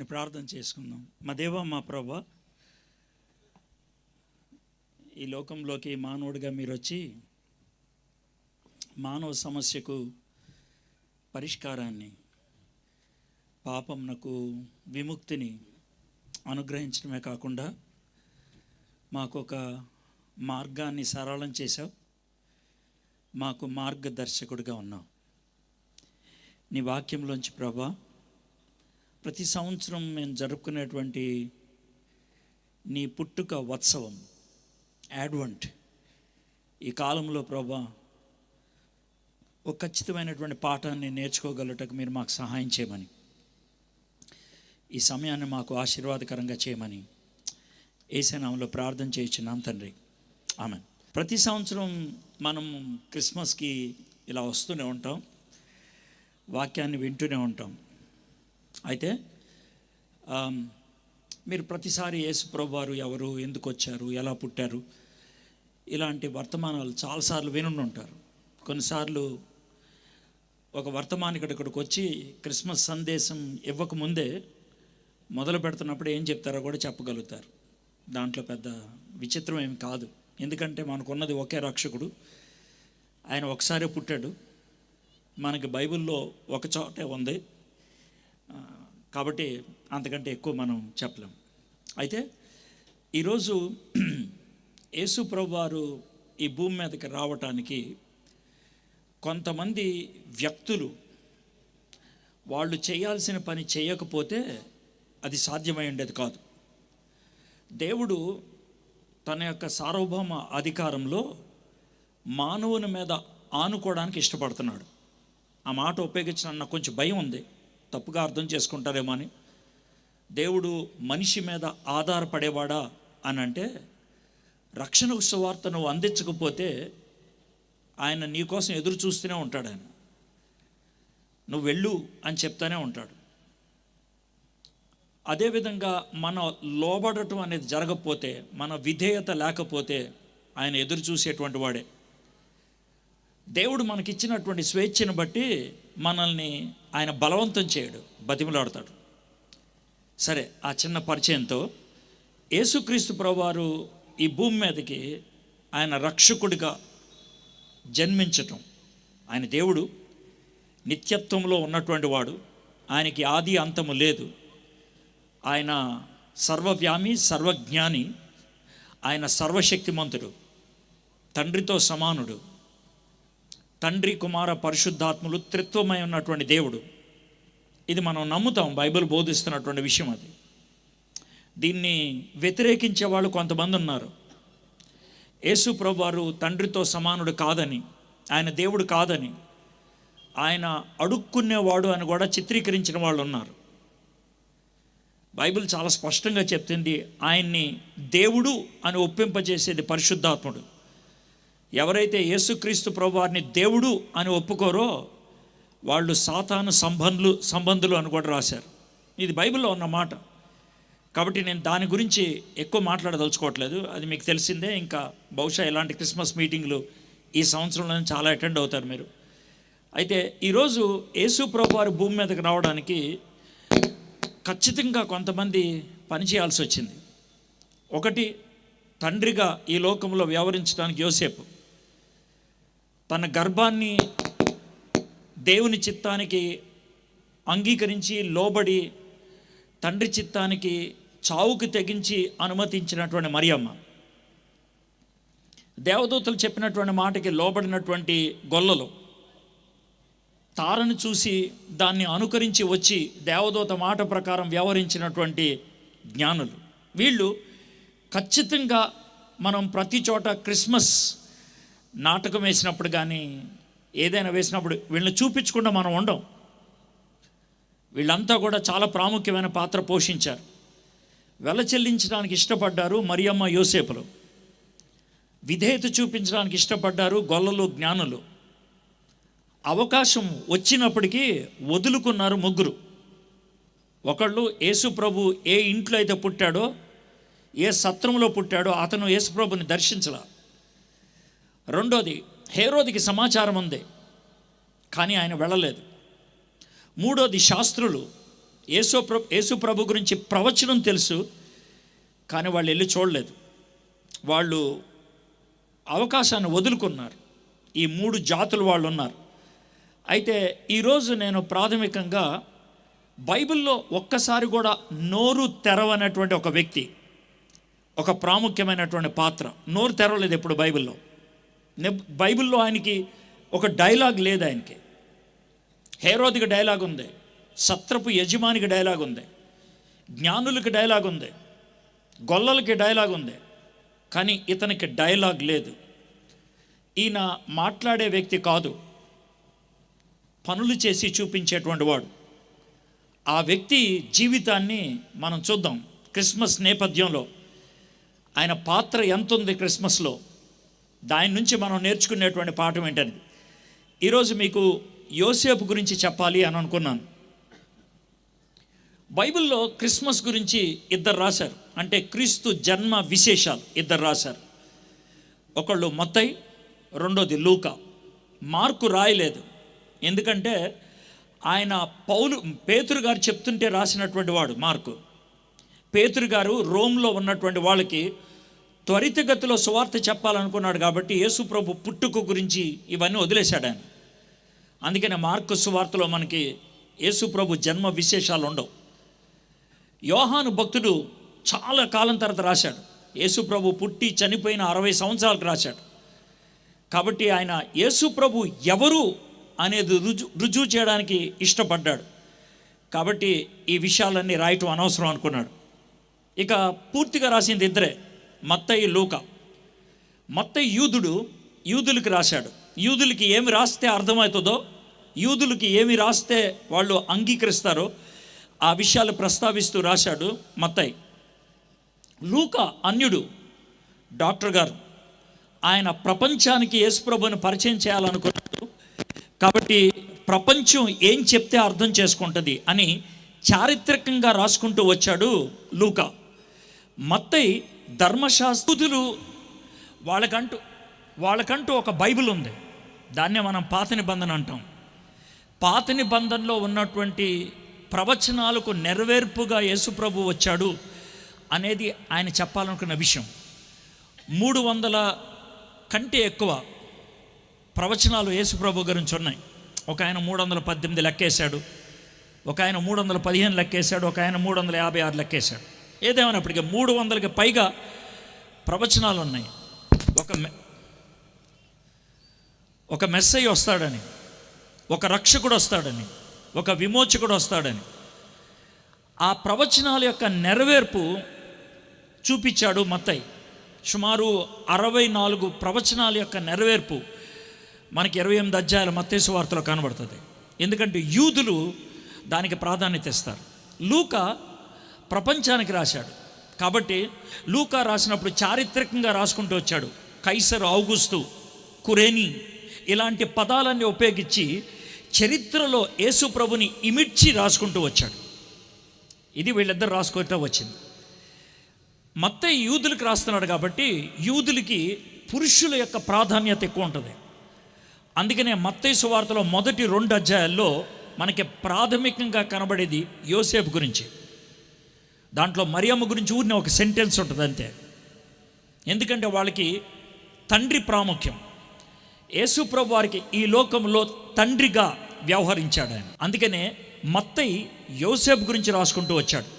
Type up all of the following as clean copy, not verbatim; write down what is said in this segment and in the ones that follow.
ప్రార్థన చేసుకుందాం. మా దేవ, మా ప్రభా, ఈ లోకంలోకి మానవుడిగా మీరు వచ్చి మానవ సమస్యకు పరిష్కారాన్ని, పాపంనకు విముక్తిని అనుగ్రహించడమే కాకుండా మాకు ఒక మార్గాన్ని సరళం చేశావు. మాకు మార్గదర్శకుడిగా ఉన్నావు. నీ వాక్యంలోంచి ప్రభా, ప్రతి సంవత్సరం మేము జరుపుకునేటువంటి నీ పుట్టుక ఉత్సవం యాడ్వెంట్, ఈ కాలంలో ప్రభా ఒక ఖచ్చితమైనటువంటి పాఠాన్ని నేర్చుకోగలటకు మీరు మాకు సహాయం చేయమని, ఈ సమయాన్ని మాకు ఆశీర్వాదకరంగా చేయమని యేసు నామములో ప్రార్థన చేయించున్నాం తండ్రి, ఆమేన్. ప్రతి సంవత్సరం మనం క్రిస్మస్కి ఇలా వస్తూనే ఉంటాం, వాక్యాన్ని వింటూనే ఉంటాం. అయితే మీరు ప్రతిసారి యేసు ప్రభువారు ఎవరు, ఎందుకు వచ్చారు, ఎలా పుట్టారు, ఇలాంటి వర్తమానాలు చాలాసార్లు వినుండి ఉంటారు. కొన్నిసార్లు ఒక వర్తమానికుడు ఇక్కడికి వచ్చి క్రిస్మస్ సందేశం ఇవ్వకముందే మొదలు పెడుతున్నప్పుడు ఏం చెప్తారో కూడా చెప్పగలుగుతారు. దాంట్లో పెద్ద విచిత్రం ఏమి కాదు. ఎందుకంటే మనకున్నది ఒకే రక్షకుడు, ఆయన ఒకసారి పుట్టాడు. మనకి బైబిల్లో ఒక చోటే ఉంది కాబట్టి అంతకంటే ఎక్కువ మనం చెప్పలేం. అయితే ఈరోజు యేసు ప్రభువారు ఈ భూమి మీదకి రావటానికి కొంతమంది వ్యక్తులు వాళ్ళు చేయాల్సిన పని చేయకపోతే అది సాధ్యమై ఉండేది కాదు. దేవుడు తన యొక్క సార్వభౌమ అధికారంలో మానవుని మీద ఆనుకోవడానికి ఇష్టపడుతున్నాడు. ఆ మాట ఉపయోగించిన నాకు కొంచెం భయం ఉంది, తప్పుగా అర్థం చేసుకుంటారేమో అని. దేవుడు మనిషి మీద ఆధారపడేవాడా అని అంటే, రక్షణ సువార్త నువ్వు అందించకపోతే ఆయన నీకోసం ఎదురు చూస్తూనే ఉంటాడు. ఆయన నువ్వు వెళ్ళు అని చెప్తానే ఉంటాడు. అదేవిధంగా మన లోబడటం అనేది జరగకపోతే, మన విధేయత లేకపోతే ఆయన ఎదురు చూసేటువంటి వాడే. దేవుడు మనకిచ్చినటువంటి స్వేచ్ఛను బట్టి మనల్ని ఆయన బలవంతం చేయడు, బతిమలాడతాడు. సరే, ఆ చిన్న పరిచయంతో యేసుక్రీస్తు ప్రభువారు ఈ భూమి మీదకి ఆయన రక్షకుడిగా జన్మించటం, ఆయన దేవుడు, నిత్యత్వంలో ఉన్నటువంటి వాడు, ఆయనకి ఆది అంతము లేదు, ఆయన సర్వవ్యామి సర్వజ్ఞాని, ఆయన సర్వశక్తిమంతుడు, తండ్రితో సమానుడు, తండ్రి కుమార పరిశుద్ధాత్ములు త్రిత్వమై ఉన్నటువంటి దేవుడు. ఇది మనం నమ్ముతాం, బైబిల్ బోధిస్తున్నటువంటి విషయం. అది దీన్ని వ్యతిరేకించే వాళ్ళు కొంతమంది ఉన్నారు. యేసు ప్రభువారు తండ్రితో సమానుడు కాదని, ఆయన దేవుడు కాదని, ఆయన అడుక్కునేవాడు అని కూడా చిత్రీకరించిన వాళ్ళు ఉన్నారు. బైబిల్ చాలా స్పష్టంగా చెప్తుంది, ఆయన్ని దేవుడు అని ఒప్పింపజేసేది పరిశుద్ధాత్ముడు. ఎవరైతే యేసుక్రీస్తు ప్రభువారిని దేవుడు అని ఒప్పుకోరో వాళ్ళు సాతాను సంబంధులు అని కూడా రాశారు. ఇది బైబిల్లో ఉన్న మాట. కాబట్టి నేను దాని గురించి ఎక్కువ మాట్లాడదలుచుకోవట్లేదు, అది మీకు తెలిసిందే. ఇంకా బహుశా ఇలాంటి క్రిస్మస్ మీటింగ్లు ఈ సంవత్సరంలో చాలా అటెండ్ అవుతారు మీరు. అయితే ఈరోజు యేసు ప్రభువారు భూమి మీదకి రావడానికి ఖచ్చితంగా కొంతమంది పనిచేయాల్సి వచ్చింది. ఒకటి, తండ్రిగా ఈ లోకంలో వ్యవహరించడానికి యోసేపు తన గర్భాన్ని దేవుని చిత్తానికి అంగీకరించి లోబడి తండ్రి చిత్తానికి చావుకు తెగించి అనుమతించినటువంటి మరియమ్మ, దేవదూతలు చెప్పినటువంటి మాటకి లోబడినటువంటి గొల్లలు, తారను చూసి దాన్ని అనుకరించి వచ్చి దేవదూత మాట ప్రకారం వ్యవహరించినటువంటి జ్ఞానులు, వీళ్ళు ఖచ్చితంగా మనం ప్రతి చోట క్రిస్మస్ నాటకం వేసినప్పుడు కానీ ఏదైనా వేసినప్పుడు వీళ్ళని చూపించకుండా మనం ఉండం. వీళ్ళంతా కూడా చాలా ప్రాముఖ్యమైన పాత్ర పోషించారు. వెల చెల్లించడానికి ఇష్టపడ్డారు మరియమ్మ యోసేపులు, విధేయత చూపించడానికి ఇష్టపడ్డారు గొల్లలు జ్ఞానులు. అవకాశం వచ్చినప్పటికీ వదులుకున్నారు ముగ్గురు. ఒకళ్ళు యేసు ప్రభు ఏ ఇంట్లో అయితే పుట్టాడో, ఏ సత్రంలో పుట్టాడో అతను యేసు ప్రభుని దర్శించలా. రెండోది, హేరోదికి సమాచారం ఉంది కానీ ఆయన వెళ్ళలేదు. మూడోది, శాస్త్రులు యేసు ప్రభు గురించి ప్రవచనం తెలుసు, కానీ వాళ్ళు వెళ్ళి చూడలేదు. వాళ్ళు అవకాశాన్ని వదులుకున్నారు. ఈ 3 జాతులు వాళ్ళు ఉన్నారు. అయితే ఈరోజు నేను ప్రాథమికంగా బైబిల్లో ఒక్కసారి కూడా నోరు తెరవనటువంటి ఒక వ్యక్తి, ఒక ప్రాముఖ్యమైనటువంటి పాత్ర, నోరు తెరవలేదు ఎప్పుడు బైబిల్లో. బైబిల్లో ఆయనకి ఒక డైలాగ్ లేదు. ఆయనకి హేరోదికి డైలాగ్ ఉంది, సత్రపు యజమానికి డైలాగ్ ఉంది, జ్ఞానులకి డైలాగ్ ఉంది, గొల్లలకి డైలాగ్ ఉంది, కానీ ఇతనికి డైలాగ్ లేదు. ఈయన మాట్లాడే వ్యక్తి కాదు, పనులు చేసి చూపించేటువంటి వాడు. ఆ వ్యక్తి జీవితాన్ని మనం చూద్దాం. క్రిస్మస్ నేపథ్యంలో ఆయన పాత్ర ఎంత ఉంది క్రిస్మస్లో, దాని నుంచి మనం నేర్చుకునేటువంటి పాఠం ఏంటని ఈరోజు మీకు యోసేపు గురించి చెప్పాలి అని అనుకున్నాను. బైబిల్లో క్రిస్మస్ గురించి 2 రాశారు, అంటే క్రీస్తు జన్మ విశేషాలు 2 రాశారు. ఒకళ్ళు మత్తయి, రెండోది లూకా. మార్కు రాయలేదు, ఎందుకంటే ఆయన పేతురు గారు చెప్తుంటే రాసినటువంటి వాడు మార్కు. పేతురు గారు రోమ్లో ఉన్నటువంటి వాళ్ళకి త్వరితగతిలో సువార్త చెప్పాలనుకున్నాడు కాబట్టి యేసు ప్రభు పుట్టుక గురించి ఇవన్నీ వదిలేశాడు ఆయన. అందుకనే మార్కు సువార్తలో మనకి యేసు ప్రభు జన్మ విశేషాలు ఉండవు. యోహాను భక్తుడు చాలా కాలం తర్వాత రాశాడు. యేసు ప్రభు పుట్టి చనిపోయిన 60 సంవత్సరాలకు రాశాడు. కాబట్టి ఆయన యేసు ప్రభు ఎవరు అనేది రుజువు చేయడానికి ఇష్టపడ్డాడు. కాబట్టి ఈ విషయాలన్నీ రాయటం అనవసరం అనుకున్నాడు. ఇక పూర్తిగా రాసింది 2, మత్తయి, లూకా. మత్తయి యూదులకి రాశాడు. యూదులకి ఏమి రాస్తే అర్థమవుతుందో, యూదులకి ఏమి రాస్తే వాళ్ళు అంగీకరిస్తారో ఆ విషయాలు ప్రస్తావిస్తూ రాశాడు మత్తయి. లూకా అన్యుడు, డాక్టర్ గారు. ఆయన ప్రపంచానికి యేసుప్రభుని పరిచయం చేయాలనుకున్నాడు. కాబట్టి ప్రపంచం ఏం చెప్తే అర్థం చేసుకుంటుంది అని చారిత్రకంగా రాసుకుంటూ వచ్చాడు లూకా. మత్తయి ధర్మశాస్త్రులు, వాళ్ళకంటూ ఒక బైబిల్ ఉంది. దాన్నే మనం పాత నిబంధన అంటాం. పాత నిబంధనలో ఉన్నటువంటి ప్రవచనాలకు నెరవేర్పుగా యేసుప్రభు వచ్చాడు అనేది ఆయన చెప్పాలనుకున్న విషయం. 300 కంటే ఎక్కువ ప్రవచనాలు యేసుప్రభు గురించి ఉన్నాయి. ఒక ఆయన 318 లెక్కేశాడు, ఒక ఆయన 315 లెక్కేశాడు, ఒక ఆయన 356 లెక్కేశాడు. ఏదేమైనప్పటికీ 300కి పైగా ప్రవచనాలు ఉన్నాయి. ఒక మెస్సయ్య వస్తాడని, ఒక రక్షకుడు వస్తాడని, ఒక విమోచకుడు వస్తాడని, ఆ ప్రవచనాల యొక్క నెరవేర్పు చూపించాడు మత్తయి. సుమారు 64 ప్రవచనాల యొక్క నెరవేర్పు మనకి 28 అధ్యాయాల మత్తయి సువార్తలో కనబడుతుంది. ఎందుకంటే యూదులు దానికి ప్రాధాన్యత ఇస్తారు. లూకా ప్రపంచానికి రాశాడు కాబట్టి లూకా రాసినప్పుడు చారిత్రకంగా రాసుకుంటూ వచ్చాడు. కైసరు ఔగుస్తు, కురేని ఇలాంటి పదాలన్నీ ఉపయోగించి చరిత్రలో యేసు ప్రభుని ఇమిడ్చి రాసుకుంటూ వచ్చాడు. ఇది వీళ్ళిద్దరు రాసుకుంటూ వచ్చింది. మత్తయి యూదులకు రాస్తున్నాడు కాబట్టి యూదులకి పురుషుల యొక్క ప్రాధాన్యత ఎక్కువ ఉంటుంది. అందుకనే మత్తయి సువార్తలో మొదటి 2 అధ్యాయాల్లో మనకి ప్రాథమికంగా కనబడేది యోసేపు గురించి. దాంట్లో మరియమ్మ గురించి ఊరిన ఒక సెంటెన్స్ ఉంటుంది అంతే. ఎందుకంటే వాళ్ళకి తండ్రి ప్రాముఖ్యం. యేసు ప్రభు వారికి ఈ లోకంలో తండ్రిగా వ్యవహరించాడు ఆయన. అందుకనే మత్తయి యోసేపు గురించి రాసుకుంటూ వచ్చాడు.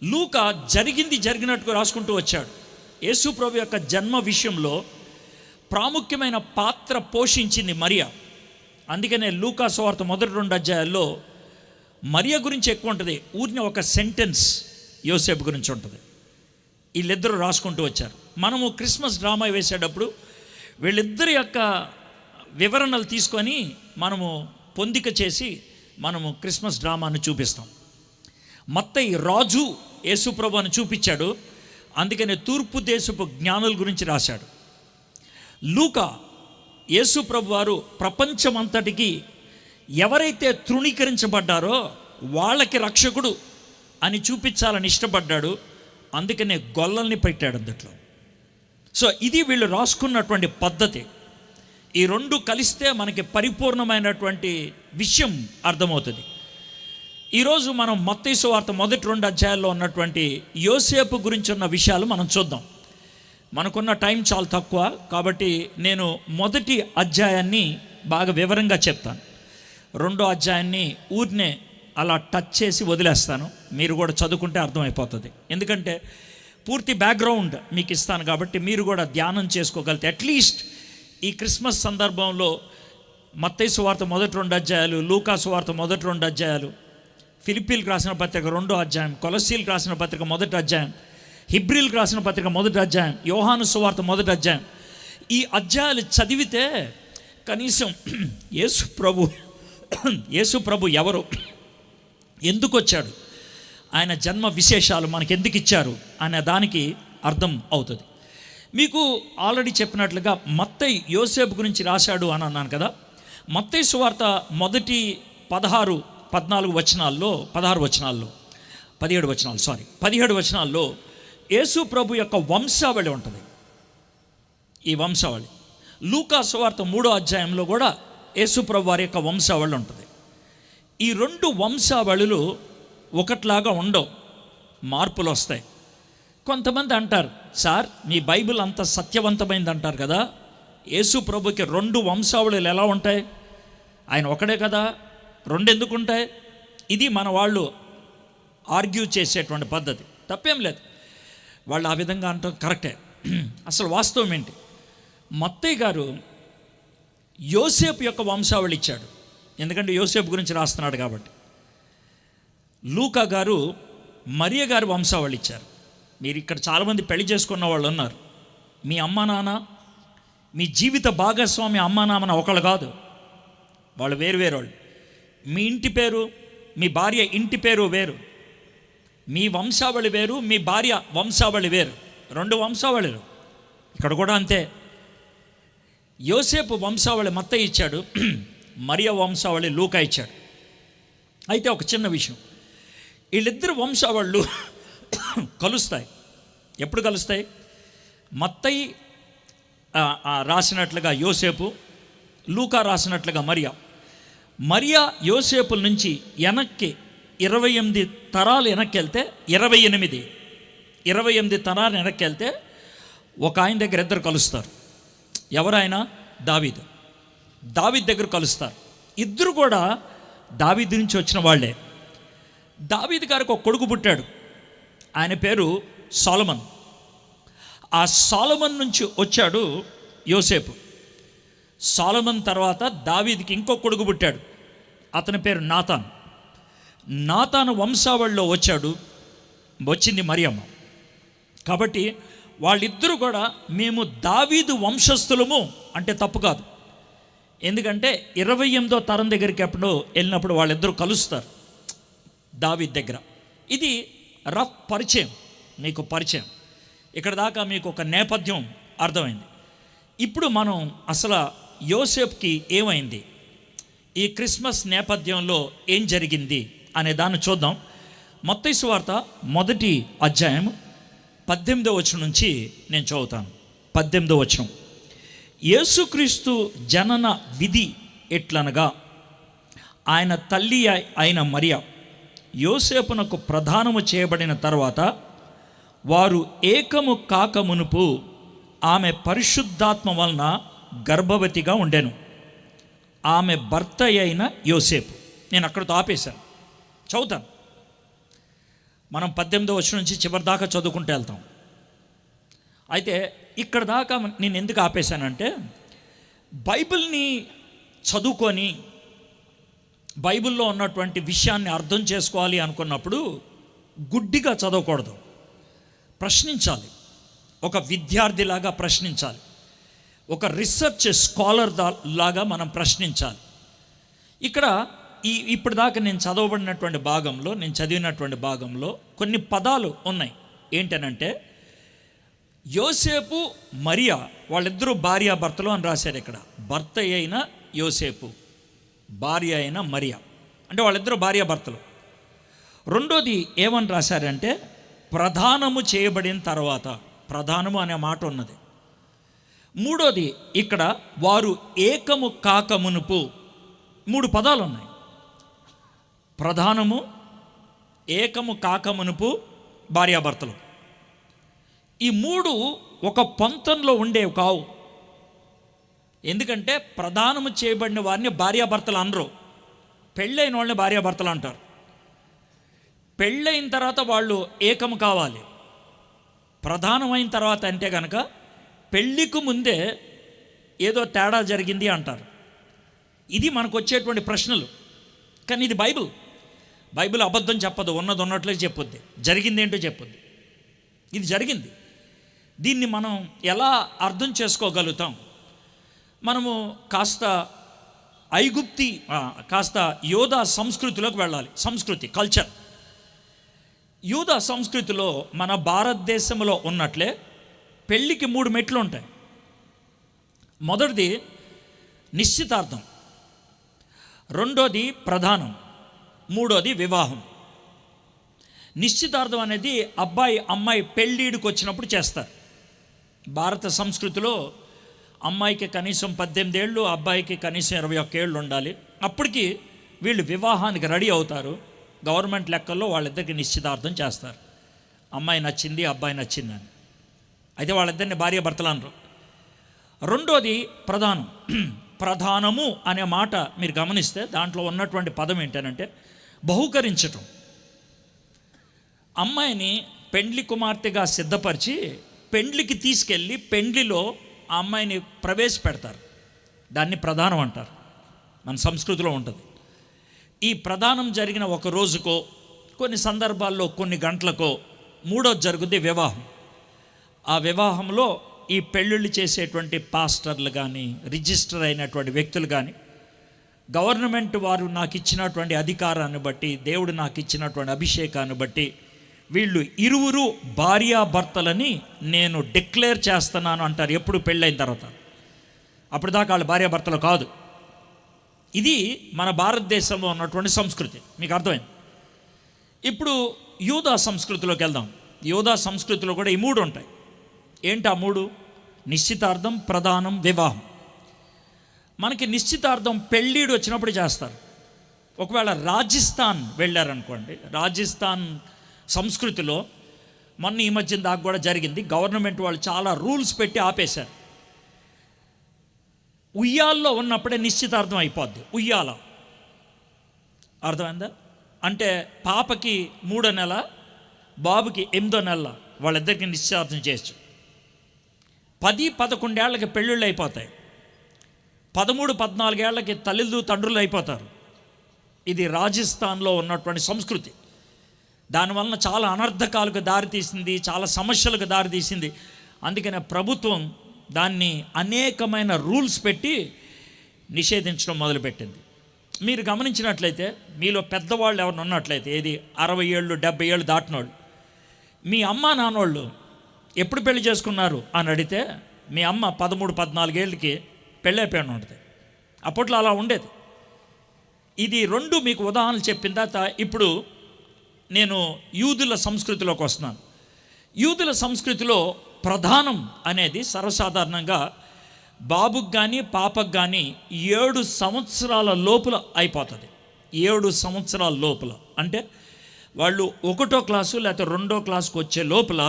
లూకా జరిగినట్టుగా రాసుకుంటూ వచ్చాడు. యేసు ప్రభు యొక్క జన్మ విషయంలో ప్రాముఖ్యమైన పాత్ర పోషించింది మరియ. అందుకనే లూకా సువార్త మొదటి 2 అధ్యాయాల్లో మరియ గురించి ఎక్కువ ఉంటుంది. ఊరిని ఒక సెంటెన్స్ యోసేపు గురించి ఉంటుంది. వీళ్ళిద్దరూ రాసుకుంటూ వచ్చారు. మనము క్రిస్మస్ డ్రామా వేసేటప్పుడు వీళ్ళిద్దరి యొక్క వివరణలు తీసుకొని మనము పొందిక చేసి మనము క్రిస్మస్ డ్రామాను చూపిస్తాం. మత్తయి రాజు యేసుప్రభు అని చూపించాడు. అందుకనే తూర్పు దేశపు జ్ఞానుల గురించి రాశాడు. లూకా యేసుప్రభు వారు ప్రపంచమంతటికి ఎవరైతే తృణీకరించబడ్డారో వాళ్ళకి రక్షకుడు అని చూపించాలని ఇష్టపడ్డాడు. అందుకనే గొల్లల్ని పెట్టాడు అందుట్లో. సో ఇది వీళ్ళు రాసుకున్నటువంటి పద్ధతి. ఈ 2 కలిస్తే మనకి పరిపూర్ణమైనటువంటి విషయం అర్థమవుతుంది. ఈరోజు మనం మత్తయి సువార్త మొదటి 2 అధ్యాయాల్లో ఉన్నటువంటి యోసేపు గురించి ఉన్న విషయాలు మనం చూద్దాం. మనకున్న టైం చాలా తక్కువ కాబట్టి నేను మొదటి అధ్యాయాన్ని బాగా వివరంగా చెప్తాను. 2వ అధ్యాయాన్ని ఊరినే అలా టచ్ చేసి వదిలేస్తాను. మీరు కూడా చదువుకుంటే అర్థమైపోతుంది. ఎందుకంటే పూర్తి బ్యాక్గ్రౌండ్ మీకు ఇస్తాను కాబట్టి మీరు కూడా ధ్యానం చేసుకోగలిగితే అట్లీస్ట్ ఈ క్రిస్మస్ సందర్భంలో మత్తయి సువార్త మొదటి 2 అధ్యాయాలు, లూకా సువార్త మొదటి 2 అధ్యాయాలు, ఫిలిప్పీలకు రాసిన పత్రిక 2వ అధ్యాయం, కొలస్సీలకు రాసిన పత్రిక 1వ అధ్యాయం, హిబ్రీలకు రాసిన పత్రిక 1వ అధ్యాయం, యోహాను సువార్త 1వ అధ్యాయం, ఈ అధ్యాయాలు చదివితే కనీసం యేసు ప్రభు ఎవరు, ఎందుకు వచ్చాడు, ఆయన జన్మ విశేషాలు మనకి ఎందుకు ఇచ్చారు అనే దానికి అర్థం అవుతుంది. మీకు ఆల్రెడీ చెప్పినట్లుగా మత్తయి యోసేపు గురించి రాశాడు అని అన్నాను కదా. మత్తయి సువార్త మొదటి 17 వచనాల్లో యేసు ప్రభు యొక్క వంశావళి ఉంటుంది. ఈ వంశావళి లూకా సువార్త 3వ అధ్యాయంలో కూడా యేసు ప్రభు వారి యొక్క వంశావళి ఉంటుంది. ఈ 2 వంశావళులు ఒకట్లాగా ఉండవు, మార్పులు వస్తాయి. కొంతమంది అంటారు, సార్ మీ బైబిల్ అంత సత్యవంతమైంది అంటారు కదా, యేసు ప్రభుకి 2 వంశావళులు ఎలా ఉంటాయి, ఆయన ఒకడే కదా, 2 ఎందుకు ఉంటాయి? ఇది మన వాళ్ళు ఆర్గ్యూ చేసేటువంటి పద్ధతి. తప్పేం లేదు, వాళ్ళు ఆ విధంగా అంటాం కరెక్టే. అసలు వాస్తవం ఏంటి? మత్తయి గారు యోసేపు యొక్క వంశావళి ఇచ్చాడు, ఎందుకంటే యోసేపు గురించి రాస్తున్నాడు కాబట్టి. లూకా గారు మరియ గారి వంశావళి ఇచ్చారు. మీరు ఇక్కడ చాలామంది పెళ్లి చేసుకున్న వాళ్ళు ఉన్నారు. మీ అమ్మా నాన్న, మీ జీవిత భాగస్వామి అమ్మా నాన్న ఒకళ్ళు కాదు, వాళ్ళు వేరు వాళ్ళు. మీ ఇంటి పేరు, మీ భార్య ఇంటి పేరు వేరు, మీ వంశావళి వేరు, మీ భార్య వంశావళి వేరు, 2 వంశావళిలు. ఇక్కడ కూడా అంతే. యోసేపు వంశావళి మత్తయి ఇచ్చాడు, మరియ వంశావళి లూకా ఇచ్చాడు. అయితే ఒక చిన్న విషయం, వీళ్ళిద్దరు వంశావళ్ళు కలుస్తాయి. ఎప్పుడు కలుస్తాయి? మత్తయి రాసినట్లుగా యోసేపు, లూకా రాసినట్లుగా మరియా యోసేపుల నుంచి వెనక్కి 28 తరాలు వెనక్కి వెళ్తే 28 తరాలు వెనక్కి వెళ్తే ఒక ఆయన దగ్గర ఇద్దరు కలుస్తారు. ఎవరైనా? దావీదు దగ్గర కలుస్తారు. ఇద్దరు కూడా దావీదు నుంచి వచ్చిన వాళ్ళే. దావీదు గారికి ఒక కొడుకు పుట్టాడు, ఆయన పేరు సొలొమోను. ఆ సొలొమోను నుంచి వచ్చాడు యోసేపు. సొలొమోను తర్వాత దావీదుకి ఇంకో కొడుకు పుట్టాడు, అతని పేరు నాతాను వంశావళిలో వచ్చింది మరియమ్మ. కాబట్టి వాళ్ళిద్దరూ కూడా మేము దావీదు వంశస్థులము అంటే తప్పు కాదు. ఎందుకంటే 28వ తరం దగ్గరికి ఎప్పుడో వెళ్ళినప్పుడు వాళ్ళిద్దరూ కలుస్తారు దావీదు దగ్గర. ఇది రఫ్ పరిచయం, మీకు పరిచయం. ఇక్కడ దాకా మీకు ఒక నేపథ్యం అర్థమైంది. ఇప్పుడు మనం అసలు యోసేపుకి ఏమైంది, ఈ క్రిస్మస్ నేపథ్యంలో ఏం జరిగింది అనే దాన్ని చూద్దాం. మత్తయి సువార్త మొదటి అధ్యాయం 18వ వచనం నుంచి నేను చదువుతాను. 18వ వచనం, యేసుక్రీస్తు జనన విధి ఎట్లనగా, ఆయన తల్లి అయిన మరియ యోసేపునకు ప్రదానము చేయబడిన తర్వాత వారు ఏకము కాకమునుపు ఆమె పరిశుద్ధాత్మ వలన గర్భవతిగా ఉండెను. ఆమె భర్త అయిన యోసేపు. నేను అక్కడితో ఆపేశాను, చదువుతాను. మనం 18వ వచనం నుంచి చివరి దాకా చదువుకుంటూ వెళ్తాం. అయితే ఇక్కడ దాకా నేను ఎందుకు ఆపేశానంటే, బైబిల్ని చదువుకొని బైబిల్లో ఉన్నటువంటి విషయాన్ని అర్థం చేసుకోవాలి అనుకున్నప్పుడు గుడ్డిగా చదవకూడదు, ప్రశ్నించాలి. ఒక విద్యార్థిలాగా ప్రశ్నించాలి, ఒక రీసెర్చ్ స్కాలర్ లాగా మనం ప్రశ్నించాలి. ఇక్కడ ఇప్పటిదాకా నేను చదివినటువంటి భాగంలో కొన్ని పదాలు ఉన్నాయి. ఏంటనంటే, యోసేపు మరియా వాళ్ళిద్దరూ భార్యాభర్తలు అని రాశారు. ఇక్కడ భర్త అయిన యోసేపు, భార్య అయిన మరియా, అంటే వాళ్ళిద్దరూ భార్యాభర్తలు. రెండోది ఏమని రాశారంటే, ప్రధానము చేయబడిన తర్వాత, ప్రధానము అనే మాట ఉన్నది. మూడోది ఇక్కడ వారు ఏకము కాకమునుపు, 3 పదాలు ఉన్నాయి. ప్రధానము, ఏకము కాకమునుపు భార్యాభర్తలు. ఈ మూడు ఒక పొంతంలో ఉండేవి కావు. ఎందుకంటే ప్రదానము చేయబడిన వారిని భార్యాభర్తలు అనరు, పెళ్ళైన వాళ్ళని భార్యాభర్తలు అంటారు. పెళ్ళైన తర్వాత వాళ్ళు ఏకము కావాలి. ప్రధానమైన తర్వాత అంటే కనుక పెళ్ళికి ముందే ఏదో తేడా జరిగింది అంటారు. ఇది మనకు వచ్చేటువంటి ప్రశ్నలు. కానీ ఇది బైబిల్ అబద్ధం చెప్పదు, ఉన్నది ఉన్నట్లే చెప్పుద్ది, జరిగింది ఏంటో చెప్పుద్ది. ఇది జరిగింది. దీన్ని మనం ఎలా అర్థం చేసుకోగలుగుతాం? మనము కాస్త యోధా సంస్కృతిలోకి వెళ్ళాలి. సంస్కృతి, కల్చర్. యూదా సంస్కృతిలో మన భారతదేశంలో ఉన్నట్లే పెళ్ళికి 3 మెట్లు ఉంటాయి. మొదటిది నిశ్చితార్థం, రెండోది ప్రధానం, మూడోది వివాహం. నిశ్చితార్థం అనేది అబ్బాయి అమ్మాయి పెళ్ళిడికి వచ్చినప్పుడు చేస్తారు. భారత సంస్కృతిలో అమ్మాయికి కనీసం 18 ఏళ్ళు, అబ్బాయికి కనీసం 21 ఏళ్ళు ఉండాలి. అప్పటికి వీళ్ళు వివాహానికి రెడీ అవుతారు. గవర్నమెంట్ లెక్కల్లో వాళ్ళిద్దరికి నిశ్చితార్థం చేస్తారు. అమ్మాయి నచ్చింది, అబ్బాయి నచ్చిందని. అయితే వాళ్ళిద్దరిని భార్యాభర్తలు అనరు. రెండోది ప్రధానం. ప్రధానము అనే మాట మీరు గమనిస్తే దాంట్లో ఉన్నటువంటి పదం ఏంటంటే బహూకరించటం. అమ్మాయిని పెండ్లి కుమార్తెగా సిద్ధపరిచి పెండ్లికి తీసుకెళ్ళి పెండ్లిలో ఆ అమ్మాయిని ప్రవేశపెడతారు. దాన్ని ప్రధానం అంటారు. మన సంస్కృతిలో ఉంటుంది. ఈ ప్రధానం జరిగిన ఒక రోజుకో, కొన్ని సందర్భాల్లో కొన్ని గంటలకో మూడోది జరుగుద్ది వివాహం. ఆ వివాహంలో ఈ పెళ్ళిళ్ళు చేసేటువంటి పాస్టర్లు కానీ, రిజిస్టర్ అయినటువంటి వ్యక్తులు కానీ, గవర్నమెంట్ వారు నాకు ఇచ్చినటువంటి అధికారాన్ని బట్టి, దేవుడు నాకు ఇచ్చినటువంటి అభిషేకాన్ని బట్టి వీళ్ళు ఇరువురు భార్యాభర్తలని నేను డిక్లేర్ చేస్తున్నాను అంటారు. ఎప్పుడు పెళ్ళైన తర్వాత. అప్పుడు దాకా వాళ్ళు భార్యాభర్తలు కాదు. ఇది మన భారతదేశంలో ఉన్నటువంటి సంస్కృతి. మీకు అర్థమైంది? ఇప్పుడు యూదా సంస్కృతిలోకి వెళ్దాం. యూదా సంస్కృతిలో కూడా ఈ 3 ఉంటాయి. ఏంటి ఆ 3? నిశ్చితార్థం, ప్రధానం, వివాహం. మనకి నిశ్చితార్థం పెళ్ళిడు వచ్చినప్పుడు చేస్తారు. ఒకవేళ రాజస్థాన్ వెళ్ళారనుకోండి, రాజస్థాన్ సంస్కృతిలో మొన్న ఈ మధ్య దాకా కూడా జరిగింది. గవర్నమెంట్ వాళ్ళు చాలా రూల్స్ పెట్టి ఆపేశారు. ఉయ్యాల్లో ఉన్నప్పుడే నిశ్చితార్థం అయిపోద్ది. ఉయ్యాల అర్థమైందా? అంటే పాపకి 3వ నెల, బాబుకి 8వ నెల, వాళ్ళిద్దరికి నిశ్చితార్థం చేయొచ్చు. 10-11 ఏళ్ళకి పెళ్ళిళ్ళు అయిపోతాయి. 13-14 ఏళ్ళకి తండ్రులు అయిపోతారు. ఇది రాజస్థాన్లో ఉన్నటువంటి సంస్కృతి. దానివలన చాలా అనర్థకాలకు దారితీసింది, చాలా సమస్యలకు దారితీసింది. అందుకనే ప్రభుత్వం దాన్ని అనేకమైన రూల్స్ పెట్టి నిషేధించడం మొదలుపెట్టింది. మీరు గమనించినట్లయితే మీలో పెద్దవాళ్ళు ఎవరు ఉన్నట్లయితే, ఏది 60 ఏళ్ళు 70 ఏళ్ళు దాటినోళ్ళు, మీ అమ్మ నాన్నోళ్ళు ఎప్పుడు పెళ్లి చేసుకున్నారు అని అడిగితే మీ అమ్మ 13-14 ఏళ్ళకి పెళ్ళైపోయిన ఉంటుంది. అప్పట్లో అలా ఉండేది. ఇది 2 మీకు ఉదాహరణలు చెప్పిన తర్వాత ఇప్పుడు నేను యూదుల సంస్కృతిలోకి వస్తున్నాను. యూదుల సంస్కృతిలో ప్రధానం అనేది సర్వసాధారణంగా బాబుకి కానీ పాపకు కానీ 7 సంవత్సరాల లోపల అయిపోతుంది. 7 సంవత్సరాల లోపల అంటే వాళ్ళు 1వ క్లాసు లేకపోతే 2వ క్లాసుకు వచ్చే లోపల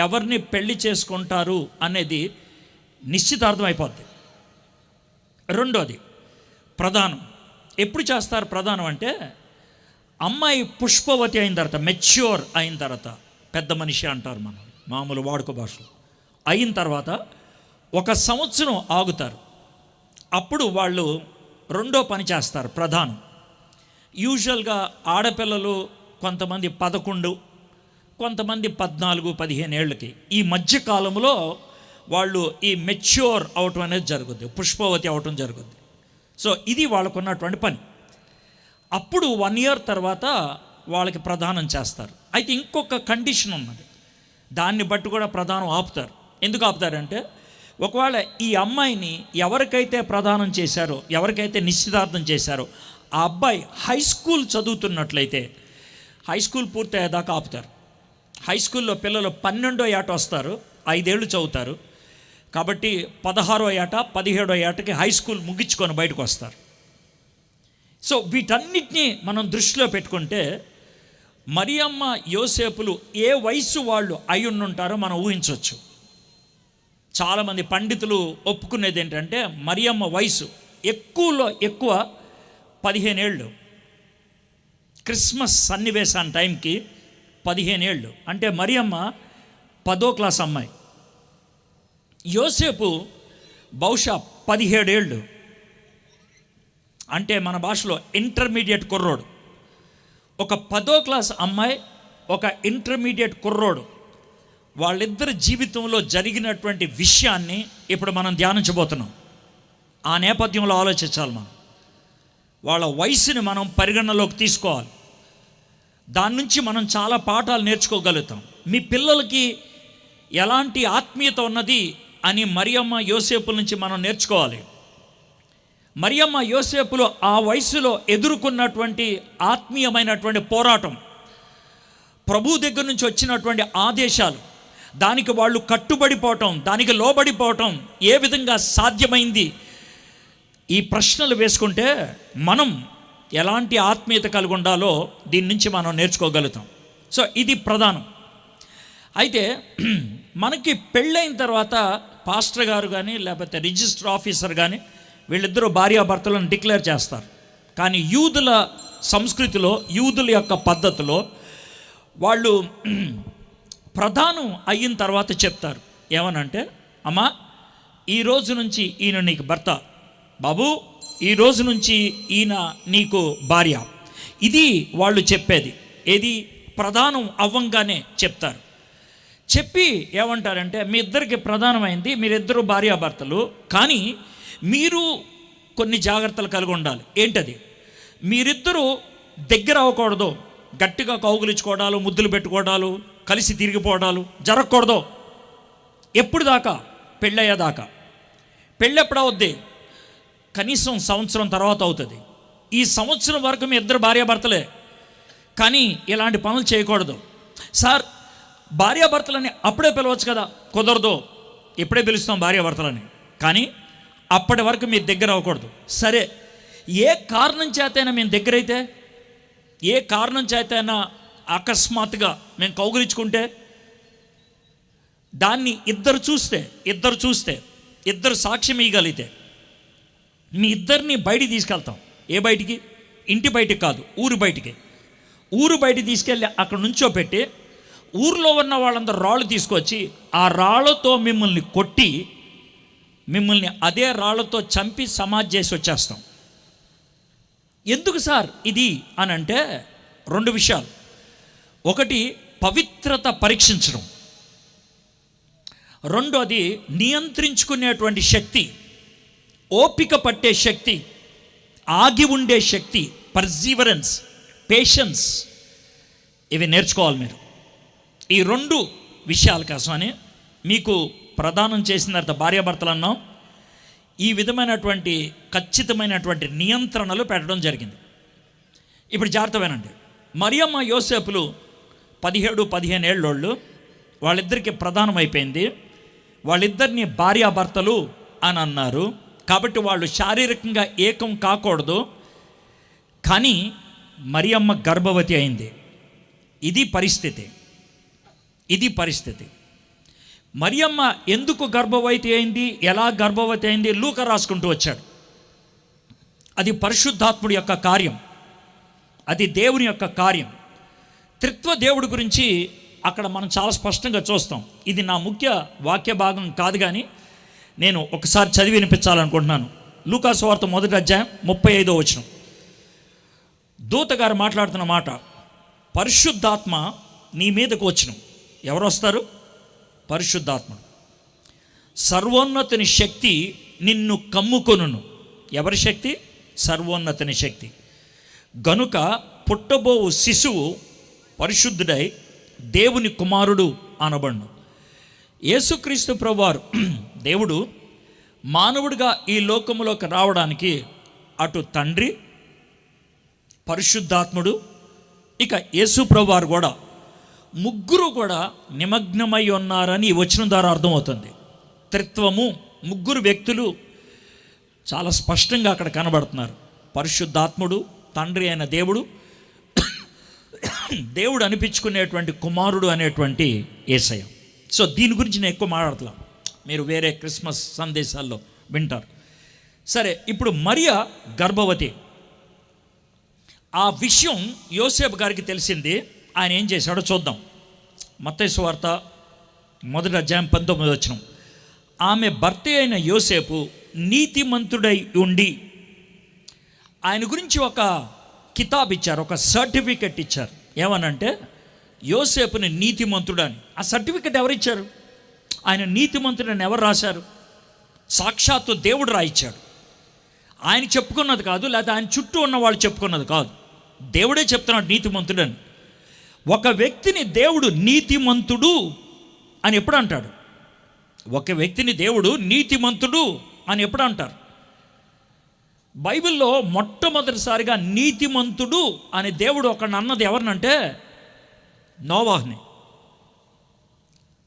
ఎవరిని పెళ్లి చేసుకుంటారు అనేది నిశ్చితార్థం అయిపోద్ది. రెండోది ప్రధానం. ఎప్పుడు చేస్తారు ప్రధానం అంటే అమ్మాయి పుష్పవతి అయిన తర్వాత, మెచ్యూర్ అయిన తర్వాత, పెద్ద మనిషి అంటారు మనం మామూలు వాడుక భాషలో, అయిన తర్వాత 1 సంవత్సరం ఆగుతారు. అప్పుడు వాళ్ళు 2వ పని చేస్తారు, ప్రధానం. యూజువల్గా ఆడపిల్లలు కొంతమంది 11, కొంతమంది 14-15 ఏళ్ళకి ఈ మధ్యకాలంలో వాళ్ళు ఈ మెచ్యూర్ అవటం అనేది జరుగుద్ది, పుష్పవతి అవటం జరుగుద్ది. సో ఇది వాళ్ళకున్నటువంటి పని. అప్పుడు 1 ఇయర్ తర్వాత వాళ్ళకి ప్రదానం చేస్తారు. అయితే ఇంకొక కండిషన్ ఉన్నది, దాన్ని బట్టి కూడా ప్రదానం ఆపుతారు. ఎందుకు ఆపుతారంటే ఒకవేళ ఈ అమ్మాయిని ఎవరికైతే ప్రదానం చేశారో, ఎవరికైతే నిశ్చితార్థం చేశారో ఆ అబ్బాయి హై స్కూల్ చదువుతున్నట్లయితే హై స్కూల్ పూర్తయ్యేదాకా ఆపుతారు. హై స్కూల్లో పిల్లలు 12వ ఏట వస్తారు, 5 ఏళ్ళు చదువుతారు. కాబట్టి 16వ ఏట 17వ ఏటకి హై స్కూల్ ముగించుకొని బయటకు వస్తారు. సో వీటన్నిటినీ మనం దృష్టిలో పెట్టుకుంటే మరియమ్మ యోసేపులు ఏ వయసు వాళ్ళు అయి ఉండుంటారో మనం ఊహించవచ్చు. చాలామంది పండితులు ఒప్పుకునేది ఏంటంటే మరియమ్మ వయసు ఎక్కువలో ఎక్కువ 15 ఏళ్ళు. క్రిస్మస్ సన్నివేశాన్ని టైంకి 15 ఏళ్ళు అంటే మరియమ్మ 10వ క్లాస్ అమ్మాయి. యోసేపు బహుశా 17 ఏళ్ళు, అంటే మన భాషలో ఇంటర్మీడియట్ కుర్రోడు. ఒక 10వ క్లాస్ అమ్మాయి, ఒక ఇంటర్మీడియట్ కుర్రోడు, వాళ్ళిద్దరి జీవితంలో జరిగినటువంటి విషయాన్ని ఇప్పుడు మనం ధ్యానించబోతున్నాం. ఆ నేపథ్యంలో ఆలోచించాలి. మనం వాళ్ళ వయసుని మనం పరిగణనలోకి తీసుకోవాలి. దాని నుంచి మనం చాలా పాఠాలు నేర్చుకోగలుగుతాం. మీ పిల్లలకి ఎలాంటి ఆత్మీయత ఉన్నది అని మరియమ్మ యోసేపుల నుంచి మనం నేర్చుకోవాలి. మరియమ్మ యోసేపులు ఆ వయసులో ఎదుర్కొన్నటువంటి ఆత్మీయమైనటువంటి పోరాటం, ప్రభు దగ్గర నుంచి వచ్చినటువంటి ఆదేశాలు, దానికి వాళ్ళు కట్టుబడిపోవటం, దానికి లోబడిపోవటం ఏ విధంగా సాధ్యమైంది, ఈ ప్రశ్నలు వేసుకుంటే మనం ఎలాంటి ఆత్మీయత కలిగి ఉండాలో దీని నుంచి మనం నేర్చుకోగలుగుతాం. సో ఇది ప్రధానం. అయితే మనకి పెళ్ళైన తర్వాత పాస్టర్ గారు కానీ లేకపోతే రిజిస్టర్ ఆఫీసర్ కానీ వీళ్ళిద్దరూ భార్యాభర్తలను డిక్లేర్ చేస్తారు. కానీ యూదుల సంస్కృతిలో, యూదుల యొక్క పద్ధతిలో వాళ్ళు ప్రధానం అయిన తర్వాత చెప్తారు. ఏమనంటే, అమ్మా ఈ రోజు నుంచి ఈయన నీకు భర్త, బాబు ఈ రోజు నుంచి ఈయన నీకు భార్య. ఇది వాళ్ళు చెప్పేది. ఏది ప్రధానం అవ్వంగానే చెప్తారు. చెప్పి ఏమంటారంటే, మీ ఇద్దరికి ప్రధానమైంది, మీరిద్దరూ భార్యాభర్తలు, కానీ మీరు కొన్ని జాగ్రత్తలు కలిగి ఉండాలి. ఏంటది? మీరిద్దరూ దగ్గర అవ్వకూడదు. గట్టిగా కౌగులించుకోవడాలు, ముద్దులు పెట్టుకోవడాలు, కలిసి తిరిగిపోవడాలు జరగకూడదు. ఎప్పుడు దాకా? పెళ్ళయ్యేదాకా. పెళ్ళెప్పుడు అవుద్ది? కనీసం సంవత్సరం తర్వాత అవుతుంది. ఈ సంవత్సరం వరకు మీ ఇద్దరు భార్యాభర్తలే, కానీ ఇలాంటి పనులు చేయకూడదు. సార్ భార్యాభర్తలని అప్పుడే పిలవచ్చు కదా. కుదరదు, ఇప్పుడే పిలుస్తాం భార్యాభర్తలని, కానీ అప్పటి వరకు మీరు దగ్గర అవ్వకూడదు. సరే, ఏ కారణం చేతైనా మేము దగ్గర అయితే, ఏ కారణం చేతైనా అకస్మాత్తుగా మేము కౌగిలించుకుంటే, దాన్ని ఇద్దరు చూస్తే ఇద్దరు సాక్ష్యం ఇవ్వగలిగితే మీ ఇద్దరిని బయటికి తీసుకెళ్తాం. ఏ బయటికి? ఇంటి బయటికి కాదు, ఊరు బయటికి. ఊరు బయటికి తీసుకెళ్ళి అక్కడ నుంచోపెట్టి ఊరిలో ఉన్న వాళ్ళందరూ రాళ్ళు తీసుకొచ్చి ఆ రాళ్ళతో మిమ్మల్ని కొట్టి, మిమ్మల్ని అదే రాళ్ళతో చంపి సమాధి చేసి వచ్చేస్తాం. ఎందుకు సార్ ఇది అని అంటే 2 విషయాలు. ఒకటి పవిత్రత పరీక్షించడం, రెండోది నియంత్రించుకునేటువంటి శక్తి, ఓపిక పట్టే శక్తి, ఆగి ఉండే శక్తి, పర్సీవరెన్స్, పేషెన్స్. ఇవి నేర్చుకోవాలి మీరు. ఈ 2 విషయాల కోసమని మీకు ప్రదానం చేసిన తర్వాత భార్యాభర్తలు అన్నాం. ఈ విధమైనటువంటి ఖచ్చితమైనటువంటి నియంత్రణలు పెట్టడం జరిగింది. ఇప్పుడు జాగ్రత్తమేనండి. మరియమ్మ యోసేపులు 17-15 ఏళ్ళోళ్ళు, వాళ్ళిద్దరికి ప్రధానం అయిపోయింది. వాళ్ళిద్దరిని భార్యాభర్తలు అని అన్నారు. కాబట్టి వాళ్ళు శారీరకంగా ఏకం కాకూడదు. కానీ మరియమ్మ గర్భవతి అయింది. ఇది పరిస్థితి. మరియమ్మ ఎందుకు గర్భవతి అయింది, ఎలా గర్భవతి అయింది లూకా రాసుకుంటూ వచ్చాడు. అది పరిశుద్ధాత్ముడి యొక్క కార్యం, అది దేవుని యొక్క కార్యం. త్రిత్వ దేవుడి గురించి అక్కడ మనం చాలా స్పష్టంగా చూస్తాం. ఇది నా ముఖ్య వాక్య భాగం కాదు, కానీ నేను ఒకసారి చదివి వినిపించాలనుకుంటున్నాను. లూకా సువార్త 1వ అధ్యాయం 35వ వచనం. దూతగారు మాట్లాడుతున్న మాట, పరిశుద్ధాత్మ నీ మీదకు వచ్చును. ఎవరు వస్తారు? పరిశుద్ధాత్ముడు. సర్వోన్నతుని శక్తి నిన్ను కమ్ముకొనును. ఎవరి శక్తి? సర్వోన్నతుని శక్తి. గనుక పుట్టబోవు శిశువు పరిశుద్ధుడై దేవుని కుమారుడు అనబడును. యేసుక్రీస్తు ప్రభువారు దేవుడు మానవుడిగా ఈ లోకములోకి రావడానికి అటు తండ్రి, పరిశుద్ధాత్ముడు, ఇక యేసు ప్రభువారు కూడా ముగ్గురు కూడా నిమగ్నమై ఉన్నారని ఈ వచనం ద్వారా అర్థమవుతుంది. త్రిత్వము, ముగ్గురు వ్యక్తులు చాలా స్పష్టంగా అక్కడ కనబడుతున్నారు. పరిశుద్ధాత్ముడు, తండ్రి అయిన దేవుడు, దేవుడు అనిపించుకునేటువంటి కుమారుడు అనేటువంటి యేసయ్య. సో దీని గురించి నేను ఎక్కువ మాట్లాడతాను, మీరు వేరే క్రిస్మస్ సందేశాల్లో వింటారు. సరే, ఇప్పుడు మరియా గర్భవతి. ఆ విషయం యోసేపు గారికి తెలిసింది. ఆయన ఏం చేశాడో చూద్దాం. మత్తయి సువార్త 1వ అధ్యాయం 19వ వచనం. ఆమె భర్త అయిన యోసేపు నీతిమంతుడై ఉండి, ఆయన గురించి ఒక కితాబ్ ఇచ్చారు, ఒక సర్టిఫికెట్ ఇచ్చారు. ఏమనంటే యోసేపుని నీతిమంతుడు అని. ఆ సర్టిఫికెట్ ఎవరిచ్చారు? ఆయన నీతిమంతుడని ఎవరు రాశారు? సాక్షాత్తు దేవుడు రాయించాడు. ఆయన చెప్పుకున్నది కాదు, లేకపోతే ఆయన చుట్టూ ఉన్న వాళ్ళు చెప్పుకున్నది కాదు. దేవుడే చెప్తున్నాడు నీతిమంతుడని. ఒక వ్యక్తిని దేవుడు నీతిమంతుడు అని ఎప్పుడు అంటాడు? ఒక వ్యక్తిని దేవుడు నీతిమంతుడు అని ఎప్పుడు అంటారు? బైబిల్లో మొట్టమొదటిసారిగా నీతిమంతుడు అని దేవుడు ఒకడు అన్నది ఎవరినంటే నోవాహుని.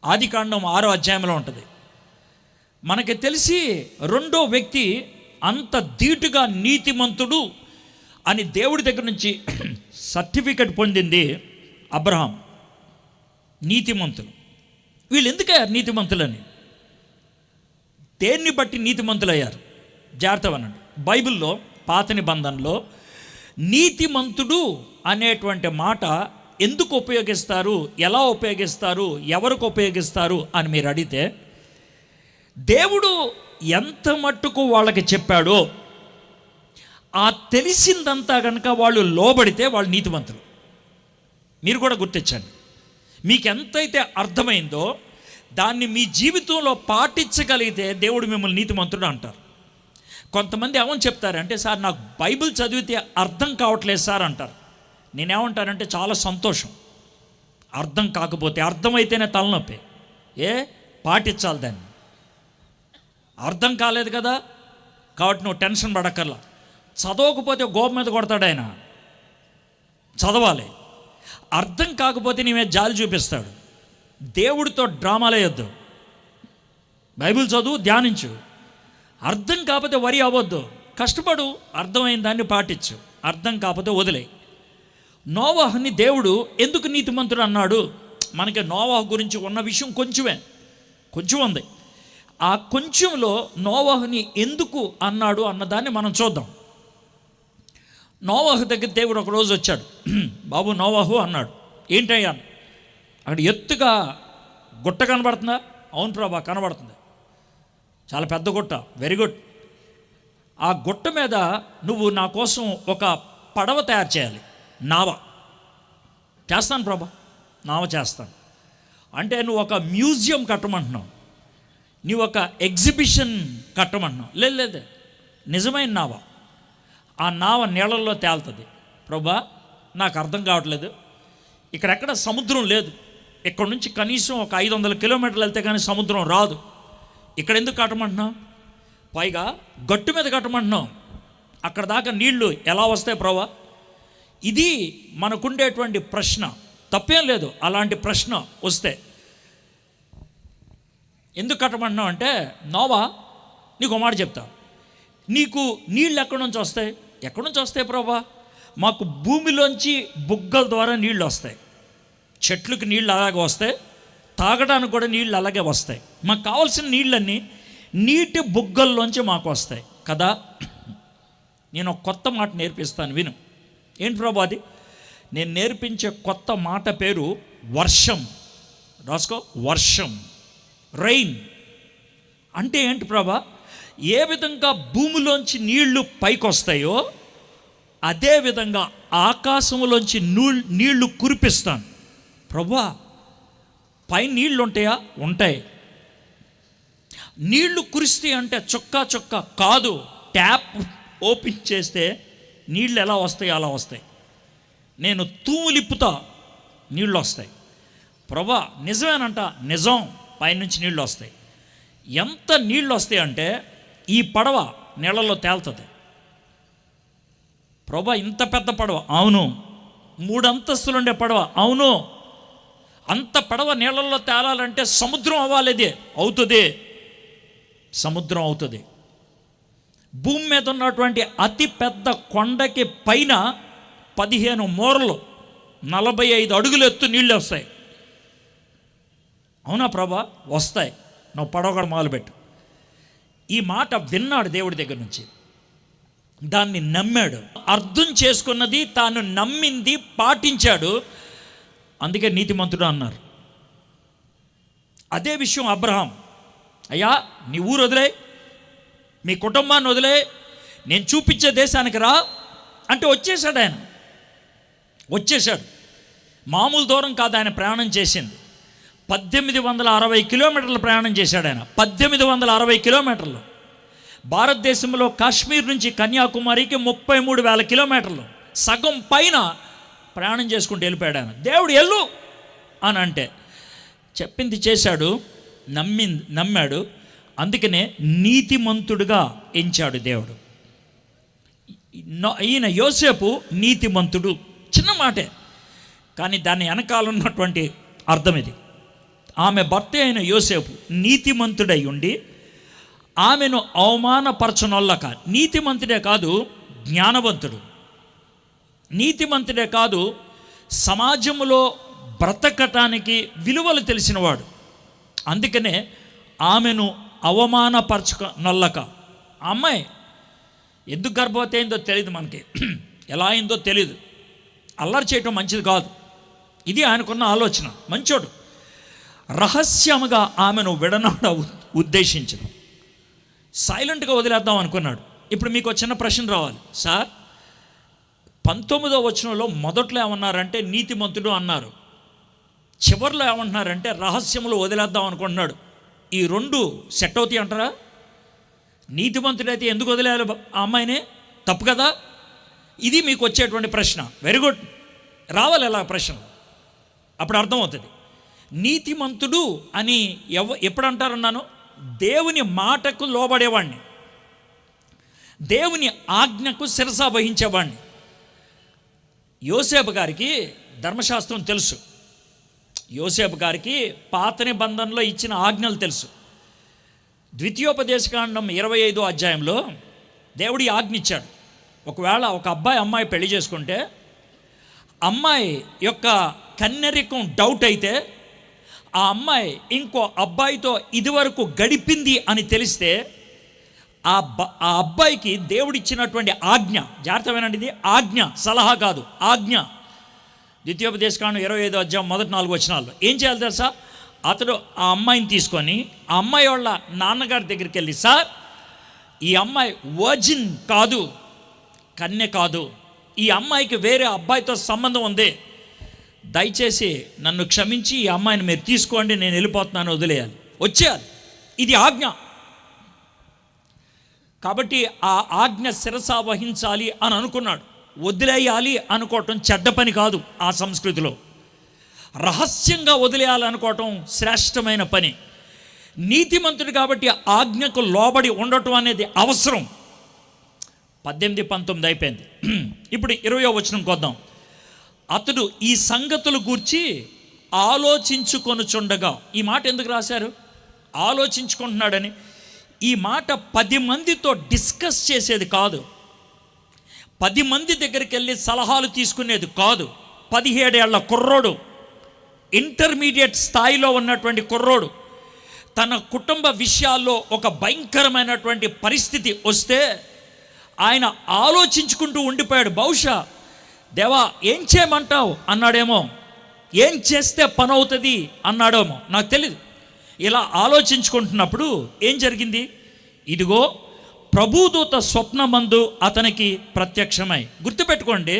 ఆదికాండం 6వ అధ్యాయంలో ఉంటుంది. మనకి తెలిసి రెండో వ్యక్తి అంత ధీటుగా నీతిమంతుడు అని దేవుడి దగ్గర నుంచి సర్టిఫికెట్ పొందింది అబ్రహాం. నీతిమంతులు. వీళ్ళు ఎందుకయ్యారు నీతిమంతులని? దేన్ని బట్టి నీతిమంతులయ్యారు? జాగ్రత్తగా అనండి. బైబిల్లో పాత నిబంధనలో నీతిమంతుడు అనేటువంటి మాట ఎందుకు ఉపయోగిస్తారు, ఎలా ఉపయోగిస్తారు, ఎవరికి ఉపయోగిస్తారు అని మీరు అడిగితే, దేవుడు ఎంత మట్టుకు వాళ్ళకి చెప్పాడో ఆ తెలిసిందంతా కనుక వాళ్ళు లోబడితే వాళ్ళు నీతిమంతులు. మీరు కూడా గుర్తించండి. మీకు ఎంతైతే అర్థమైందో దాన్ని మీ జీవితంలో పాటించగలిగితే దేవుడు మిమ్మల్ని నీతిమంతుడు అంటారు. కొంతమంది ఏమని చెప్తారంటే, సార్ నాకు బైబిల్ చదివితే అర్థం కావట్లేదు సార్ అంటారు. నేనేమంటానంటే, చాలా సంతోషం. అర్థం కాకపోతే, అర్థమైతేనే తలనొప్పి. పాటించాలి దాన్ని. అర్థం కాలేదు కదా కాబట్టి నువ్వు టెన్షన్ పడక్కర్లా. చదవకపోతే గోప మీద కొడతాడు ఆయన. చదవాలి. అర్థం కాకపోతే నీ మీద జాలి చూపిస్తాడు. దేవుడితో డ్రామాలు వేయొద్దు. బైబిల్ చదువు, ధ్యానించు. అర్థం కాకపోతే వరి అవ్వద్దు, కష్టపడు. అర్థమైన దాన్ని పాటించు. అర్థం కాకపోతే వదిలే. నోవాహుని దేవుడు ఎందుకు నీతిమంతుడు అన్నాడు? మనకి నోవాహు గురించి ఉన్న విషయం కొంచెం ఉంది. ఆ కొంచెంలో నోవాహుని ఎందుకు అన్నాడు అన్నదాన్ని మనం చూద్దాం. నోవాహు దగ్గర దేవుడు ఒకరోజు వచ్చాడు. బాబు నోవాహు అన్నాడు. ఏంటయ్యా? అక్కడ ఎత్తుగా గుట్ట కనబడుతుందా? అవును ప్రభా కనబడుతుంది. చాలా పెద్ద గుట్ట. Very good. ఆ గుట్ట మీద నువ్వు నా కోసం ఒక పడవ తయారు చేయాలి. నావ చేస్తాను ప్రభా, నావ చేస్తాను. అంటే నువ్వు ఒక మ్యూజియం కట్టమంటున్నావు, నువ్వు ఒక ఎగ్జిబిషన్ కట్టమంటున్నావు. లేదు, నిజమైన నావ. ఆ నావ నీళ్ళల్లో తేలుతుంది. ప్రభా నాకు అర్థం కావట్లేదు, ఇక్కడెక్కడ సముద్రం లేదు. ఇక్కడ నుంచి కనీసం ఒక 500 కిలోమీటర్లు వెళ్తే కానీ సముద్రం రాదు. ఇక్కడ ఎందుకు కట్టమంటున్నావు? పైగా గట్టు మీద కట్టమంటున్నావు. అక్కడ దాకా నీళ్లు ఎలా వస్తాయి ప్రభా? ఇది మనకుండేటువంటి ప్రశ్న. తప్పేం లేదు అలాంటి ప్రశ్న వస్తే. ఎందుకు కట్టమంటున్నావు అంటే, నోవా నీకు మాట చెప్తా, నీకు నీళ్ళు ఎక్కడి నుంచి వస్తాయి? ఎక్కడి నుంచి వస్తాయి ప్రభా? మాకు భూమిలోంచి బుగ్గల ద్వారా నీళ్ళు వస్తాయి. చెట్లకు నీళ్ళు అలాగే వస్తాయి, తాగడానికి కూడా నీళ్ళు అలాగే వస్తాయి. మాకు కావాల్సిన నీళ్ళన్నీ నీటి బుగ్గల్లోంచి మాకు వస్తాయి కదా. నేను ఒక కొత్త మాట నేర్పిస్తాను, విను. ఏంటి ప్రభా అది? నేను నేర్పించే కొత్త మాట పేరు వర్షం. రాసుకో, వర్షం, రెయిన్. అంటే ఏంటి ప్రభా? ఏ విధంగా భూమిలోంచి నీళ్లు పైకి వస్తాయో అదేవిధంగా ఆకాశంలోంచి నీళ్లు కురిపిస్తాను ప్రభా. పైన నీళ్ళు ఉంటాయా? ఉంటాయి. నీళ్లు కురిస్తాయి అంటే చొక్కా కాదు. ట్యాప్ ఓపెన్ చేస్తే నీళ్ళు ఎలా వస్తాయి అలా వస్తాయి. నేను తూలిప్పుతా, నీళ్ళు వస్తాయి. ప్రభా నిజమేనంట. నిజం, పైనుంచి నీళ్ళు వస్తాయి. ఎంత నీళ్ళు వస్తాయి అంటే ఈ పడవ నీళ్ళలో తేలుతుంది. ప్రభా ఇంత పెద్ద పడవ? అవును. 3 అంతస్తులు ఉండే పడవ? అవును. అంత పడవ నీళ్ళల్లో తేలాలంటే సముద్రం అవ్వాలి. అది అవుతుంది, సముద్రం అవుతుంది. భూమి మీద ఉన్నటువంటి అతి పెద్ద కొండకి పైన 15 మూరలు 45 అడుగులు ఎత్తు నీళ్ళు వస్తాయి. అవునా ప్రభా? వస్తాయి, నువ్వు పడవగడ మొదలుపెట్టు. ఈ మాట విన్నాడు దేవుడి దగ్గర నుంచి, దాన్ని నమ్మాడు, అర్థం చేసుకున్నది తాను నమ్మింది పాటించాడు, అందుకే నీతిమంతుడు అన్నారు. అదే విషయం అబ్రహాం, అయ్యా నీ ఊరు వదిలే, మీ కుటుంబాన్ని వదిలే, నేను చూపించే దేశానికి రా అంటే వచ్చేసాడు. ఆయన వచ్చేసాడు. మామూలు దూరం కాదు ఆయన ప్రయాణం చేసింది. 1860 కిలోమీటర్ల ప్రయాణం చేశాడు ఆయన. 1860 కిలోమీటర్లు. భారతదేశంలో కాశ్మీర్ నుంచి కన్యాకుమారికి 33,000 కిలోమీటర్లు, సగం పైన ప్రయాణం చేసుకుంటూ వెళ్ళిపోయాడు ఆయన. దేవుడు ఎల్లు అని అంటే చెప్పింది చేశాడు, నమ్మాడు. అందుకనే నీతిమంతుడుగా ఎంచాడు దేవుడు. ఈయన యోసేపు నీతిమంతుడు, చిన్న మాటే, కానీ దాని వెనకాల ఉన్నటువంటి అర్థం ఇది. ఆమె భర్త అయిన యోసేపు నీతిమంతుడై ఉండి ఆమెను అవమానపరచనొల్లక, నీతిమంతుడే కాదు జ్ఞానవంతుడు, నీతిమంతుడే కాదు సమాజంలో బ్రతకటానికి విలువలు తెలిసినవాడు. అందుకనే ఆమెను అవమానపరచనొల్లక. ఆ అమ్మాయి ఎందుకు గర్భవతి అయిందో తెలియదు మనకి, ఎలా అయిందో తెలియదు. అల్లరి చేయటం మంచిది కాదు, ఇది ఆయనకున్న ఆలోచన. మంచోడు. రహస్యముగా ఆమెను విడనాడ ఉద్దేశించడం, సైలెంట్గా వదిలేద్దాం అనుకున్నాడు. ఇప్పుడు మీకు చిన్న ప్రశ్న రావాలి, సార్ 19వ వచనంలో మొదట్లో ఏమన్నారంటే నీతిమంతుడు అన్నారు, చివరిలో ఏమంటున్నారంటే రహస్యములు వదిలేద్దాం అనుకుంటున్నాడు. ఈ రెండు సెట్ అవుతాయి అంటారా? నీతిమంతుడైతే ఎందుకు వదిలేయాలి ఆ అమ్మాయిని? తప్పు కదా? ఇది మీకు వచ్చేటువంటి ప్రశ్న. వెరీ గుడ్, రావాలి ఎలా ప్రశ్న, అప్పుడు అర్థమవుతుంది. నీతిమంతుడు అని ఎప్పుడు అంటారన్నాను? దేవుని మాటకు లోబడేవాడిని, దేవుని ఆజ్ఞకు శిరస వహించేవాడిని. యోసేపు గారికి ధర్మశాస్త్రం తెలుసు, యోసేపు గారికి పాత నిబంధనలో ఇచ్చిన ఆజ్ఞలు తెలుసు. ద్వితీయోపదేశకాండం 25వ అధ్యాయంలో దేవుడి ఆజ్ఞ ఇచ్చాడు. ఒకవేళ ఒక అబ్బాయి అమ్మాయి పెళ్లి చేసుకుంటే అమ్మాయి యొక్క కన్యరికం డౌట్ అయితే, ఆ అమ్మాయి ఇంకో అబ్బాయితో ఇదివరకు గడిపింది అని తెలిస్తే ఆ అబ్బాయికి దేవుడిచ్చినటువంటి ఆజ్ఞ, జాగ్రత్త వినండి, ఇది ఆజ్ఞ, సలహా కాదు, ఆజ్ఞ. ద్వితీయోపదేశకాండం 25వ అధ్యాయం మొదటి 4 వచనాల్లో ఏం చేయాలి తెలుసా? అతడు ఆ అమ్మాయిని తీసుకొని ఆ అమ్మాయి వాళ్ళ నాన్నగారి దగ్గరికి వెళ్ళి, సార్ ఈ అమ్మాయి వర్జిన్ కాదు, కన్య కాదు, ఈ అమ్మాయికి వేరే అబ్బాయితో సంబంధం ఉంది, దయచేసి నన్ను క్షమించి ఈ అమ్మాయిని మీరు తీసుకోండి, నేను వెళ్ళిపోతున్నాను, వదిలేయాలి, వచ్చేయాలి. ఇది ఆజ్ఞ. కాబట్టి ఆ ఆజ్ఞ శిరస వహించాలి అని అనుకున్నాడు. వదిలేయాలి అనుకోవటం చెడ్డ పని కాదు ఆ సంస్కృతిలో. రహస్యంగా వదిలేయాలి అనుకోవటం శ్రేష్టమైన పని. నీతిమంతుడు కాబట్టి ఆజ్ఞకు లోబడి ఉండటం అనేది అవసరం. 18-19 అయిపోయింది. ఇప్పుడు 20వ వచనంకి వద్దాం. అతడు ఈ సంగతులు గూర్చి ఆలోచించుకొనుచుండగా, ఈ మాట ఎందుకు రాశారు? ఆలోచించుకుంటున్నాడని. ఈ మాట 10 మందితో డిస్కస్ చేసేది కాదు, 10 మంది దగ్గరికి వెళ్ళి సలహాలు తీసుకునేది కాదు. 17 ఏళ్ల కుర్రోడు, ఇంటర్మీడియట్ స్థాయిలో ఉన్నటువంటి కుర్రోడు, తన కుటుంబ విషయాల్లో ఒక భయంకరమైనటువంటి పరిస్థితి వస్తే ఆయన ఆలోచించుకుంటూ ఉండిపోయాడు. బహుశా దేవా ఏం చేయమంటావు అన్నాడేమో, ఏం చేస్తే పని అవుతుంది అన్నాడేమో, నాకు తెలియదు. ఇలా ఆలోచించుకుంటున్నప్పుడు ఏం జరిగింది? ఇదిగో ప్రభుదూత స్వప్నమందు అతనికి ప్రత్యక్షమై. గుర్తుపెట్టుకోండి,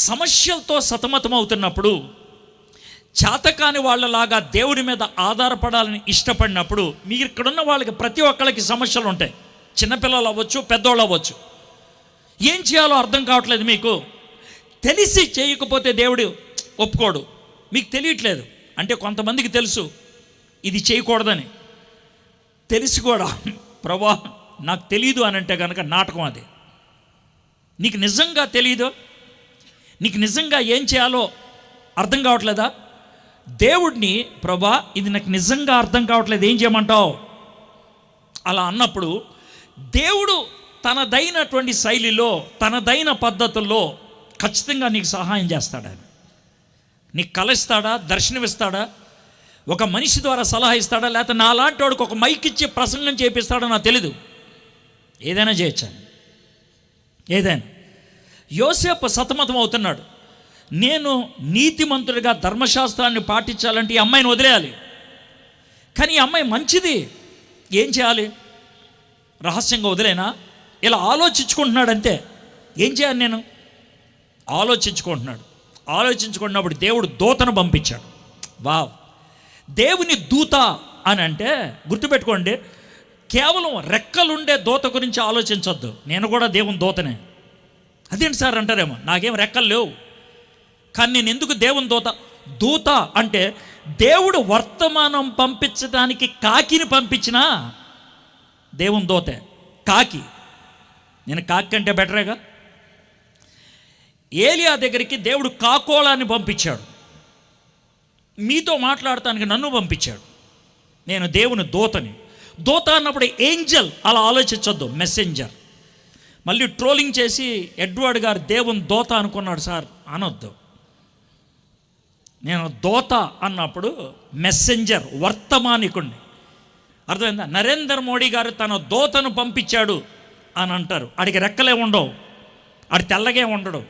సమస్యలతో సతమతమవుతున్నప్పుడు, చేతకాని వాళ్ళలాగా దేవుడి మీద ఆధారపడాలని ఇష్టపడినప్పుడు, మీరు ఇక్కడున్న వాళ్ళకి ప్రతి ఒక్కళ్ళకి సమస్యలు ఉంటాయి. చిన్నపిల్లలు అవ్వచ్చు, పెద్దోళ్ళు అవ్వచ్చు. ఏం చేయాలో అర్థం కావట్లేదు. మీకు తెలిసి చేయకపోతే దేవుడు ఒప్పుకోడు. మీకు తెలియట్లేదు అంటే కొంతమందికి తెలుసు ఇది చేయకూడదని, తెలిసి కూడా ప్రభా నాకు తెలియదు అని అంటే కనుక నాటకం అది. నీకు నిజంగా తెలియదు, నీకు నిజంగా ఏం చేయాలో అర్థం కావట్లేదా? దేవుడిని ప్రభా ఇది నాకు నిజంగా అర్థం కావట్లేదు, ఏం చేయమంటావు అలా అన్నప్పుడు దేవుడు తనదైనటువంటి శైలిలో, తనదైన పద్ధతుల్లో ఖచ్చితంగా నీకు సహాయం చేస్తాడు. ఆయన నీకు కల ఇస్తాడా, దర్శనమిస్తాడా, ఒక మనిషి ద్వారా సలహా ఇస్తాడా, లేకపోతే నాలాంటి వాడికి ఒక మైక్ ఇచ్చి ప్రసంగం చేపిస్తాడో నాకు తెలీదు. ఏదైనా చేయొచ్చాను, ఏదైనా. యోసేపు సతమతం అవుతున్నాడు. నేను నీతిమంతుడిగా ధర్మశాస్త్రాన్ని పాటించాలంటే ఈ అమ్మాయిని వదిలేయాలి, కానీ ఈ అమ్మాయి మంచిది, ఏం చేయాలి? రహస్యంగా వదిలేనా? ఇలా ఆలోచించుకుంటున్నాడు అంతే. ఏం చేయాలి? నేను ఆలోచించుకుంటున్నప్పుడు దేవుడు దూతను పంపించాడు. వావ్! దేవుని దూత అని అంటే గుర్తుపెట్టుకోండి, కేవలం రెక్కలుండే దూత గురించి ఆలోచించొద్దు. నేను కూడా దేవుని దూతనే. అదేంటి సార్ అంటారేమో, నాకేం రెక్కలు లేవు, కానీ నేను ఎందుకు దేవుని దూత అంటే దేవుడు వర్తమానం పంపించడానికి కాకిని పంపించినా దేవుని దూతే. కాకి, నేను కాకి కంటే బెటరేగా. ఏలియా దగ్గరికి దేవుడు కాకోలాన్ని పంపించాడు, మీతో మాట్లాడటానికి నన్ను పంపించాడు. నేను దేవుని దూతని. దూత అన్నప్పుడు ఏంజల్ అలా ఆలోచించొద్దు, మెసెంజర్. మళ్ళీ ట్రోలింగ్ చేసి ఎడ్వర్డ్ గారు దేవుని దూత అనుకున్నాడు సార్ అనొద్దు. నేను దూత అన్నప్పుడు మెసెంజర్, వర్తమానికుణ్ణి. అర్థమైందా? నరేంద్ర మోడీ గారు తన దూతను పంపించాడు అని అంటారు. ఆడికి రెక్కలే ఉండవు, ఆడి తెల్లగే ఉండడు,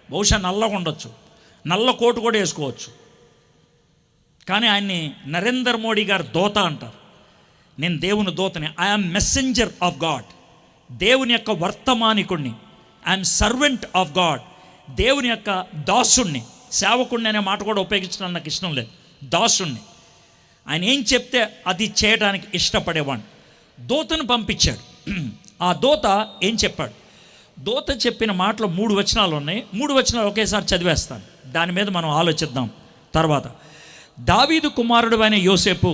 బహుశా నల్లగా ఉండొచ్చు, నల్ల కోటు కూడా వేసుకోవచ్చు, కానీ ఆయన్ని నరేంద్ర మోడీ గారు దూత అంటారు. నేను దేవుని దూతని. ఐఎమ్ మెసెంజర్ ఆఫ్ గాడ్, దేవుని యొక్క వర్తమానికుణ్ణి. ఐఎమ్ సర్వెంట్ ఆఫ్ గాడ్, దేవుని యొక్క దాసుణ్ణి. సేవకుణ్ణి అనే మాట కూడా ఉపయోగించడం నాకు ఇష్టం లేదు, దాసుణ్ణి. ఆయన ఏం చెప్తే అది చేయడానికి ఇష్టపడేవాడిని. దూతను పంపించాడు. ఆ దూత ఏం చెప్పాడు? దూత చెప్పిన మాటలో 3 వచనాలు ఉన్నాయి. 3 వచనాలు ఒకేసారి చదివేస్తాను, దాని మీద మనం ఆలోచిద్దాం తర్వాత. దావీదు కుమారుడు అయిన యోసేపు,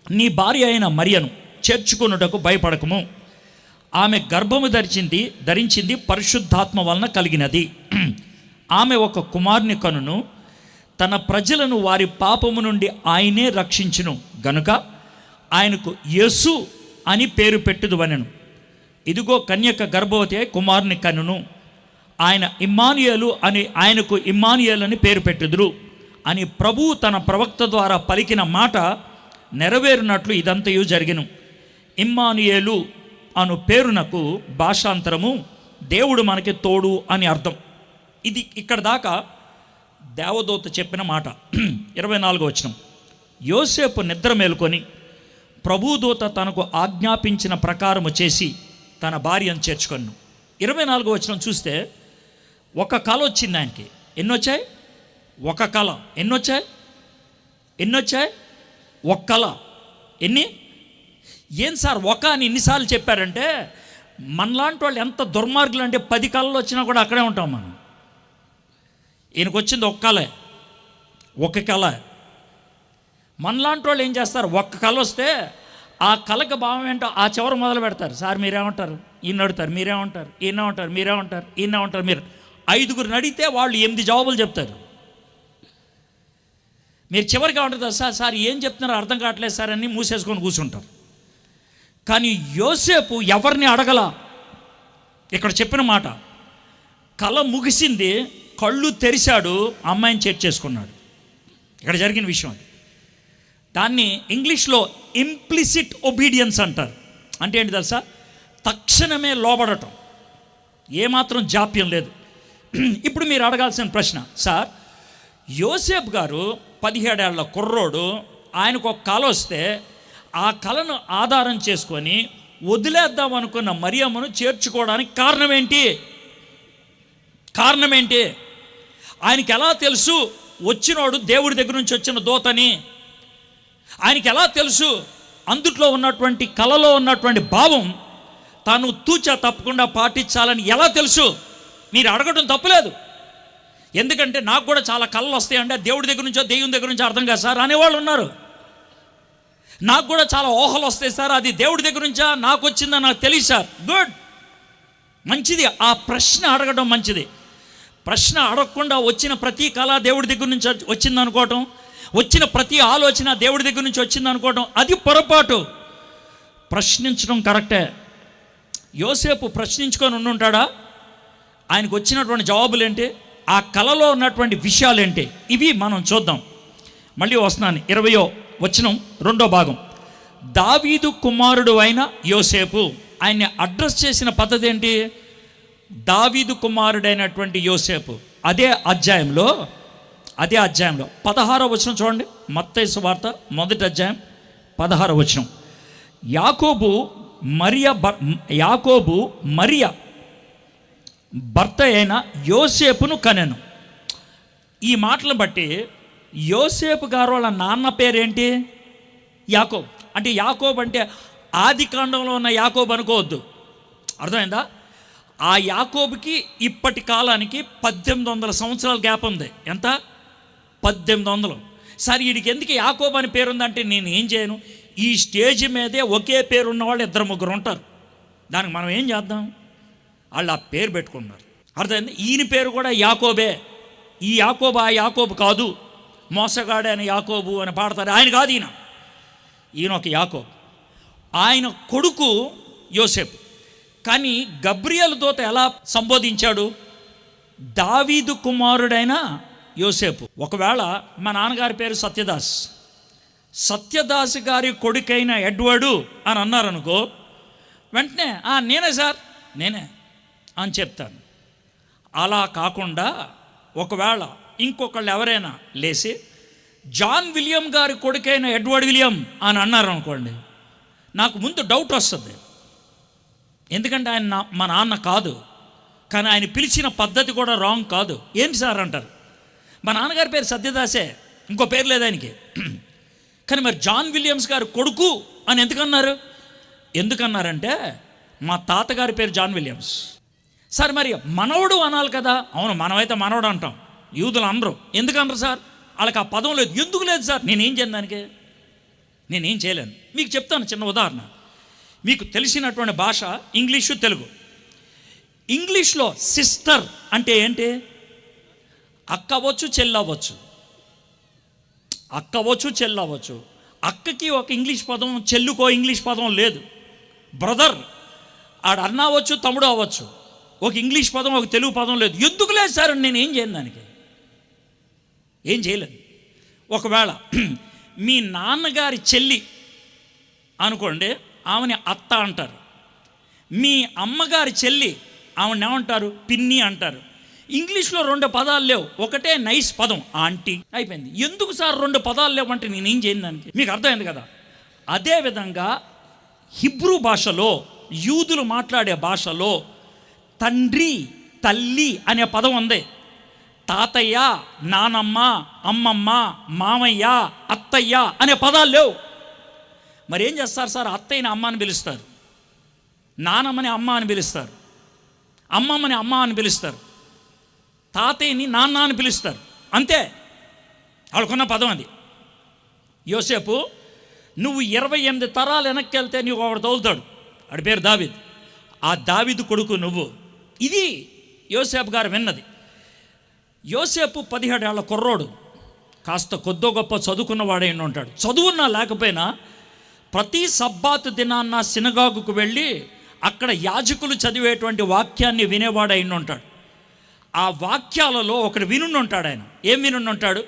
నీ భార్య అయిన మరియను చేర్చుకొనుటకు భయపడకము. ఆమె గర్భము ధరించింది పరిశుద్ధాత్మ వలన కలిగినది. ఆమె ఒక కుమారుని కనును, తన ప్రజలను వారి పాపము నుండి ఆయనే రక్షించును గనుక ఆయనకు యేసు అని పేరు పెట్టుదువనెను. ఇదిగో కన్యక గర్భవతి అయి కుమారుని కనును, ఆయనకు ఇమ్మానుయేలు అని పేరు పెట్టుదురు అని ప్రభువు తన ప్రవక్త ద్వారా పలికిన మాట నెరవేరునట్లు ఇదంతయు జరిగెను. ఇమ్మానుయేలు అను పేరునకు భాషాంతరము దేవుడు మనకి తోడు అని అర్థం. ఇది ఇక్కడ దాకా దేవదూత చెప్పిన మాట. 24వ వచనం, యోసేపు నిద్ర మేలుకొని ప్రభుదూత తనకు ఆజ్ఞాపించిన ప్రకారము చేసి తన భార్యను చేర్చుకొను. 24వ వచనం చూస్తే ఒక కల వచ్చింది ఆయనకి. ఎన్నొచ్చాయి? ఒక కల. ఎన్నొచ్చాయి? ఒక కల. ఎన్ని? ఏం సార్ ఒక అని ఎన్నిసార్లు చెప్పారంటే, మనలాంటి వాళ్ళు ఎంత దుర్మార్గులు అంటే 10 కళలు వచ్చినా కూడా అక్కడే ఉంటాం మనం. ఈయనకు వచ్చింది ఒక కళ. మనలాంటి వాళ్ళు ఏం చేస్తారు? ఒక్క కళ వస్తే ఆ కళకి భావం ఏంటో ఆ చివరి మొదలు పెడతారు. సార్ మీరేమంటారు? ఈయన అడుగుతారు, మీరేమంటారు? ఈయన మీరు 5గురిని అడిగితే వాళ్ళు 8 జవాబులు చెప్తారు. మీరు చివరికి ఏమంటారు? సార్ ఏం చెప్తున్నారో అర్థం కావట్లేదు సార్ అని మూసేసుకొని కూర్చుంటారు. కానీ యోసేపు ఎవరిని అడగల. ఇక్కడ చెప్పిన మాట, కళ ముగిసింది, కళ్ళు తెరిచాడు, అమ్మాయిని చేర్చేసుకున్నాడు. ఇక్కడ జరిగిన విషయం అది. దాన్ని ఇంగ్లీష్లో ఇంప్లిసిట్ ఒబీడియన్స్ అంటారు. అంటే ఏంటి తెలుసా? తక్షణమే లోబడటం, ఏమాత్రం జాప్యం లేదు. ఇప్పుడు మీరు అడగాల్సిన ప్రశ్న, సార్ యోసేపు గారు 17 ఏళ్ల కుర్రోడు, ఆయనకు ఒక కళ వస్తే ఆ కళను ఆధారం చేసుకొని వదిలేద్దాం అనుకున్న మరియమ్మను చేర్చుకోవడానికి కారణం ఏంటి? ఆయనకి ఎలా తెలుసు వచ్చినోడు దేవుడి దగ్గర నుంచి వచ్చిన దూతని? ఆయనకి ఎలా తెలుసు అందుట్లో ఉన్నటువంటి కళలో ఉన్నటువంటి భావం తాను తూచా తప్పకుండా పాటించాలని ఎలా తెలుసు? మీరు అడగడం తప్పులేదు. ఎందుకంటే నాకు కూడా చాలా కళలు వస్తాయంటే దేవుడి దగ్గర నుంచో దేవుని దగ్గర నుంచో అర్థం కాదు సార్ అనేవాళ్ళు ఉన్నారు. నాకు కూడా చాలా ఊహలు వస్తాయి సార్, అది దేవుడి దగ్గర నుంచా నాకు వచ్చిందని నాకు తెలియదు సార్. గుడ్, మంచిది. ఆ ప్రశ్న అడగడం మంచిది. ప్రశ్న అడగకుండా వచ్చిన ప్రతి కళ దేవుడి దగ్గర నుంచి వచ్చిందనుకోవటం, వచ్చిన ప్రతి ఆలోచన దేవుడి దగ్గర నుంచి వచ్చిందనుకోవటం అది పొరపాటు. ప్రశ్నించడం కరెక్టే. యోసేపు ప్రశ్నించుకొని ఉండుంటాడా? ఆయనకు వచ్చినటువంటి జవాబులు ఏంటి? ఆ కలలో ఉన్నటువంటి విషయాలు ఏంటి ఇవి మనం చూద్దాం. మళ్ళీ వస్తున్నాను 20వ వచనం 2వ భాగం. దావీదు కుమారుడు అయిన యోసేపు, ఆయన్ని అడ్రస్ చేసిన పద్ధతి ఏంటి? దావీదు కుమారుడైనటువంటి యోసేపు. అదే అధ్యాయంలో 16వ వచనం చూడండి. మత్తయి సువార్త 1వ అధ్యాయం 16వ వచనం. యాకోబు మరియ భర్త అయిన యోసేపును కనెను. ఈ మాటలను బట్టి యోసేపు గారు వాళ్ళ నాన్న పేరేంటి? యాకోబు. అంటే యాకోబు అంటే ఆది కాండంలో ఉన్న యాకోబు అనుకోవద్దు, అర్థమైందా? ఆ యాకోబుకి ఇప్పటి కాలానికి 1800 సంవత్సరాల గ్యాప్ ఉంది. ఎంత? 1800. సరే వీడికి ఎందుకు యాకోబు అని పేరుందంటే నేను ఏం చేయను, ఈ స్టేజ్ మీదే ఒకే పేరు ఉన్న వాళ్ళు 2-3 ఉంటారు. దానికి మనం ఏం చేద్దాం? వాళ్ళు ఆ పేరు పెట్టుకున్నారు, అర్థమైంది? ఈయన పేరు కూడా యాకోబే. ఈ యాకోబు ఆ యాకోబు కాదు, మోసగాడే అని యాకోబు అని పాడతారు. ఆయన కాదు, ఈయన ఒక యాకోబు. ఆయన కొడుకు యోసేపు. కానీ గబ్రియలు దూత ఎలా సంబోధించాడు? దావీదు కుమారుడైన యోసేపు. ఒకవేళ మా నాన్నగారి పేరు సత్యదాస్ గారి కొడుకైన ఎడ్వర్డు అని అన్నారనుకో, వెంటనే నేనే సార్, నేనే అని చెప్తాను. అలా కాకుండా ఒకవేళ ఇంకొకళ్ళు ఎవరైనా లేచి జాన్ విలియం గారి కొడుకైన ఎడ్వర్డ్ విలియం అని అన్నారనుకోండి, నాకు ముందు డౌట్ వస్తుంది. ఎందుకంటే ఆయన మా నాన్న కాదు, కానీ ఆయన పిలిచిన పద్ధతి కూడా రాంగ్ కాదు. ఏంటి సార్ అంటారు. మా నాన్నగారి పేరు సత్యదాసే, ఇంకో పేరు లేదు ఆయనకి. కానీ మరి జాన్ విలియమ్స్ గారు కొడుకు అని ఎందుకన్నారంటే మా తాతగారి పేరు జాన్ విలియమ్స్. సార్ మరి మనవడు అనాలి కదా. అవును, మనమైతే మనవడు అంటాం, యూదులు అనరు. ఎందుకన్నారు సార్? వాళ్ళకి ఆ పదం లేదు. ఎందుకు లేదు సార్? నేనేం చేయను దానికి, నేనేం చేయలేను. మీకు చెప్తాను చిన్న ఉదాహరణ. మీకు తెలిసినటువంటి భాష ఇంగ్లీషు, తెలుగు. ఇంగ్లీష్లో సిస్టర్ అంటే ఏంటి? అక్క అవ్వచ్చు, చెల్లవ్వచ్చు. అక్కకి ఒక ఇంగ్లీష్ పదం, చెల్లుకో ఇంగ్లీష్ పదం లేదు. బ్రదర్ ఆడ అన్న అవ్వచ్చు, తమ్ముడు అవ్వచ్చు. ఒక ఇంగ్లీష్ పదం, ఒక తెలుగు పదం లేదు. ఎందుకు లేదు సార్? నేను ఏం చేయను దానికి, ఏం చేయలేను. ఒకవేళ మీ నాన్నగారి చెల్లి అనుకోండి, ఆమెని అత్త అంటారు. మీ అమ్మగారి చెల్లి ఆమెను ఏమంటారు? పిన్ని అంటారు. ఇంగ్లీష్లో 2 పదాలు లేవు, ఒకటే నైస్ పదం ఆంటీ, అయిపోయింది. ఎందుకు సార్ 2 పదాలు లేవు అంటే నేనేం చేయను దానికి. మీకు అర్థమైంది కదా. అదేవిధంగా హిబ్రూ భాషలో, యూదులు మాట్లాడే భాషలో తండ్రి, తల్లి అనే పదం ఉంది. తాతయ్య, నానమ్మ, అమ్మమ్మ, మామయ్య, అత్తయ్య అనే పదాలు లేవు. మరి ఏం చేస్తారు సార్? అత్తయ్యని అమ్మ అని పిలుస్తారు, నానమ్మని అమ్మ అని పిలుస్తారు, అమ్మమ్మని అమ్మ అని పిలుస్తారు, తాతయ్యని నాన్న అని పిలుస్తారు. అంతే, వాళ్ళకున్న పదం అది. యోసేపు, నువ్వు 28 తరాలు వెనక్కి వెళ్తే నీకు ఒకడు తోలుతాడు, వాడి పేరు దావీదు. ఆ దావీదు కొడుకు నువ్వు. ఇది యోసేపు గారు విన్నది. యోసేపు 17 ఏళ్ల కుర్రోడు, కాస్త కొద్దో గొప్ప చదువుకున్నవాడై ఉంటాడు. చదువున్నా లేకపోయినా ప్రతి సబ్బాతు దినాన్న సినగాగుకు వెళ్ళి అక్కడ యాజకులు చదివేటువంటి వాక్యాన్ని వినేవాడై ఉంటాడు. ఆ వాక్యాలలో ఒకడు వినుంటాడు. ఆయన ఏం వినుంటాడు?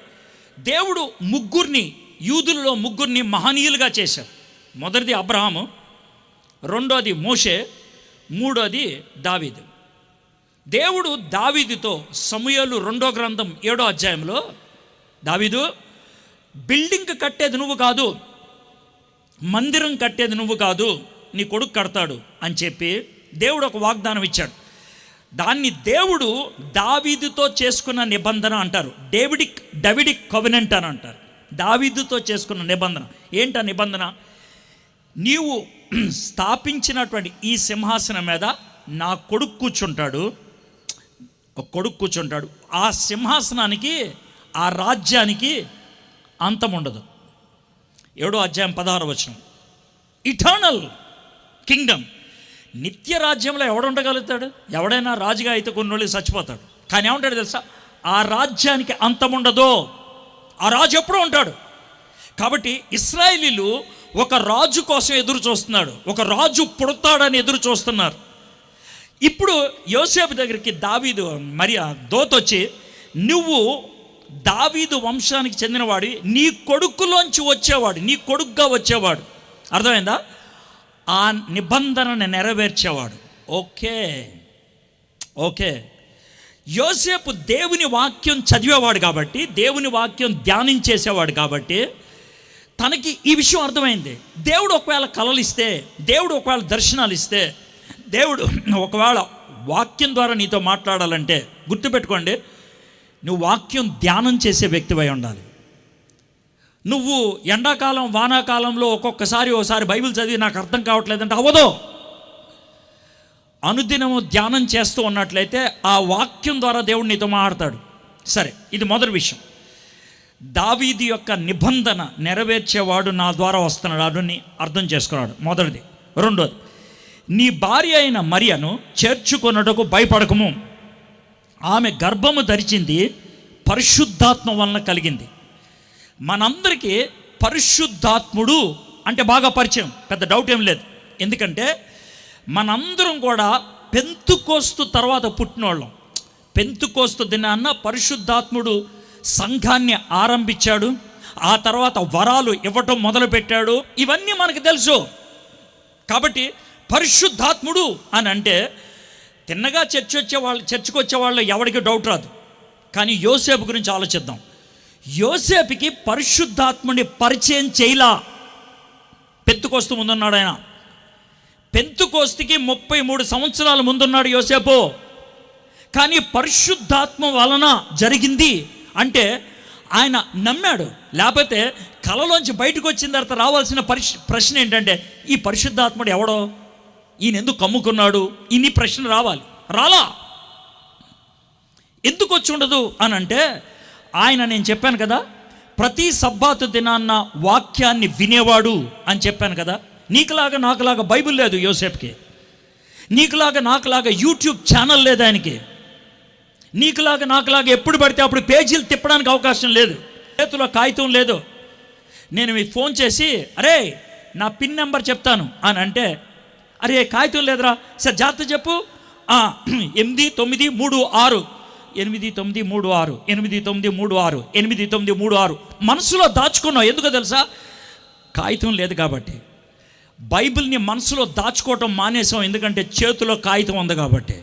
దేవుడు యూదులలో ముగ్గురిని మహనీయులుగా చేశారు. మొదటిది అబ్రహాము, రెండోది మోషే, మూడోది దావీదు. దేవుడు దావీదుతో సమూయేలు 2వ గ్రంథం 7వ అధ్యాయంలో, దావీదు, బిల్డింగ్ కట్టేది నువ్వు కాదు, మందిరం కట్టేది నువ్వు కాదు, నీ కొడుకు కడతాడు అని చెప్పి దేవుడు ఒక వాగ్దానం ఇచ్చాడు. దాన్ని దేవుడు దావీదుతో చేసుకున్న నిబంధన అంటారు. డేవిడిక్ కవెనెంట్ అని అంటారు. దావీదుతో చేసుకున్న నిబంధన. ఏంటా నిబంధన? నీవు స్థాపించినటువంటి ఈ సింహాసనం మీద నా కొడుకు కూర్చుంటాడు, ఒక కొడుకు కూర్చుంటాడు. ఆ సింహాసనానికి, ఆ రాజ్యానికి అంతం ఉండదు. 7వ అధ్యాయం 16వ వచనం. ఇటర్నల్ కింగ్డమ్, నిత్య రాజ్యంలో ఎవడు ఉండగలుగుతాడు? ఎవడైనా రాజుగా అయితే కొన్ని రోజులు చచ్చిపోతాడు. కానీ ఏమంటాడు తెలుసా? ఆ రాజ్యానికి అంతం ఉండదు. ఆ రాజు ఎప్పుడూ ఉంటాడు. కాబట్టి ఇశ్రాయేలీలు ఒక రాజు కోసం ఎదురు చూస్తున్నాడు, ఒక రాజు పుడతాడని ఎదురు చూస్తున్నారు. ఇప్పుడు యోసేపు దగ్గరికి దావీదు మరి దూత వచ్చి, నువ్వు దావీదు వంశానికి చెందినవాడి, నీ కొడుకులోంచి వచ్చేవాడు, నీ కొడుకుగా వచ్చేవాడు. అర్థమైందా? ఆ నిబంధనను నెరవేర్చేవాడు. Okay okay. యోసేపు దేవుని వాక్యం చదివేవాడు కాబట్టి, దేవుని వాక్యం ధ్యానించేసేవాడు కాబట్టి తనకి ఈ విషయం అర్థమైంది. దేవుడు ఒకవేళ కలలు ఇస్తే, దేవుడు ఒకవేళ దర్శనాలు ఇస్తే, దేవుడు ఒకవేళ వాక్యం ద్వారా నీతో మాట్లాడాలంటే గుర్తుపెట్టుకోండి, నువ్వు వాక్యం ధ్యానం చేసే వ్యక్తివై ఉండాలి. నువ్వు ఎండాకాలం వానాకాలంలో ఒకసారి బైబిల్ చదివి నాకు అర్థం కావట్లేదంటే అవ్వదు. అనుదినము ధ్యానం చేస్తూ ఉన్నట్లయితే ఆ వాక్యం ద్వారా దేవుడు నీతో మాట్లాడతాడు. సరే, ఇది మొదటి విషయం. దావీదు యొక్క నిబంధన నెరవేర్చేవాడు నా ద్వారా వస్తున్నాడు అని అర్థం చేసుకున్నాడు, మొదటిది. రెండోది, నీ భార్య అయిన మరియను చేర్చుకొనుటకు భయపడకము, ఆమె గర్భము ధరించింది పరిశుద్ధాత్మ వలన కలిగింది. మనందరికీ పరిశుద్ధాత్ముడు అంటే బాగా పరిచయం, పెద్ద డౌట్ ఏం లేదు. ఎందుకంటే మనందరం కూడా పెంతుకోస్తు తర్వాత పుట్టినోళ్ళం. పెంతుకోస్తు దినాన్న పరిశుద్ధాత్ముడు సంఘాన్ని ఆరంభించాడు, ఆ తర్వాత వరాలు ఇవ్వటం మొదలుపెట్టాడు. ఇవన్నీ మనకు తెలుసు. కాబట్టి పరిశుద్ధాత్ముడు అని అంటే తిన్నగా చర్చికి వచ్చే వాళ్ళు ఎవరికి డౌట్ రాదు. కానీ యోసేపు గురించి ఆలోచిద్దాం. యోసేపుకి పరిశుద్ధాత్ముడిని పరిచయం చేయలా. పెంతుకోస్తు ముందున్నాడు ఆయన. పెంతుకోస్తుకి 33 సంవత్సరాల ముందున్నాడు యోసేపు. కానీ పరిశుద్ధాత్మ వలన జరిగింది అంటే ఆయన నమ్మాడు. లేకపోతే కలలోంచి బయటకు వచ్చిన తర్వాత రావాల్సిన ప్రశ్న ఏంటంటే, ఈ పరిశుద్ధాత్ముడు ఎవడో, ఈయన ఎందుకు కమ్ముకున్నాడు, ఇన్ని ప్రశ్న రావాలి. రాలా. ఎందుకు వచ్చి ఉండదు అని అంటే, ఆయన, నేను చెప్పాను కదా, ప్రతి సబ్బాతు దినాన్న వాక్యాన్ని వినేవాడు అని చెప్పాను కదా. నీకులాగా నాకులాగా బైబిల్ లేదు యోసేపుకి. నీకులాగా నాకులాగా యూట్యూబ్ ఛానల్ లేదు ఆయనకి. నీకులాగా నాకులాగా ఎప్పుడు పడితే అప్పుడు పేజీలు తిప్పడానికి అవకాశం లేదు. చేతిలో కాగితం లేదు. నేను మీకు ఫోన్ చేసి, అరే నా పిన్ నెంబర్ చెప్తాను అని అంటే, అరే కాగితం లేదురా, సార్ జాగ్రత్త చెప్పు, 8936 8936 8936 8936 మనసులో దాచుకున్నావు. ఎందుకో తెలుసా? కాగితం లేదు కాబట్టి. బైబిల్ని మనసులో దాచుకోవటం మానేసాం, ఎందుకంటే చేతిలో కాగితం ఉంది కాబట్టి.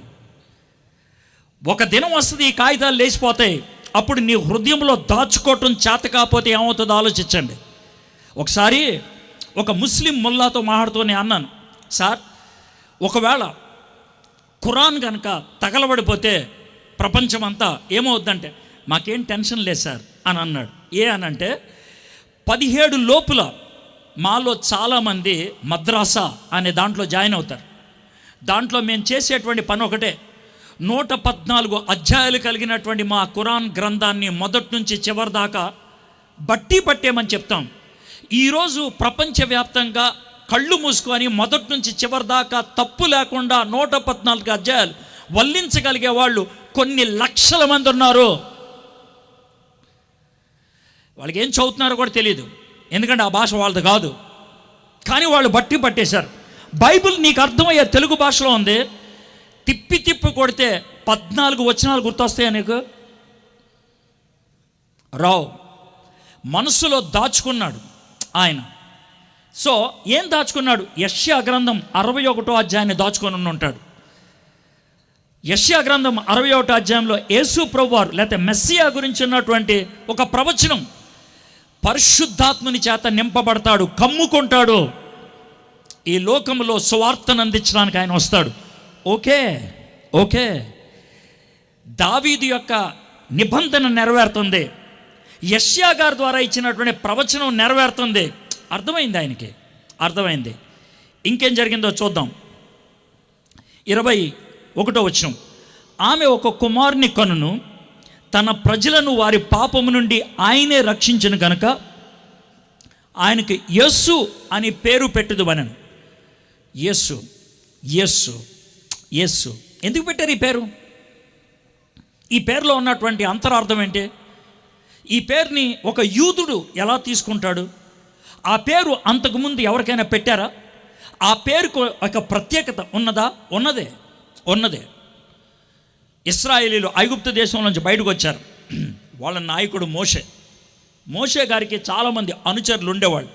ఒక దినం వస్తుంది, ఈ కాగితాలు లేచిపోతాయి. అప్పుడు నీ హృదయంలో దాచుకోవటం చేత కాకపోతే ఏమవుతుందో ఆలోచించండి. ఒకసారి ఒక ముస్లిం ముల్లాతో మాట్లాడుతూ నేను అన్నాను, సార్ ఒకవేళ ఖురాన్ కనుక తగలబడిపోతే ప్రపంచం అంతా ఏమవుద్దంటే, మాకేం టెన్షన్ లేదు సార్ అని అన్నాడు. ఏ అనంటే 17 లోపుల మాలో చాలామంది మద్రాసా అనే దాంట్లో జాయిన్ అవుతారు. దాంట్లో మేము చేసేటువంటి పని ఒకటే, 114 అధ్యాయాలు కలిగినటువంటి మా ఖురాన్ గ్రంథాన్ని మొదటి నుంచి చివరి దాకా బట్టి పట్టేమని చెప్తాం. ఈరోజు ప్రపంచవ్యాప్తంగా కళ్ళు మూసుకొని మొదటి నుంచి చివరి దాకా తప్పు లేకుండా 114 అధ్యాయాలు వల్లించగలిగే వాళ్ళు కొన్ని లక్షల మంది ఉన్నారు. వాళ్ళకి ఏం చదువుతున్నారో కూడా తెలియదు, ఎందుకంటే ఆ భాష వాళ్ళది కాదు. కానీ వాళ్ళు బట్టి పట్టేశారు. బైబిల్ నీకు అర్థమయ్యే తెలుగు భాషలో ఉంది. తిప్పి కొడితే 14 వచనాలు గుర్తొస్తాయా నీకు? రావు. మనసులో దాచుకున్నాడు ఆయన. సో ఏం దాచుకున్నాడు? యెషయా గ్రంథం 61వ అధ్యాయాన్ని దాచుకొని ఉంటాడు. యెషయా గ్రంథం 61వ అధ్యాయంలో యేసు ప్రభువారు లేకపోతే మెస్సియా గురించి ఉన్నటువంటి ఒక ప్రవచనం. పరిశుద్ధాత్మని చేత నింపబడతాడు, కమ్ముకుంటాడు, ఈ లోకంలో సువార్తను అందించడానికి ఆయన వస్తాడు. ఓకే, దావీదు యొక్క నిబంధన నెరవేరుతుంది. యెషయా గారి ద్వారా ఇచ్చినటువంటి ప్రవచనం నెరవేరుతుంది. అర్థమైంది, ఆయనకి అర్థమైంది. ఇంకేం జరిగిందో చూద్దాం. 21వ వచనం, ఆమె ఒక కుమారుని కనును, తన ప్రజలను వారి పాపము నుండి ఆయనే రక్షించను గనుక ఆయనకి యేసు అని పేరు పెట్టుదువనెను. యేసు యేసు యేసు ఎందుకు పెట్టారు ఈ పేరు? ఈ పేరులో ఉన్నటువంటి అంతరార్థం ఏంటి? ఈ పేరుని ఒక యూదుడు ఎలా తీసుకుంటాడు? ఆ పేరు అంతకుముందు ఎవరికైనా పెట్టారా? ఆ పేరుకు ఒక ప్రత్యేకత ఉన్నదా? ఉన్నదే. ఇశ్రాయేలీలు ఐగుప్తు దేశం నుంచి బయటకు వచ్చారు. వాళ్ళ నాయకుడు మోషే గారికి చాలామంది అనుచరులు ఉండేవాళ్ళు.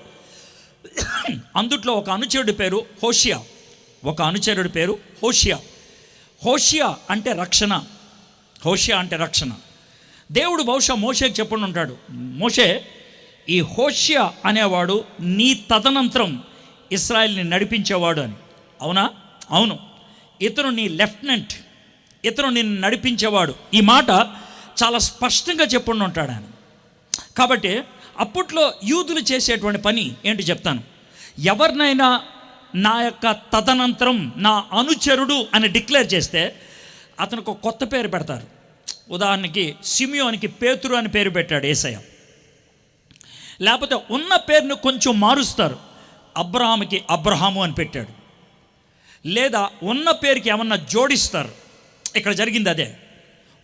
అందుట్లో ఒక అనుచరుడి పేరు హోషియా అంటే రక్షణ. దేవుడు బహుశా మోషేకి చెప్పండి ఉంటాడు, మోషే, ఈ హోషియా అనేవాడు నీ తదనంతరం ఇశ్రాయేల్ని నడిపించేవాడు అని. అవును, ఇతను నీ లెఫ్టినెంట్, ఇతను నిన్ను నడిపించేవాడు. ఈ మాట చాలా స్పష్టంగా చెప్పుండి ఉంటాడు ఆయన. కాబట్టి అప్పట్లో యూదులు చేసేటువంటి పని ఏంటి చెప్తాను. ఎవరినైనా నా యొక్క తదనంతరం నా అనుచరుడు అని డిక్లేర్ చేస్తే అతనికి ఒక కొత్త పేరు పెడతారు. ఉదాహరణకి సిమియోనికి పేతురు అని పేరు పెట్టాడు యేసయ్య. లేకపోతే ఉన్న పేరును కొంచెం మారుస్తారు, అబ్రహాముకి అబ్రహాము అని పెట్టాడు. లేదా ఉన్న పేరుకి ఏమన్నా జోడిస్తారు. ఇక్కడ జరిగింది అదే.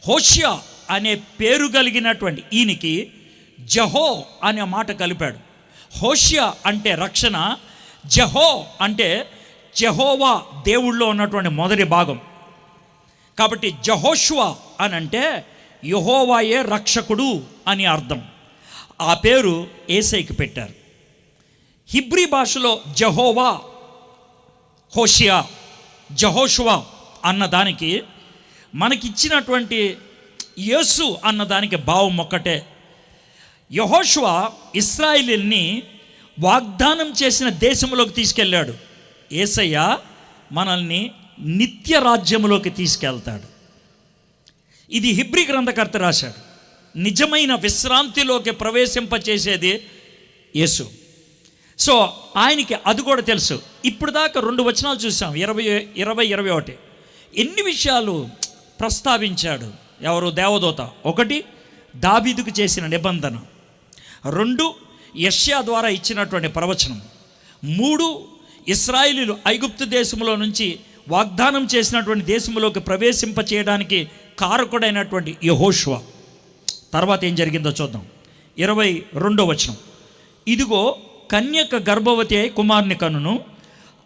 హోషియా అనే పేరు కలిగినటువంటి ఈయనకి జహో అనే మాట కలిపాడు. హోషియా అంటే రక్షణ, జహో అంటే జెహోవా దేవుళ్ళో ఉన్నటువంటి మొదటి భాగం. కాబట్టి జహోషువా అని అంటే యెహోవాయే రక్షకుడు అని అర్థం. ఆ పేరు యేసయ్యకి పెట్టారు. హిబ్రీ భాషలో జెహోవా, హోషియా, జహోషువా అన్నదానికి మనకిచ్చినటువంటి యేసు అన్నదానికి భావం ఒక్కటే. యెహోషువ ఇశ్రాయేలుని వాగ్దానం చేసిన దేశంలోకి తీసుకెళ్ళాడు. యేసయ్య మనల్ని నిత్య రాజ్యములోకి తీసుకెళ్తాడు. ఇది హిబ్రీ గ్రంథకర్త రాశాడు. నిజమైన విశ్రాంతిలోకి ప్రవేశింపచేసేది యేసు. సో ఆయనకి అది కూడా తెలుసు. ఇప్పుడు దాకా 2 వచనాలు చూసాం, 20-21. ఎన్ని విషయాలు ప్రస్తావించాడు ఎవరు? దేవదూత. 1 దావీదుకు చేసిన నిబంధన, 2 యెషయా ద్వారా ఇచ్చినటువంటి ప్రవచనం, 3 ఇశ్రాయేలీయులు ఐగుప్తు దేశంలో నుంచి వాగ్దానం చేసినటువంటి దేశంలోకి ప్రవేశింపచేయడానికి కారకుడైనటువంటి యెహోషువ. తర్వాత ఏం జరిగిందో చూద్దాం. 22వ వచనం, ఇదిగో కన్యక గర్భవతి అయి కుమారుని కనును,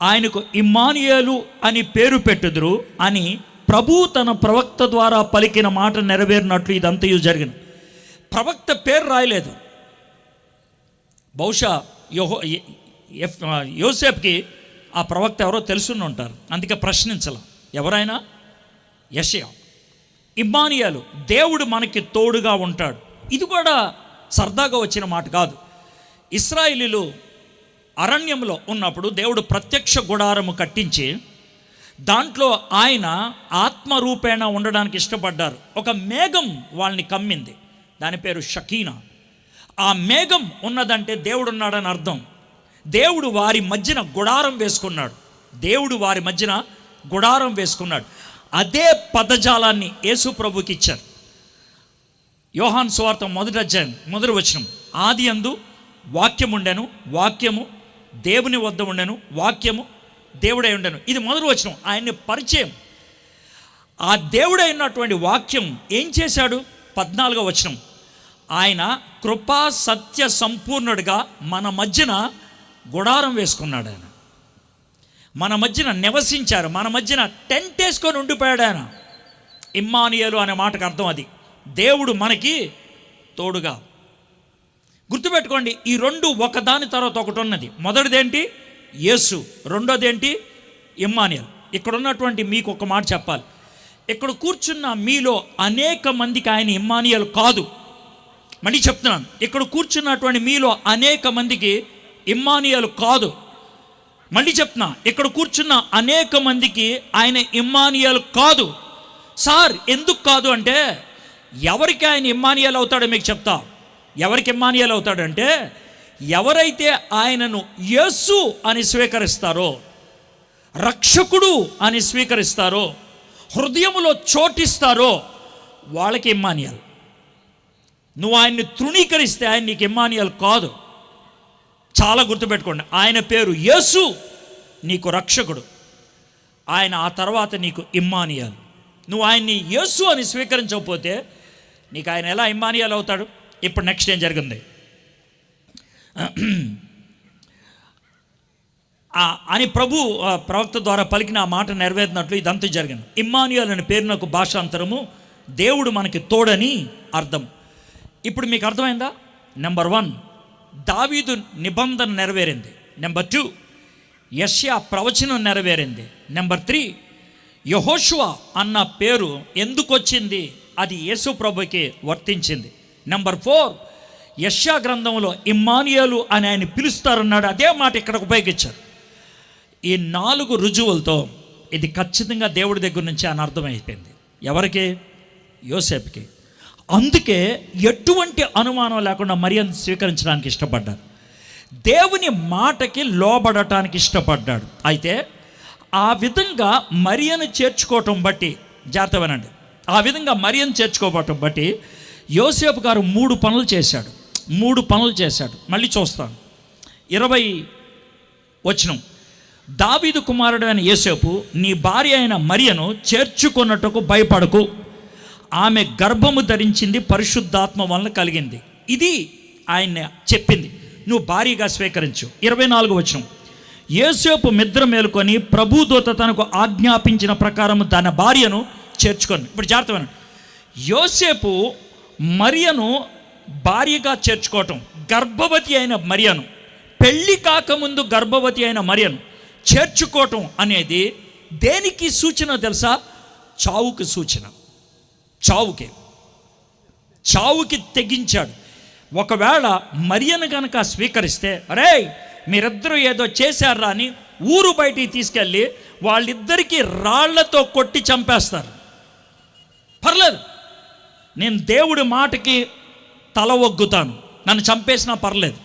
ఆయనకు ఇమ్మానుయేలు అని పేరు పెట్టుదురు అని ప్రభు తన ప్రవక్త ద్వారా పలికిన మాట నెరవేరినట్లు ఇదంతయు జరిగిన. ప్రవక్త పేరు రాయలేదు. బహుశా యోసేపుకి ఆ ప్రవక్త ఎవరో తెలుసుని ఉంటారు, అందుకే ప్రశ్నించాల. ఎవరైనా? యెషయా. ఇమ్మానుయేలు, దేవుడు మనకి తోడుగా ఉంటాడు. ఇది కూడా సరదాగా వచ్చిన మాట కాదు. ఇశ్రాయేలీయులు అరణ్యంలో ఉన్నప్పుడు దేవుడు ప్రత్యక్ష గుడారము కట్టించి దాంట్లో ఆయన ఆత్మరూపేణ ఉండడానికి ఇష్టపడ్డారు. ఒక మేఘం వాళ్ళని కమ్మింది, దాని పేరు షకీనా. ఆ మేఘం ఉన్నదంటే దేవుడు ఉన్నాడని అర్థం. దేవుడు వారి మధ్యన గుడారం వేసుకున్నాడు. అదే పదజాలాన్ని యేసు ప్రభుకి ఇచ్చారు. యోహాను సువార్త 1వ అధ్యాయం 1వ వచనం, ఆది యందు వాక్యం ఉండెను, వాక్యము దేవుని వద్ద ఉండెను, వాక్యము దేవుడై ఉండెను. ఇది 1వ వచనం, ఆయన్ని పరిచయం. ఆ దేవుడైనటువంటి వాక్యం ఏం చేశాడు? 14వ వచనం, ఆయన కృపా సత్య సంపూర్ణుడిగా మన మధ్యన గుడారం వేసుకున్నాడు. ఆయన మన మధ్యన నివసించారు, మన మధ్యన టెంట్ వేసుకొని ఉండిపోయాడు ఆయన. ఇమ్మానుయేలు అనే మాటకు అర్థం అది, దేవుడు మనకి తోడుగా. గుర్తుపెట్టుకోండి, ఈ 2 ఒకదాని తర్వాత ఒకటి ఉన్నది. మొదటిదేంటి? యేసు. రెండోదేంటి? ఇమ్మానుయేలు. ఇక్కడ ఉన్నటువంటి మీకు ఒక మాట చెప్పాలి. ఇక్కడ కూర్చున్న మీలో అనేక మందికి ఆయన ఇమ్మానుయేలు కాదు. మళ్ళీ చెప్తున్నాను, ఇక్కడ కూర్చున్నటువంటి మీలో అనేక మందికి ఇమ్మానుయేలు కాదు. మళ్ళీ చెప్తున్నా, ఇక్కడ కూర్చున్న అనేక మందికి ఆయన ఇమ్మానుయేలు కాదు. సార్ ఎందుకు కాదు అంటే, ఎవరికి ఆయన ఇమ్మానుయేలు అవుతాడో మీకు చెప్తా. ఎవరికి ఇమ్మానుయేలు అవుతాడంటే, ఎవరైతే ఆయనను యేసు అని స్వీకరిస్తారో, రక్షకుడు అని స్వీకరిస్తారో, హృదయములో చోటిస్తారో వాళ్ళకి ఇమ్మానుయేలు. నువ్వు ఆయన్ని తృణీకరిస్తే ఆయన నీకు ఇమ్మానుయేలు కాదు. చాలా గుర్తుపెట్టుకోండి, ఆయన పేరు యేసు, నీకు రక్షకుడు. ఆయన ఆ తర్వాత నీకు ఇమ్మానుయేలు. నువ్వు ఆయన్ని యేసు అని స్వీకరించకపోతే నీకు ఆయన ఎలా ఇమ్మానుయేలు అవుతాడు? ఇప్పుడు నెక్స్ట్ ఏం జరిగింది అని ప్రభు ప్రవక్త ద్వారా పలికిన ఆ మాట నెరవేరినట్లు ఇదంతా జరిగింది. ఇమ్మానుయేలు అనే పేరునకు భాషాంతరము దేవుడు మనకి తోడని అర్థం. ఇప్పుడు మీకు అర్థమైందా? నెంబర్ 1, దావీదు నిబంధన నెరవేరింది. నెంబర్ 2, యెషయా ప్రవచనం నెరవేరింది. నెంబర్ 3, యెహోషువ అన్న పేరు ఎందుకు వచ్చింది? అది యేసు ప్రభుకి వర్తించింది. నెంబర్ 4, యెషయా గ్రంథంలో ఇమ్మానుయేలు అని ఆయన పిలుస్తారన్నాడు, అదే మాట ఇక్కడ ఉపయోగించారు. ఈ 4 రుజువులతో ఇది ఖచ్చితంగా దేవుడి దగ్గర నుంచి అని అర్థమైపోయింది. ఎవరికి? యోసేపుకి. అందుకే ఎటువంటి అనుమానం లేకుండా మరియను స్వీకరించడానికి ఇష్టపడ్డారు. దేవుని మాటకి లోబడటానికి ఇష్టపడ్డాడు. అయితే ఆ విధంగా మరియను చేర్చుకోవటం బట్టి, జాగ్రత్త వినండి, ఆ విధంగా మరియను చేర్చుకోవటం బట్టి యోసేపు గారు 3 పనులు చేశాడు. మళ్ళీ చూస్తాను. 20 వచనం, దావీదు కుమారుడు అయిన యోసేపు, నీ భార్య అయిన మరియను చేర్చుకున్నట్టుకు భయపడకు, ఆమె గర్భము ధరించింది పరిశుద్ధాత్మ వలన కలిగింది. ఇది ఆయన చెప్పింది, నువ్వు భార్యగా స్వీకరించు. 24 వచనం, యోసేపు నిద్ర మేలుకొని ప్రభుదూత తనకు ఆజ్ఞాపించిన ప్రకారం తన భార్యను చేర్చుకొని. ఇప్పుడు జాగ్రత్త, యోసేపు మరియను భార్యగా చేర్చుకోవటం, గర్భవతి అయిన మరియను, పెళ్ళి కాకముందు గర్భవతి అయిన మరియను చేర్చుకోవటం అనేది దేనికి సూచన తెలుసా? చావుకి సూచన. చావుకి తెగించాడు. ఒకవేళ మరియను కనుక స్వీకరిస్తే, అరే మీరిద్దరూ ఏదో చేశారా అని ఊరు బయటికి తీసుకెళ్ళి వాళ్ళిద్దరికీ రాళ్లతో కొట్టి చంపేస్తారు. పర్లేదు, నేను దేవుడి మాటకి తల ఒగ్గుతాను, నన్ను చంపేసినా పర్లేదు.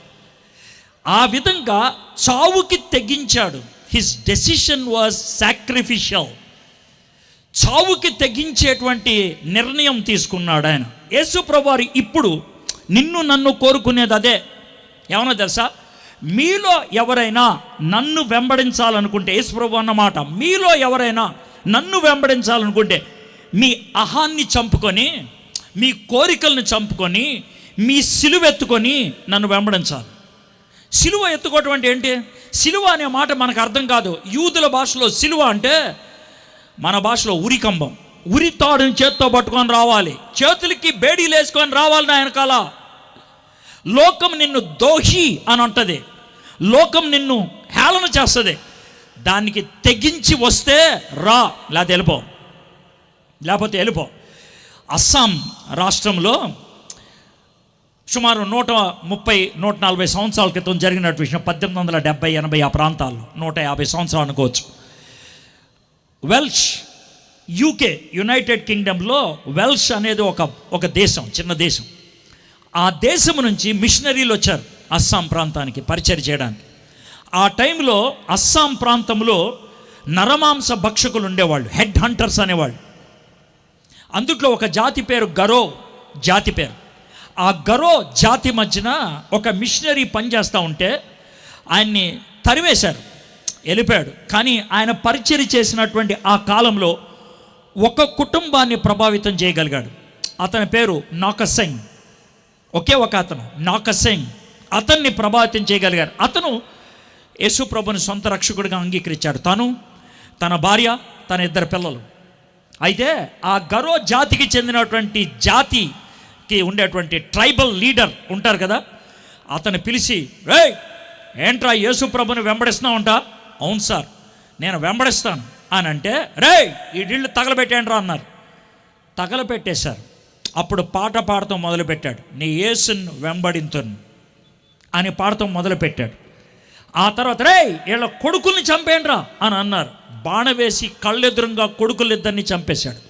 ఆ విధంగా చావుకి తెగించాడు. His decision was sacrificial. చావుకి తెగించేటువంటి నిర్ణయం తీసుకున్నాడు ఆయన. యేసు ప్రభువారు ఇప్పుడు నిన్ను నన్ను కోరుకునేది అదే. ఏమన్నా తెలుసా? మీలో ఎవరైనా నన్ను వెంబడించాలనుకుంటే, యేసు ప్రభు అన్నమాట, మీలో ఎవరైనా నన్ను వెంబడించాలనుకుంటే మీ అహాన్ని చంపుకొని, మీ కోరికలను చంపుకొని, మీ సిలువ ఎత్తుకొని నన్ను వెంబడించాలి. సిలువ ఎత్తుకోవటం అంటే ఏంటి? సిలువ అనే మాట మనకు అర్థం కాదు. యూదుల భాషలో సిలువ అంటే, మన భాషలో ఉరికంబం. ఉరితాడుని చేత్తో పట్టుకొని రావాలి, చేతులకి బేడీలు వేసుకొని రావాలి నా వెనకాల. లోకం నిన్ను దోషి అని అంటది, లోకం నిన్ను హేళన చేస్తుంది. దానికి తెగించి వస్తే రా, లేకపోతే వెళ్ళిపో. అస్సాం రాష్ట్రంలో సుమారు 130-140 సంవత్సరాల క్రితం జరిగినట్టు విషయం. 1870-80 ఆ ప్రాంతాల్లో, 150 సంవత్సరాలు అనుకోవచ్చు. వెల్ష్, యూకే, యునైటెడ్ కింగ్డమ్లో వెల్ష్ అనేది ఒక దేశం, చిన్న దేశం. ఆ దేశం నుంచి మిషనరీలు వచ్చారు అస్సాం ప్రాంతానికి పరిచయం చేయడానికి. ఆ టైంలో అస్సాం ప్రాంతంలో నరమాంస భక్షకులు ఉండేవాళ్ళు, హెడ్ హంటర్స్ అనేవాళ్ళు. అందుట్లో ఒక జాతి పేరు గరో జాతి పేరు. ఆ గరో జాతి మధ్యన ఒక మిషనరీ పనిచేస్తూ ఉంటే ఆయన్ని తరివేశారు, వెళ్ళిపోయాడు. కానీ ఆయన పరిచయం చేసినటువంటి ఆ కాలంలో ఒక కుటుంబాన్ని ప్రభావితం చేయగలిగాడు. అతని పేరు నాకసెంగ్. ఒకే ఒక అతను, నాకసెంగ్, అతన్ని ప్రభావితం చేయగలిగారు. అతను యేసు ప్రభుని సొంత రక్షకుడిగా అంగీకరించాడు. తను, తన భార్య, తన 2 పిల్లలు. అయితే ఆ గరో జాతికి చెందినటువంటి జాతికి ఉండేటువంటి ట్రైబల్ లీడర్ ఉంటారు కదా, అతను పిలిచి, రే ఏంట్రా యేసు ప్రభుని వెంబడిస్తున్నావు అంట? అవును సార్, నేను వెంబడిస్తాను అని అంటే, రే ఈ డిళ్ళు తగలబెట్టేంట్రా అన్నారు. తగలపెట్టేశారు. అప్పుడు పాట పాడటం మొదలుపెట్టాడు. నీ యేసును వెంబడింతును అని పాడటం మొదలుపెట్టాడు. ఆ తర్వాత రే వీళ్ళ కొడుకుల్ని చంపేండ్రా అని అన్నారు. బాణవేసి కళ్ళెదురుగా కొడుకులిద్దరిని చంపేశాడు.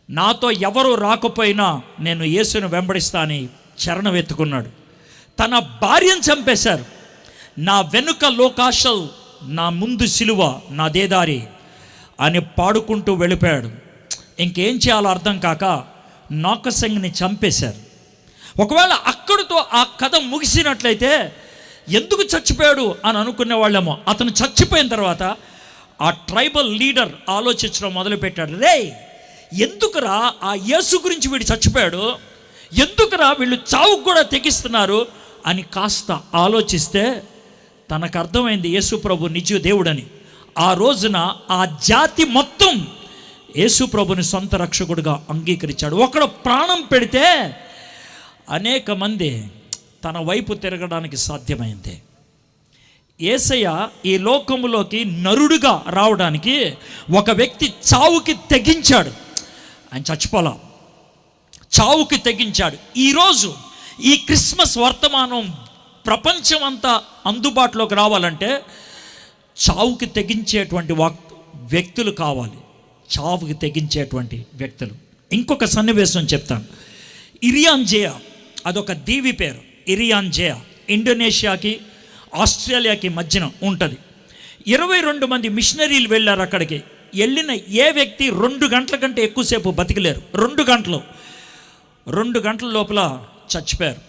నాతో ఎవరు రాకపోయినా నేను యేసును వెంబడిస్తా అని చరణం ఎత్తుకున్నాడు. తన భార్యను చంపేశారు. నా వెనుక లోకాశల్, నా ముందు సిలువ, నా దేదారి అని పాడుకుంటూ వెళ్ళిపోయాడు. ఇంకేం చేయాలో అర్థం కాక నాకసెంగ్ని చంపేశారు. ఒకవేళ అక్కడితో ఆ కథ ముగిసినట్లయితే ఎందుకు చచ్చిపోయాడు అని అనుకునే వాళ్ళేమో. అతను చచ్చిపోయిన తర్వాత ఆ ట్రైబల్ లీడర్ ఆలోచించడం మొదలుపెట్టాడు. రే ఎందుకురా ఆ యేసు గురించి వీడు చచ్చిపోయాడు, ఎందుకురా వీళ్ళు చావుకు కూడా తెగిస్తున్నారు అని కాస్త ఆలోచిస్తే తనకు అర్థమైంది యేసు ప్రభు నిజ దేవుడని. ఆ రోజున ఆ జాతి మొత్తం యేసు ప్రభుని సొంత రక్షకుడిగా అంగీకరించాడు. ఒకడు ప్రాణం పెడితే అనేక మంది తన వైపు తిరగడానికి సాధ్యమైంది. యేసయ్య ఈ లోకములోకి నరుడుగా రావడానికి ఒక వ్యక్తి చావుకి తెగించాడు. ఆయన చచ్చిపోలా, చావుకి తెగించాడు. ఈరోజు ఈ క్రిస్మస్ వర్తమానం ప్రపంచం అంతా అందుబాటులోకి రావాలంటే చావుకి తెగించేటువంటి వ్యక్తులు కావాలి. చావుకి తెగించేటువంటి వ్యక్తులు. ఇంకొక సన్నివేశం చెప్తాను. ఇరియాన్ జయా, అదొక దీవి పేరు. ఇరియాన్ జయా ఇండోనేషియాకి ఆస్ట్రేలియాకి మధ్యన ఉంటుంది. 22 మంది మిషనరీలు వెళ్ళారు అక్కడికి. వెళ్ళిన ఏ వ్యక్తి 2 గంటల కంటే ఎక్కువసేపు బతికలేరు. 2 గంటల లోపల చచ్చిపోయారు.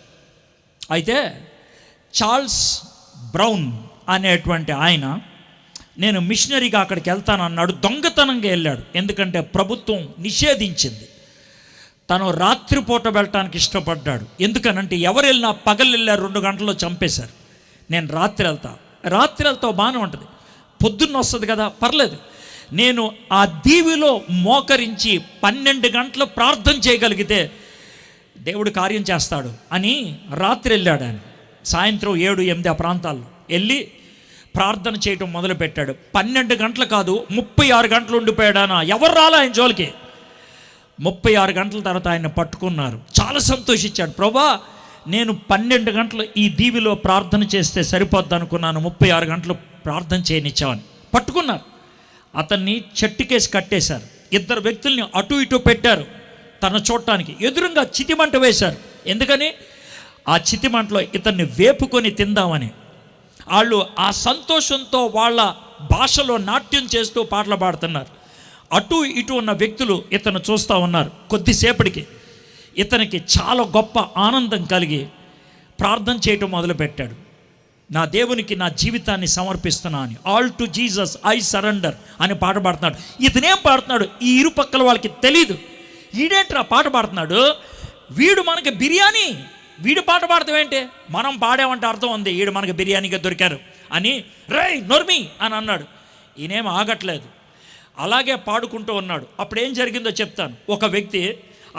అయితే చార్ల్స్ బ్రౌన్ అనేటువంటి ఆయన, నేను మిషనరీగా అక్కడికి వెళ్తానన్నాడు. దొంగతనంగా వెళ్ళాడు. ఎందుకంటే ప్రభుత్వం నిషేధించింది. తను రాత్రిపూట వెళ్ళటానికి ఇష్టపడ్డాడు. ఎందుకనంటే ఎవరు వెళ్ళినా పగలు వెళ్ళారు, 2 గంటల్లో చంపేశారు. నేను రాత్రి వెళ్తా బాగానే ఉంటుంది, పొద్దున్న వస్తుంది కదా, పర్లేదు. నేను ఆ దీవిలో మోకరించి 12 గంటలు ప్రార్థన చేయగలిగితే దేవుడు కార్యం చేస్తాడు అని రాత్రి వెళ్ళాడు ఆయన. సాయంత్రం 7, 8 ఆ ప్రాంతాల్లో వెళ్ళి ప్రార్థన చేయటం మొదలుపెట్టాడు. 12 గంటలు కాదు, 36 గంటలు ఉండిపోయాడు. ఎవరు రాలా ఆయన జోలికి. 36 గంటల తర్వాత ఆయన పట్టుకున్నారు. చాలా సంతోషించాడు. ప్రభా, నేను 12 గంటలు ఈ దీవిలో ప్రార్థన చేస్తే సరిపోద్ది అనుకున్నాను, 36 గంటలు ప్రార్థన చేయనిచ్చామని. పట్టుకున్నారు. అతన్ని చెట్టుకేసి కట్టేశారు. 2 వ్యక్తుల్ని అటు ఇటు పెట్టారు తన చూడటానికి. ఎదురుగా చితిమంట వేశారు. ఎందుకని? ఆ చితిమంటలో ఇతన్ని వేపుకొని తిందామని. వాళ్ళు ఆ సంతోషంతో వాళ్ళ భాషలో నాట్యం చేస్తూ పాటలు పాడుతున్నారు. అటు ఇటు ఉన్న వ్యక్తులు ఇతను చూస్తూ ఉన్నారు. కొద్దిసేపటికి ఇతనికి చాలా గొప్ప ఆనందం కలిగి ప్రార్థన చేయటం మొదలుపెట్టాడు. నా దేవునికి నా జీవితాన్ని సమర్పిస్తున్నా అని. All to Jesus I surrender అని పాట పాడుతున్నాడు. ఇతనేం పాడుతున్నాడు ఈ ఇరుపక్కల వాళ్ళకి తెలీదు. ఈడేంట్రా పాట పాడుతున్నాడు, వీడు మనకి బిర్యానీ, వీడు పాట పాడతావేంటి, మనం పాడామంటే అర్థం ఉంది వీడు మనకి బిర్యానీగా దొరికారు అని. రేయ్ నోర్మి అని అన్నాడు. ఈయనేం ఆగట్లేదు, అలాగే పాడుకుంటూ ఉన్నాడు. అప్పుడు ఏం జరిగిందో చెప్తాను. ఒక వ్యక్తి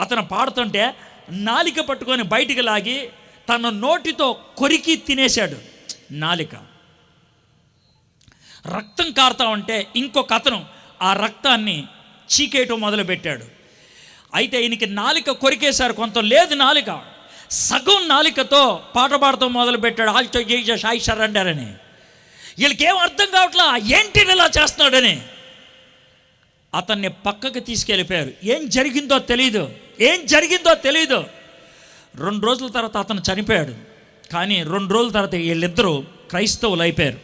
అతను పాడుతుంటే నాలిక పట్టుకొని బయటికి లాగి తన నోటితో కొరికి తినేశాడు. నాలిక రక్తం కారుతా ఉంటే ఇంకొక అతను ఆ రక్తాన్ని చీకేయటం మొదలుపెట్టాడు. అయితే ఈయనకి నాలిక కొరికేశారు. కొంత లేదు నాలిక, సగం నాలికతో పాట పాడటం మొదలుపెట్టాడు. ఆల్టో జీసస్ ఐ సరెండర్ అని. వీళ్ళకేం అర్థం కావట్లా, ఏంటి ఇలా చేస్తున్నాడని. అతన్ని పక్కకి తీసుకెళ్ళిపోయారు. ఏం జరిగిందో తెలీదు. 2 రోజుల తర్వాత అతను చనిపోయాడు. కానీ 2 రోజుల తర్వాత వీళ్ళిద్దరూ క్రైస్తవులు అయిపోయారు.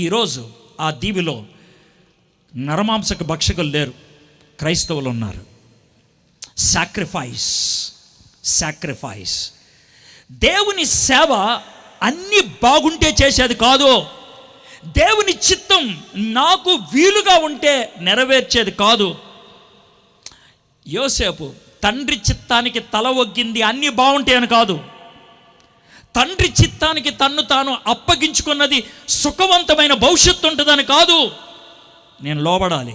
ఈరోజు ఆ దీవిలో నరమాంసక భక్షకులు లేరు, క్రైస్తవులు ఉన్నారు. సాక్రిఫైస్. దేవుని సేవ అన్నీ బాగుంటే చేసేది కాదు. దేవుని చిత్తం నాకు వీలుగా ఉంటే నెరవేర్చేది కాదు. యోసేపు తండ్రి చిత్తానికి తల ఒగ్గింది అన్నీ బాగుంటాయని కాదు. తండ్రి చిత్తానికి తన్ను తాను అప్పగించుకున్నది సుఖవంతమైన భవిష్యత్తు ఉంటుందని కాదు. నేను లోబడాలి.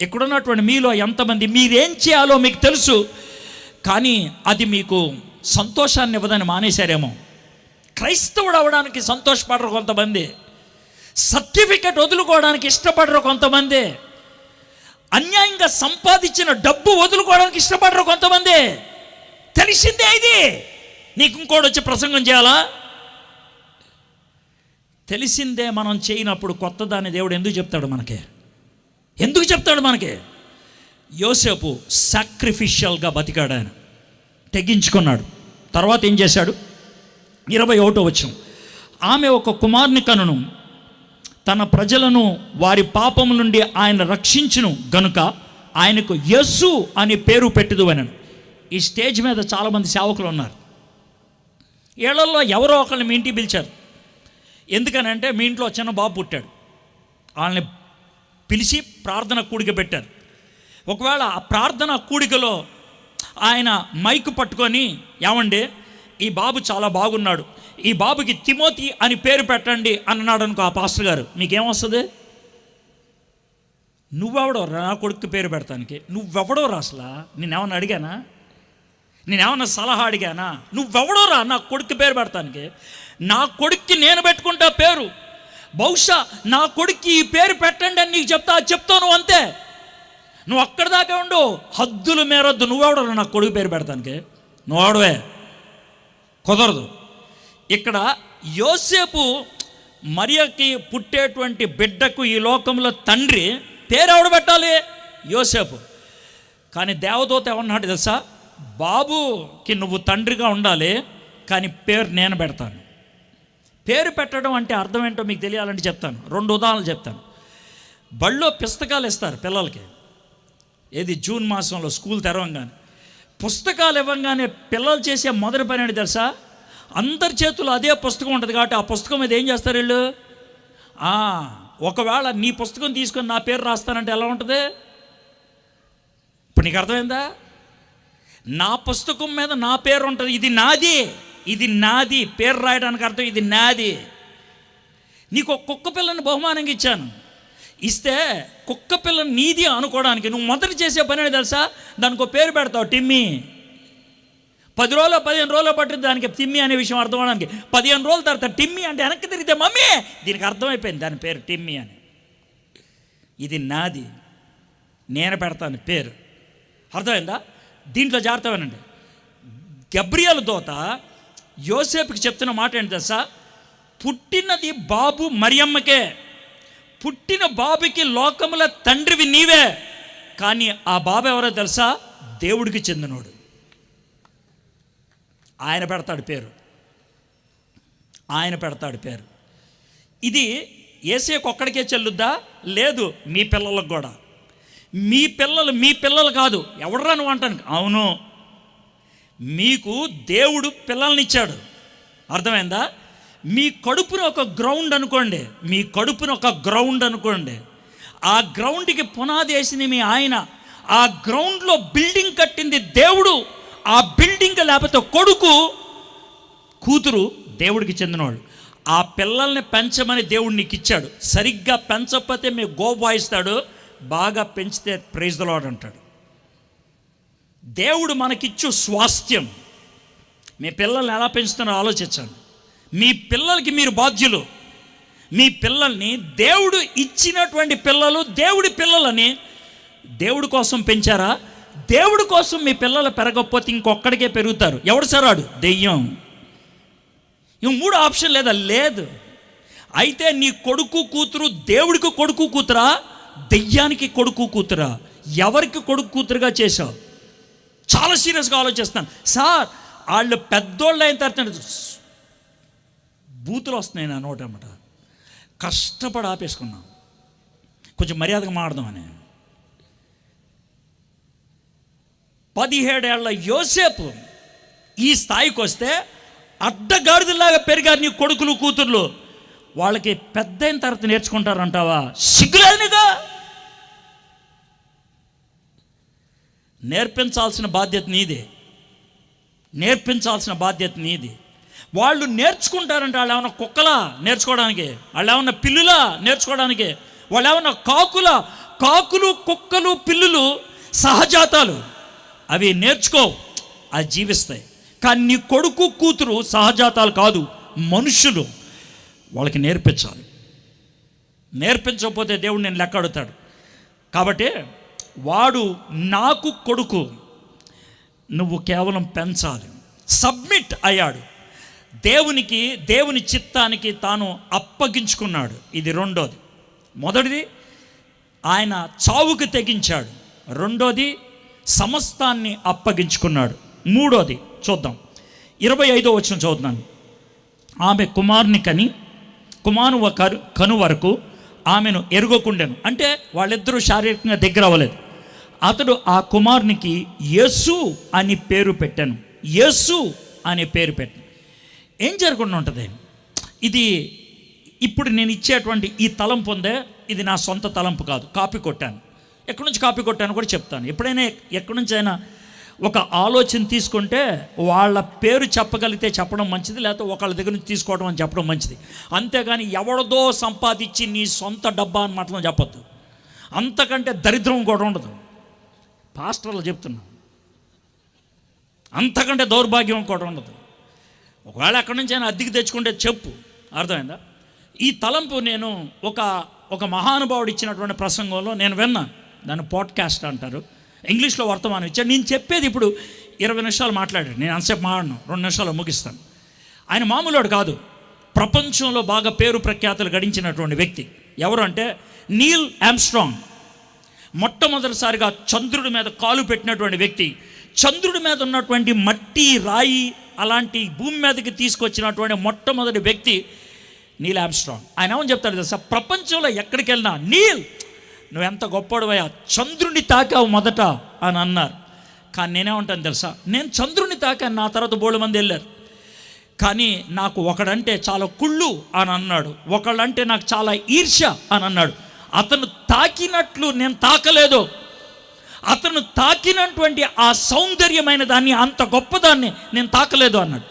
ఇక్కడున్నటువంటి మీలో ఎంతమంది మీరేం చేయాలో మీకు తెలుసు, కానీ అది మీకు సంతోషాన్ని ఇవ్వదని మానేశారేమో. క్రైస్తవుడు అవ్వడానికి సంతోషపడరు కొంతమంది, సర్టిఫికెట్ వదులుకోవడానికి ఇష్టపడరు కొంతమంది, అన్యాయంగా సంపాదించిన డబ్బు వదులుకోవడానికి ఇష్టపడరు కొంతమంది. తెలిసిందే ఇది. నీకు ఇంకోటి వచ్చి ప్రసంగం చేయాలా? తెలిసిందే మనం చేయనప్పుడు కొత్త దాన్ని దేవుడు ఎందుకు చెప్తాడు మనకి? యోసేపు సాక్రిఫిషియల్గా బతికాడు. ఆయన తెగించుకున్నాడు. తర్వాత ఏం చేశాడు? 21వ వచనం. ఆమె ఒక కుమారుని కనును, తన ప్రజలను వారి పాపము నుండి ఆయన రక్షించును గనుక ఆయనకు యేసు అని పేరు పెట్టుదు అనను. ఈ స్టేజ్ మీద చాలామంది సేవకులు ఉన్నారు. ఏళ్లలో ఎవరో ఒకరిని మీ ఇంటికి పిలిచారు. ఎందుకనంటే మీ ఇంట్లో చిన్న బాబు పుట్టాడు, వాళ్ళని పిలిచి ప్రార్థన కూడిక పెట్టారు. ఒకవేళ ఆ ప్రార్థన కూడికలో ఆయన మైకు పట్టుకొని, ఏమండి ఈ బాబు చాలా బాగున్నాడు, ఈ బాబుకి తిమోతి అని పేరు పెట్టండి అన్నాడు అనుకో ఆ పాస్టర్ గారు, మీకేమొస్తుంది? నువ్వెవడో నా కొడుకు పేరు పెడతానికి? నువ్వెవడో అసలు? నేనేమన్నా అడిగానా? నేనేమన్నా సలహా అడిగానా? నువ్వెవడోరా నా కొడుకు పేరు పెడతానికి? నా కొడుక్కి నేను పెట్టుకుంటా పేరు. బహుశా నా కొడుక్కి ఈ పేరు పెట్టండి అని నీకు చెప్తావు నువ్వు అంతే. నువ్వు అక్కడి దాకా ఉండు, హద్దులు మేరొద్దు. నువ్వెవడరా నా కొడుకు పేరు పెడతానికి? నువ్వెవడవే, కుదరదు. ఇక్కడ యోసేపు మరియకి పుట్టేటువంటి బిడ్డకు ఈ లోకంలో తండ్రి పేరు ఎవడు పెట్టాలి? యోసేపు. కానీ దేవదూత ఏమన్నాడు తెలుసా? బాబుకి నువ్వు తండ్రిగా ఉండాలి, కానీ పేరు నేను పెడతాను. పేరు పెట్టడం అంటే అర్థం ఏంటో మీకు తెలియాలంటే చెప్తాను. 2 ఉదాహరణలు చెప్తాను. బళ్ళో పుస్తకాలు ఇస్తారు పిల్లలకి. ఏది జూన్ మాసంలో స్కూల్ తెరవంగానే పుస్తకాలు ఇవ్వగానే పిల్లలు చేసే మొదటి పని ఏంటి తెలుసా? అందరి చేతుల్లో అదే పుస్తకం ఉంటుంది కాబట్టి ఆ పుస్తకం మీద ఏం చేస్తారు వీళ్ళు? ఒకవేళ నీ పుస్తకం తీసుకొని నా పేరు రాస్తానంటే ఎలా ఉంటుంది? ఇప్పుడు నీకు అర్థమైందా? నా పుస్తకం మీద నా పేరు ఉంటుంది. ఇది నాది పేరు రాయడానికి అర్థం ఇది నాది. నీకు ఒక కుక్క పిల్లని బహుమానంగా ఇచ్చాను. ఇస్తే కుక్క పిల్లని నీది అనుకోవడానికి నువ్వు మొదటి చేసే పని ఏంటి తెలుసా? దానికి ఒక పేరు పెడతావు, టిమ్మీ. 10 రోజులు 15 రోజులు పట్టింది దానికి టిమ్మీ అనే విషయం అర్థం అవడానికి. 15 రోజుల తర్వాత టిమ్మీ అంటే వెనక్కి తిరిగితే మమ్మీ, దీనికి అర్థమైపోయింది దాని పేరు టిమ్మీ అని. ఇది నాది, నేను పెడతాను పేరు. అర్థమైందా? దీంట్లో జాగ్రత్తమేనండి. గబ్రియలు దూత యోసేపుకి చెప్తున్న మాట ఏంటి తెలుసా? పుట్టినది బాబు మరియమ్మకే, పుట్టిన బాబుకి లోకముల తండ్రివి నీవే, కానీ ఆ బాబు ఎవరో తెలుసా? దేవుడికి చెందినోడు. ఆయన పెడతాడు పేరు. ఇది యేసేకు ఒక్కడికే చెల్లుద్దా? లేదు, మీ పిల్లలకు కూడా. మీ పిల్లలు కాదు. ఎవడరా నువ్వు అంటాను? అవును, మీకు దేవుడు పిల్లల్ని ఇచ్చాడు. అర్థమైందా? మీ కడుపున ఒక గ్రౌండ్ అనుకోండి. ఆ గ్రౌండ్కి పునాది వేసింది మీ ఆయన. ఆ గ్రౌండ్లో బిల్డింగ్ కట్టింది దేవుడు. ఆ బిల్డింగ్ లేకపోతే కొడుకు కూతురు దేవుడికి చెందినవాడు. ఆ పిల్లల్ని పెంచమని దేవుడు నీకు ఇచ్చాడు. సరిగ్గా పెంచకపోతే మీ గోబాయిస్తాడు, బాగా పెంచితే ప్రైజ్ ద లార్డ్ అంటాడు. దేవుడు మనకిచ్చు స్వాస్థ్యం. మీ పిల్లల్ని ఎలా పెంచుతున్నారో ఆలోచించండి. మీ పిల్లలకి మీరు బాధ్యులు. మీ పిల్లల్ని దేవుడు ఇచ్చినటువంటి పిల్లలు, దేవుడి పిల్లలని దేవుడి కోసం పెంచారా? దేవుడి కోసం మీ పిల్లలు పెరగకపోతే ఇంకొక్కడికే పెరుగుతారు. ఎవడు సరాడు? దెయ్యం. ఇంక 3 ఆప్షన్ లేదా? లేదు. అయితే నీ కొడుకు కూతురు దేవుడికి కొడుకు కూతురా, దెయ్యానికి కొడుకు కూతురా? ఎవరికి కొడుకు కూతురుగా చేశావు? చాలా సీరియస్గా ఆలోచిస్తాను సార్. వాళ్ళు పెద్దోళ్ళు అయిన తర్వాత బూతులు వస్తున్నాయి నా నోటమాట. కష్టపడి ఆపేసుకున్నాం, కొంచెం మర్యాదగా మాట్లాడదామని. 17 ఏళ్ల యోసేపు ఈ స్థాయికి వస్తే అడ్డగాడిదలాగా పెరిగారు నీ కొడుకులు కూతుర్లు. వాళ్ళకి పెద్ద అయిన తర్వాత నేర్చుకుంటారంటావా? సిగ్గులేనిగా. నేర్పించాల్సిన బాధ్యత నీదే. వాళ్ళు నేర్చుకుంటారంటే వాళ్ళు ఏమన్నా కుక్కలా నేర్చుకోవడానికి? వాళ్ళు ఏమన్నా పిల్లులా నేర్చుకోవడానికి? వాళ్ళు ఏమన్నా కాకులు కుక్కలు పిల్లులు సహజాతాలు. అవి నేర్చుకోవు, అవి జీవిస్తాయి. కానీ నీ కొడుకు కూతురు సహజాతాలు కాదు, మనుషులు. వాళ్ళకి నేర్పించాలి. నేర్పించకపోతే దేవుడు నేను లెక్క అడుగుతాడు. కాబట్టి వాడు నాకు కొడుకు, నువ్వు కేవలం పెంచాలి. సబ్మిట్ అయ్యాడు దేవుని చిత్తానికి తాను అప్పగించుకున్నాడు. ఇది రెండోది. మొదటిది ఆయన చావుకు తెగించాడు. రెండోది సమస్తాన్ని అప్పగించుకున్నాడు. మూడోది చూద్దాం. 25వ వచనం చదువుతున్నాను. ఆమె కుమారుని కను వరకు ఆమెను ఎరుగకుండెను. అంటే వాళ్ళిద్దరూ శారీరకంగా దగ్గర అవ్వలేదు. అతడు ఆ కుమారునికి యేసు అని పేరు పెట్టాను. ఏం జరగకుండా ఉంటుంది? ఇది ఇప్పుడు నేను ఇచ్చేటువంటి ఈ తలంపు ఉందే, ఇది నా సొంత తలంపు కాదు, కాపీ కొట్టాను. ఎక్కడి నుంచి కాపీ కొట్టాను కూడా చెప్తాను. ఎప్పుడైనా ఎక్కడి నుంచి అయినా ఒక ఆలోచన తీసుకుంటే వాళ్ళ పేరు చెప్పగలిగితే చెప్పడం మంచిది, లేకపోతే ఒకళ్ళ దగ్గర నుంచి తీసుకోవడం అని చెప్పడం మంచిది. అంతేగాని ఎవడదో సంపాదించి నీ సొంత డబ్బా అని మాత్రం చెప్పొద్దు. అంతకంటే దరిద్రం కూడా ఉండదు. పాస్టర్లు చెప్తున్నా, అంతకంటే దౌర్భాగ్యం కూడా ఉండదు. ఒకవేళ ఎక్కడి నుంచి అయినా అద్దెకి తెచ్చుకుంటే చెప్పు, అర్థమైందా? ఈ తలంపు నేను ఒక మహానుభావుడు ఇచ్చినటువంటి ప్రసంగంలో నేను విన్నాను. దాన్ని పాడ్కాస్ట్ అంటారు, ఇంగ్లీష్లో వర్తమానం ఇచ్చాడు. నేను చెప్పేది ఇప్పుడు 20 నిమిషాలు మాట్లాడాడు, నేను అంతసేపు మాట్లాడను, 2 నిమిషాలు ముగిస్తాను. ఆయన మామూలుడు కాదు, ప్రపంచంలో బాగా పేరు ప్రఖ్యాతులు గడించినటువంటి వ్యక్తి. ఎవరు అంటే నీల్ ఆమ్స్ట్రాంగ్. మొట్టమొదటిసారిగా చంద్రుడి మీద కాలు పెట్టినటువంటి వ్యక్తి. చంద్రుడి మీద ఉన్నటువంటి మట్టి, రాయి అలాంటి భూమి మీదకి తీసుకొచ్చినటువంటి మొట్టమొదటి వ్యక్తి నీల్ ఆమ్స్ట్రాంగ్. ఆయన ఏమని చెప్తాడు తెలుసా? ప్రపంచంలో ఎక్కడికి వెళ్ళినా, నీల్ నువ్వెంత గొప్పడువయ్యా, చంద్రుడిని తాకావు మొదట అని అన్నారు. కానీ నేనేమంటాను తెలుసా? నేను చంద్రుడిని తాకాను, నా తర్వాత బోళ్ళు మంది వెళ్ళారు. కానీ నాకు ఒకడంటే చాలా కుళ్ళు అని అన్నాడు, ఒకళ్ళంటే నాకు చాలా ఈర్ష్య అని అన్నాడు. అతను తాకినట్లు నేను తాకలేదు, అతను తాకినటువంటి ఆ సౌందర్యమైన దాన్ని, అంత గొప్పదాన్ని నేను తాకలేదు అన్నాడు.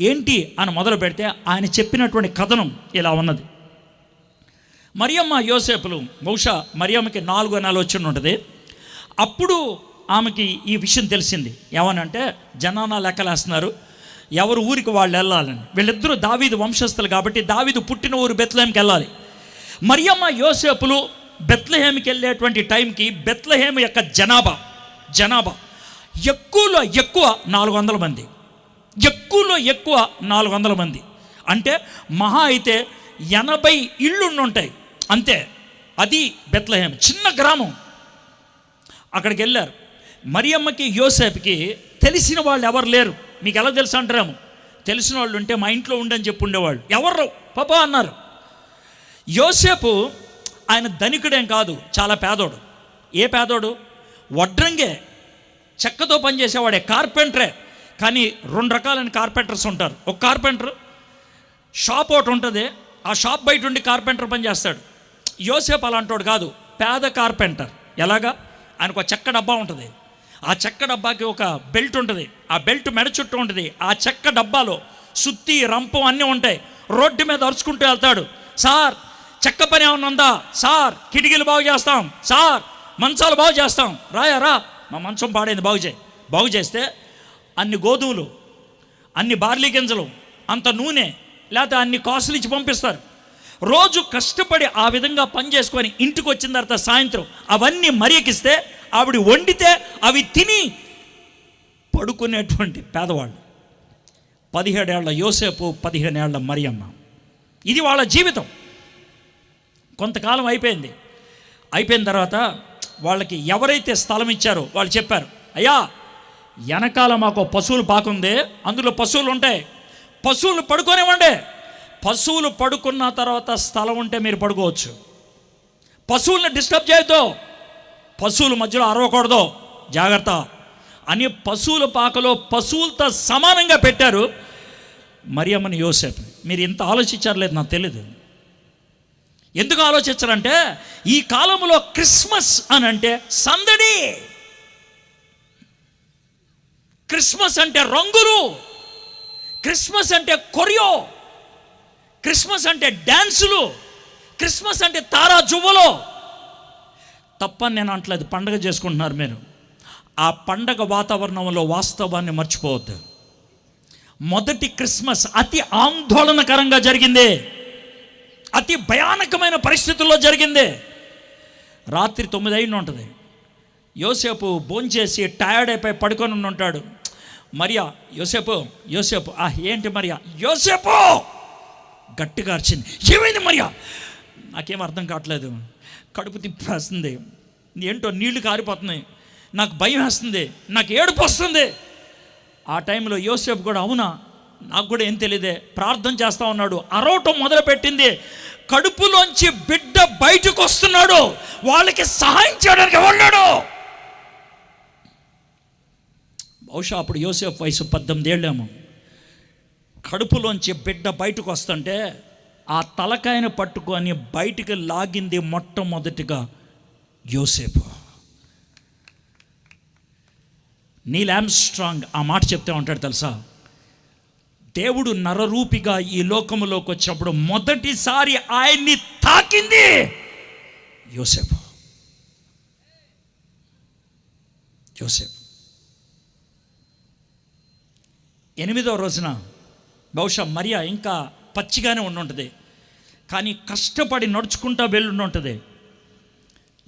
ఏంటి అని మొదలు పెడితే ఆయన చెప్పినటువంటి కథనం ఇలా ఉన్నది. మరియమ్మ యోసేపులు, బహుశా మరియమ్మకి 4వ నెల వచ్చి ఉంటుంది. అప్పుడు ఆమెకి ఈ విషయం తెలిసింది. ఏమనంటే జనాన లెక్కలేస్తున్నారు, ఎవరు ఊరికి వాళ్ళు వెళ్ళాలని. వీళ్ళిద్దరూ దావీదు వంశస్థులు కాబట్టి దావీదు పుట్టిన ఊరు బెత్లెహేంకి వెళ్ళాలి. మరియమ్మ యోసేపులు బెత్లెహేంకి వెళ్ళేటువంటి టైంకి బెత్లెహేం యొక్క జనాభా ఎక్కువలో ఎక్కువ 400 మంది, ఎక్కువలో ఎక్కువ 400 మంది. అంటే మహా అయితే 80 ఇళ్ళు ఉంటాయి అంతే. అది బెత్లెహేం, చిన్న గ్రామం. అక్కడికి వెళ్ళారు. మరియమ్మకి యోసేపుకి తెలిసిన వాళ్ళు ఎవరు లేరు. మీకు ఎలా తెలుసు అంటారేమో, తెలిసిన వాళ్ళు ఉంటే మా ఇంట్లో ఉండని చెప్పి ఉండేవాళ్ళు. ఎవరు పాపా అన్నారు. యోసేపు ఆయన ధనికుడేం కాదు, చాలా పేదోడు. ఏ పేదోడు? వడ్రంగే, చెక్కతో పనిచేసేవాడే, కార్పెంటరే. కానీ 2 రకాలైన కార్పెంటర్స్ ఉంటారు. ఒక కార్పెంటర్ షాప్ ఒకటి ఉంటుంది, ఆ షాప్ బయట ఉండి కార్పెంటర్ పని చేస్తాడు. యోసేపు అలాంటోడు కాదు, పేద కార్పెంటర్. ఎలాగా? ఆయనకు ఒక చెక్క డబ్బా ఉంటుంది, ఆ చెక్క డబ్బాకి ఒక బెల్ట్ ఉంటుంది, ఆ బెల్ట్ మెడ చుట్టూ ఉంటుంది. ఆ చెక్క డబ్బాలో సుత్తి, రంపం అన్నీ ఉంటాయి. రోడ్డు మీద అరుచుకుంటూ వెళ్తాడు, సార్ చెక్క పని ఏమన్నా ఉందా సార్, కిటికీలు బాగు చేస్తాం సార్, మంచాలు బాగు చేస్తాం, రా మా మంచం పాడైంది బాగు చేస్తే అన్ని గోధుమలు, అన్ని బార్లీ గింజలు, అంత నూనె, లేకపోతే అన్ని కాసులు ఇచ్చి పంపిస్తారు. రోజు కష్టపడి ఆ విధంగా పని చేసుకొని ఇంటికి వచ్చిన తర్వాత సాయంత్రం అవన్నీ మరియకిస్తే ఆవిడ వండితే అవి తిని పడుకునేటువంటి పేదవాళ్ళు. 17 ఏళ్ల యోసేపు, 15 ఏళ్ల మరియమ్మ. ఇది వాళ్ళ జీవితం. కొంతకాలం అయిపోయిన తర్వాత వాళ్ళకి ఎవరైతే స్థలం ఇచ్చారో వాళ్ళు చెప్పారు, అయ్యా వెనకాల మాకు పశువులు పాకుంది, అందులో పశువులు ఉంటాయి, పశువులు పడుకోనివ్వండి. పశువులు పడుకున్న తర్వాత స్థలం ఉంటే మీరు పడుకోవచ్చు, పశువుల్ని డిస్టర్బ్ చేయొద్దు, పశువుల మధ్యలో అరవకూడదు, జాగ్రత్త అని పశువుల పాకలో పశువులతో సమానంగా పెట్టారు మరియమ్మని, యోసేపుని. మీరు ఇంత ఆలోచించారు లేదు నాకు తెలీదు. ఎందుకు ఆలోచించారంటే ఈ కాలంలో క్రిస్మస్ అని అంటే సందడి, క్రిస్మస్ అంటే రంగులు, క్రిస్మస్ అంటే కొరియో, క్రిస్మస్ అంటే డ్యాన్సులు, క్రిస్మస్ అంటే తారా జువ్వలు. తప్పని నేను అంటలేదు, పండగ చేసుకుంటున్నారు మీరు. ఆ పండగ వాతావరణంలో వాస్తవాన్ని మర్చిపోవద్దు. మొదటి క్రిస్మస్ అతి ఆందోళనకరంగా జరిగింది, అతి భయానకమైన పరిస్థితుల్లో జరిగింది. రాత్రి 9 అయింది ఉంటుంది. యోసేపు భోంచేసి టయర్డ్ అయిపోయి పడుకొని ఉంటాడు. మరియా యోసేపు ఏంటి మరియా? యోసేపు గట్టిగా అరిచింది. ఏమైంది మరియా? నాకేం అర్థం కావట్లేదు, కడుపు తిప్పేస్తుంది, ఏంటో నీళ్లు కారిపోతున్నాయి, నాకు భయం వేస్తుంది, నాకు ఏడుపు వస్తుంది. ఆ టైంలో యోసేపు కూడా అవునా నాకు కూడా ఏం తెలియదే ప్రార్థన చేస్తూ ఉన్నాడు. అరవటం మొదలుపెట్టింది. కడుపులోంచి బిడ్డ బయటకు వస్తున్నాడు, వాళ్ళకి సహాయం చేయడానికి ఉన్నాడు. బహుశా అప్పుడు యోసేపు వయసు 18 ఏళ్ళేమో. కడుపులోంచి బిడ్డ బయటకు వస్తుంటే ఆ తలకాయను పట్టుకొని బయటికి లాగింది మొట్టమొదటిగా యోసేపు. నీల్ ఆమ్స్ట్రాంగ్ ఆ మాట చెప్తే ఉంటాడు తెలుసా, దేవుడు నరరూపిగా ఈ లోకములోకి వచ్చినప్పుడు మొదటిసారి ఆయన్ని తాకింది యోసేపు. 8వ రోజున బహుశా మరియా ఇంకా పచ్చిగానే ఉండుంటుంది, కానీ కష్టపడి నడుచుకుంటా వెళ్ళుంటుంది.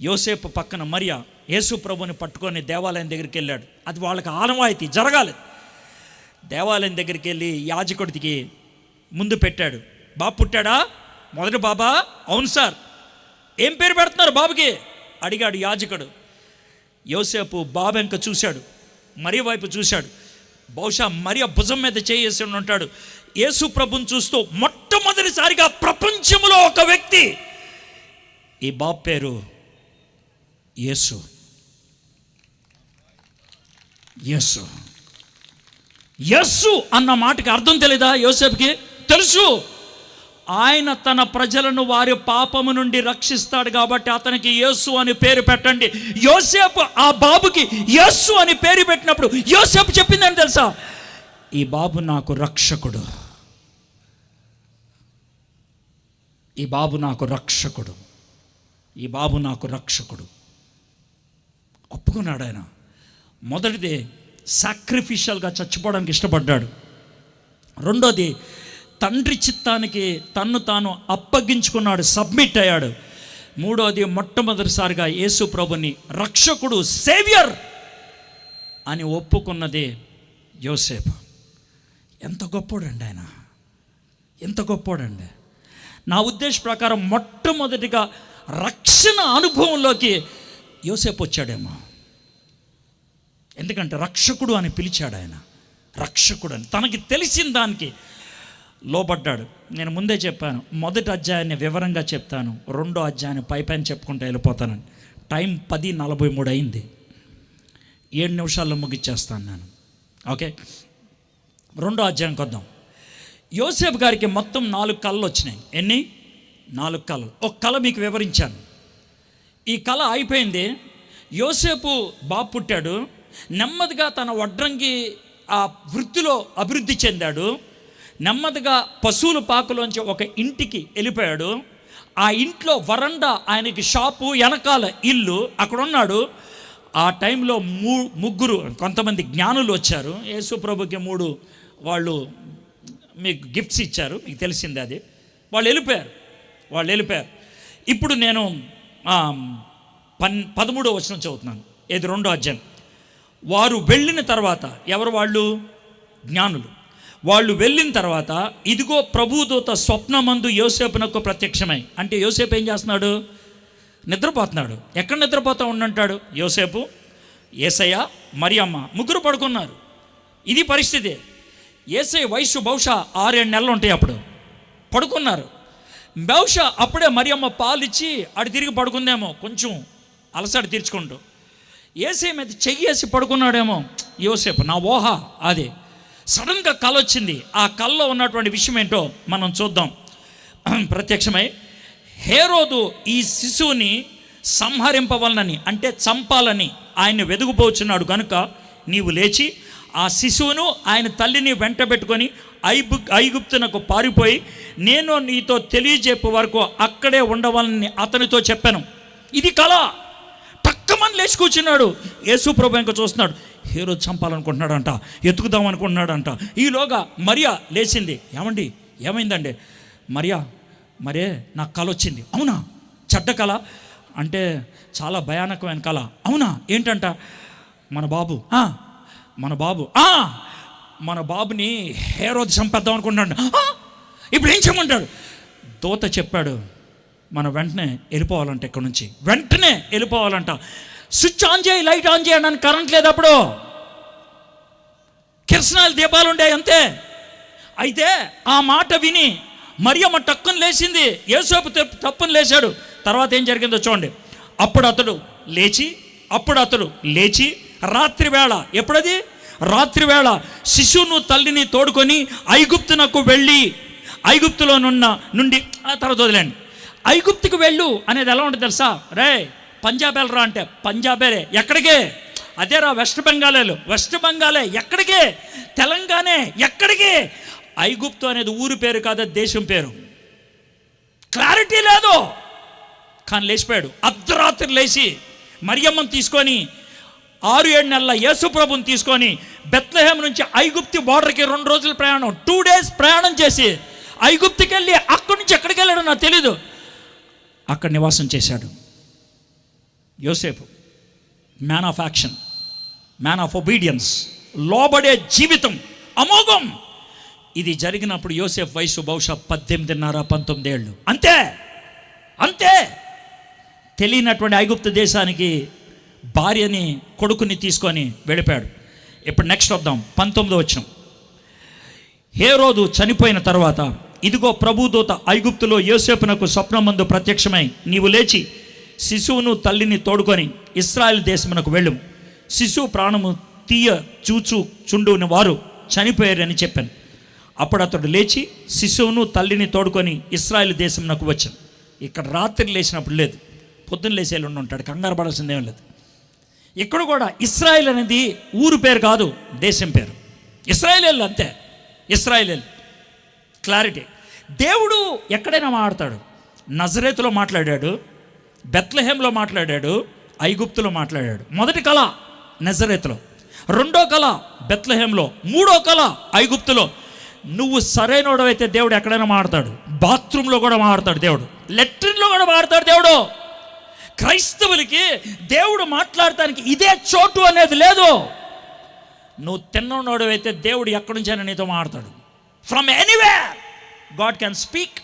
యోసేపు పక్కన మరియా యేసు ప్రభుని పట్టుకొని దేవాలయం దగ్గరికి వెళ్ళాడు. అది వాళ్ళకి ఆనవాయితీ, జరగాలి. దేవాలయం దగ్గరికి వెళ్ళి యాజకుడికి ముందు పెట్టాడు. బాబు పుట్టాడా? మొదటి బాబా? అవును సార్. ఏం పేరు పెడుతున్నారు బాబుకి అడిగాడు యాజకుడు. యోసేపు బాబు వెంక చూశాడు, మరియ వైపు చూశాడు. బహుశా మరియ భుజం మీద చేసి ఉంటాడు. యేసు ప్రభుని చూస్తూ మొట్టమొదటిసారిగా ప్రపంచంలో ఒక వ్యక్తి, ఈ బాబు పేరు యేసు. యేసు యేసు అన్న మాటకి అర్థం తెలీదా యోసేపుకి? తెలుసు. ఆయన తన ప్రజలను వారి పాపము నుండి రక్షిస్తాడు కాబట్టి అతనికి యేసు అని పేరు పెట్టండి. యోసేపు ఆ బాబుకి యేసు అని పేరు పెట్టినప్పుడు యోసేపు చెప్పిందని తెలుసా? ఈ బాబు నాకు రక్షకుడు, ఈ బాబు నాకు రక్షకుడు, ఈ బాబు నాకు రక్షకుడు. ఒప్పుకున్నాడు ఆయన. మొదటిది సాక్రిఫిషియల్గా చచ్చిపోవడానికి ఇష్టపడ్డాడు. రెండోది తండ్రి చిత్తానికి తన్ను తాను అప్పగించుకున్నాడు, సబ్మిట్ అయ్యాడు. మూడోది మొట్టమొదటిసారిగా యేసు ప్రభుని రక్షకుడు, సేవియర్ అని ఒప్పుకున్నది యోసేపు. ఎంత గొప్పోడండి ఆయన, ఎంత గొప్పోడండి. నా ఉద్దేశ ప్రకారం మొట్టమొదటిగా రక్షణ అనుభవంలోకి యోసేపు వచ్చాడేమో. ఎందుకంటే రక్షకుడు అని పిలిచాడు ఆయన, రక్షకుడు అని. తనకి తెలిసిన దానికి లోబడ్డాడు. నేను ముందే చెప్పాను, మొదటి అధ్యాయాన్ని వివరంగా చెప్తాను, రెండో అధ్యాయాన్ని పైపైన చెప్పుకుంటూ వెళ్ళిపోతానని. టైం 10:43 అయింది. 7 నిమిషాల్లో ముగిచ్చేస్తాను నేను. ఓకే, రెండో అధ్యాయానికి వద్దాం. యోసేపు గారికి మొత్తం 4 కళలు వచ్చినాయి. ఎన్ని? 4 కళలు. ఒక కళ మీకు వివరించాను. ఈ కళ అయిపోయింది. యోసేపు బాబు పుట్టాడు. నెమ్మదిగా తన వడ్రంగి ఆ వృత్తిలో అభివృద్ధి చెందాడు. నెమ్మదిగా పశువుల పాకలోంచి ఒక ఇంటికి వెళ్ళిపోయాడు. ఆ ఇంట్లో వరండా ఆయనకి షాపు, వెనకాల ఇల్లు, అక్కడ ఉన్నాడు. ఆ టైంలో ముగ్గురు కొంతమంది జ్ఞానులు వచ్చారు. యేసు ప్రభుకి 3 వాళ్ళు మీకు గిఫ్ట్స్ ఇచ్చారు, మీకు తెలిసిందే అది. వాళ్ళు వెళ్ళిపోయారు. ఇప్పుడు నేను 13వ వచనం చదువుతున్నాను. ఇది 2వ అధ్యాయం. వారు వెళ్ళిన తర్వాత, ఎవరు వాళ్ళు? జ్ఞానులు. వాళ్ళు వెళ్ళిన తర్వాత, ఇదిగో ప్రభుదూత స్వప్నమందు యోసేపునకు ప్రత్యక్షమై. అంటే యోసేపు ఏం చేస్తున్నాడు? నిద్రపోతున్నాడు. ఎక్కడ నిద్రపోతా ఉండంటాడు? యోసేపు, యేసయ్య, మరియమ్మ ముగ్గురు పడుకున్నారు. ఇది పరిస్థితి. యేసయ్య వయసు బహుశా 6-7 నెలలు ఉంటాయి. అప్పుడు పడుకున్నారు. బహుశా అప్పుడే మరియమ్మ పాలిచ్చి అటు తిరిగి పడుకుందేమో, కొంచెం అలసట తీర్చుకుంటూ. యేసయ్య మీద చెయ్యేసి పడుకున్నాడేమో యోసేపు, నా ఊహ అదే. సడన్గా కళ వచ్చింది. ఆ కళలో ఉన్నటువంటి విషయం ఏంటో మనం చూద్దాం. ప్రత్యక్షమై, హేరోదు ఈ శిశువుని సంహరింపవలనని, అంటే చంపాలని ఆయన్ని వెదుగుపోచున్నాడు కనుక నీవు లేచి ఆ శిశువును ఆయన తల్లిని వెంట పెట్టుకొని ఐగుప్తునకు పారిపోయి నేను నీతో తెలియజెప్పే వరకు అక్కడే ఉండవాలని అతనితో చెప్పాను. ఇది కళ. టక్కమని లేచి కూర్చున్నాడు. యేసు ప్రభు ఇంకా చూస్తున్నాడు. హేరోదు చంపాలనుకుంటున్నాడంట, ఎత్తుకుదాం అనుకుంటున్నాడంట. ఈలోగా మరియా లేచింది. ఏమండి, ఏమైందండి? మరే నాకు కళ వచ్చింది. అవునా? చెడ్డ కళ అంటే చాలా భయానకమైన కళ. అవునా? ఏంటంట? మన బాబుని హేరోదు చంపేద్దాం అనుకుంటున్నాడు. ఇప్పుడు ఏం చేయమంటాడు? దూత చెప్పాడు, మనం వెంటనే వెళ్ళిపోవాలంట, ఇక్కడ నుంచి వెంటనే వెళ్ళిపోవాలంట. స్విచ్ ఆన్ చేయి, లైట్ ఆన్ చేయడానికి కరెంట్ లేదు. అప్పుడు కిరసనాలు దీపాలు ఉండే అంతే. అయితే ఆ మాట విని మరియమ్మ టక్కుని లేచింది. యేసేపు తప్పుని లేచాడు. తర్వాత ఏం జరిగిందో చూడండి. అప్పుడు అతడు లేచి రాత్రివేళ, ఎప్పుడది? రాత్రివేళ శిశువును తల్లిని తోడుకొని ఐగుప్తునకు వెళ్ళి, ఐగుప్తులో నుండి తర్వాత వదిలేండి. ఐగుప్తుకు వెళ్ళు అనేది ఎలా ఉంటుంది తెలుసా? రే పంజాబ్ వెళ్ళరా అంటే పంజాబేరే. ఎక్కడికే? అదేరా వెస్ట్ బెంగాలే. ఎక్కడికే? తెలంగాణే. ఎక్కడికి? ఐగుప్తు అనేది ఊరు పేరు కాదు, దేశం పేరు. క్లారిటీ లేదు. కానీ లేచిపోయాడు. అర్ధరాత్రి లేచి మరియమ్మను తీసుకొని 6-7 నెలల యేసు ప్రభుని తీసుకొని బెత్లెహేం నుంచి ఐగుప్తు బోర్డర్కి 2 రోజుల ప్రయాణం, 2 days ప్రయాణం చేసి ఐగుప్తుకి వెళ్ళి అక్కడి నుంచి ఎక్కడికి వెళ్ళాడో నాకు తెలీదు, అక్కడ నివాసం చేశాడు. యోసేపు man of action, man of obedience, లోబడే జీవితం అమోఘం. ఇది జరిగినప్పుడు యోసేపు వయసు బహుశా 18.5-19 ఏళ్ళు, అంతే అంతే. తెలియనటువంటి ఐగుప్తు దేశానికి భార్యని కొడుకుని తీసుకొని వెళ్ళిపోయాడు. ఇప్పుడు నెక్స్ట్ వద్దాం, 19వ వచనం. హేరోదు చనిపోయిన తర్వాత ఇదిగో ప్రభుదూత ఐగుప్తులో యోసేపునకు స్వప్నమందు ప్రత్యక్షమై, నీవు లేచి శిశువును తల్లిని తోడుకొని ఇశ్రాయేలు దేశమునకు వెళ్ళుము, శిశువు ప్రాణము తీయ చుండుని వారు చనిపోయారని చెప్పాను. అప్పుడు అతడు లేచి శిశువును తల్లిని తోడుకొని ఇశ్రాయేలు దేశమునకు వచ్చాను. ఇక్కడ రాత్రి లేచినప్పుడు లేదు, పొద్దున్న లేచేళ్ళు ఉంటాడు, కంగారు పడాల్సిందేం లేదు. ఇక్కడ కూడా ఇశ్రాయేల్ అనేది ఊరు పేరు కాదు, దేశం పేరు. ఇశ్రాయేల్ అంతే, ఇశ్రాయేల్. క్లారిటీ. దేవుడు ఎక్కడైనా మాట్లాడతాడు. నజరేతులో మాట్లాడాడు, బెత్లెహేంలో మాట్లాడాడు, ఐగుప్తులో మాట్లాడాడు. మొదటి కళ నజరేతులో, రెండో కళ బెత్లెహేంలో, మూడో కళ ఐగుప్తులో. నువ్వు సరైనోడవైతే దేవుడు ఎక్కడైనా మాట్లాడతాడు. బాత్రూంలో కూడా మాట్లాడతాడు దేవుడు, లెట్రిన్లో కూడా మాట్లాడతాడు దేవుడు. క్రైస్తవులకి దేవుడు మాట్లాడటానికి ఇదే చోటు అనేది లేదు. నువ్వు తిన్నోడవైతే దేవుడు ఎక్కడి నుంచైనా నీతో మాట్లాడతాడు. From anywhere God can speak.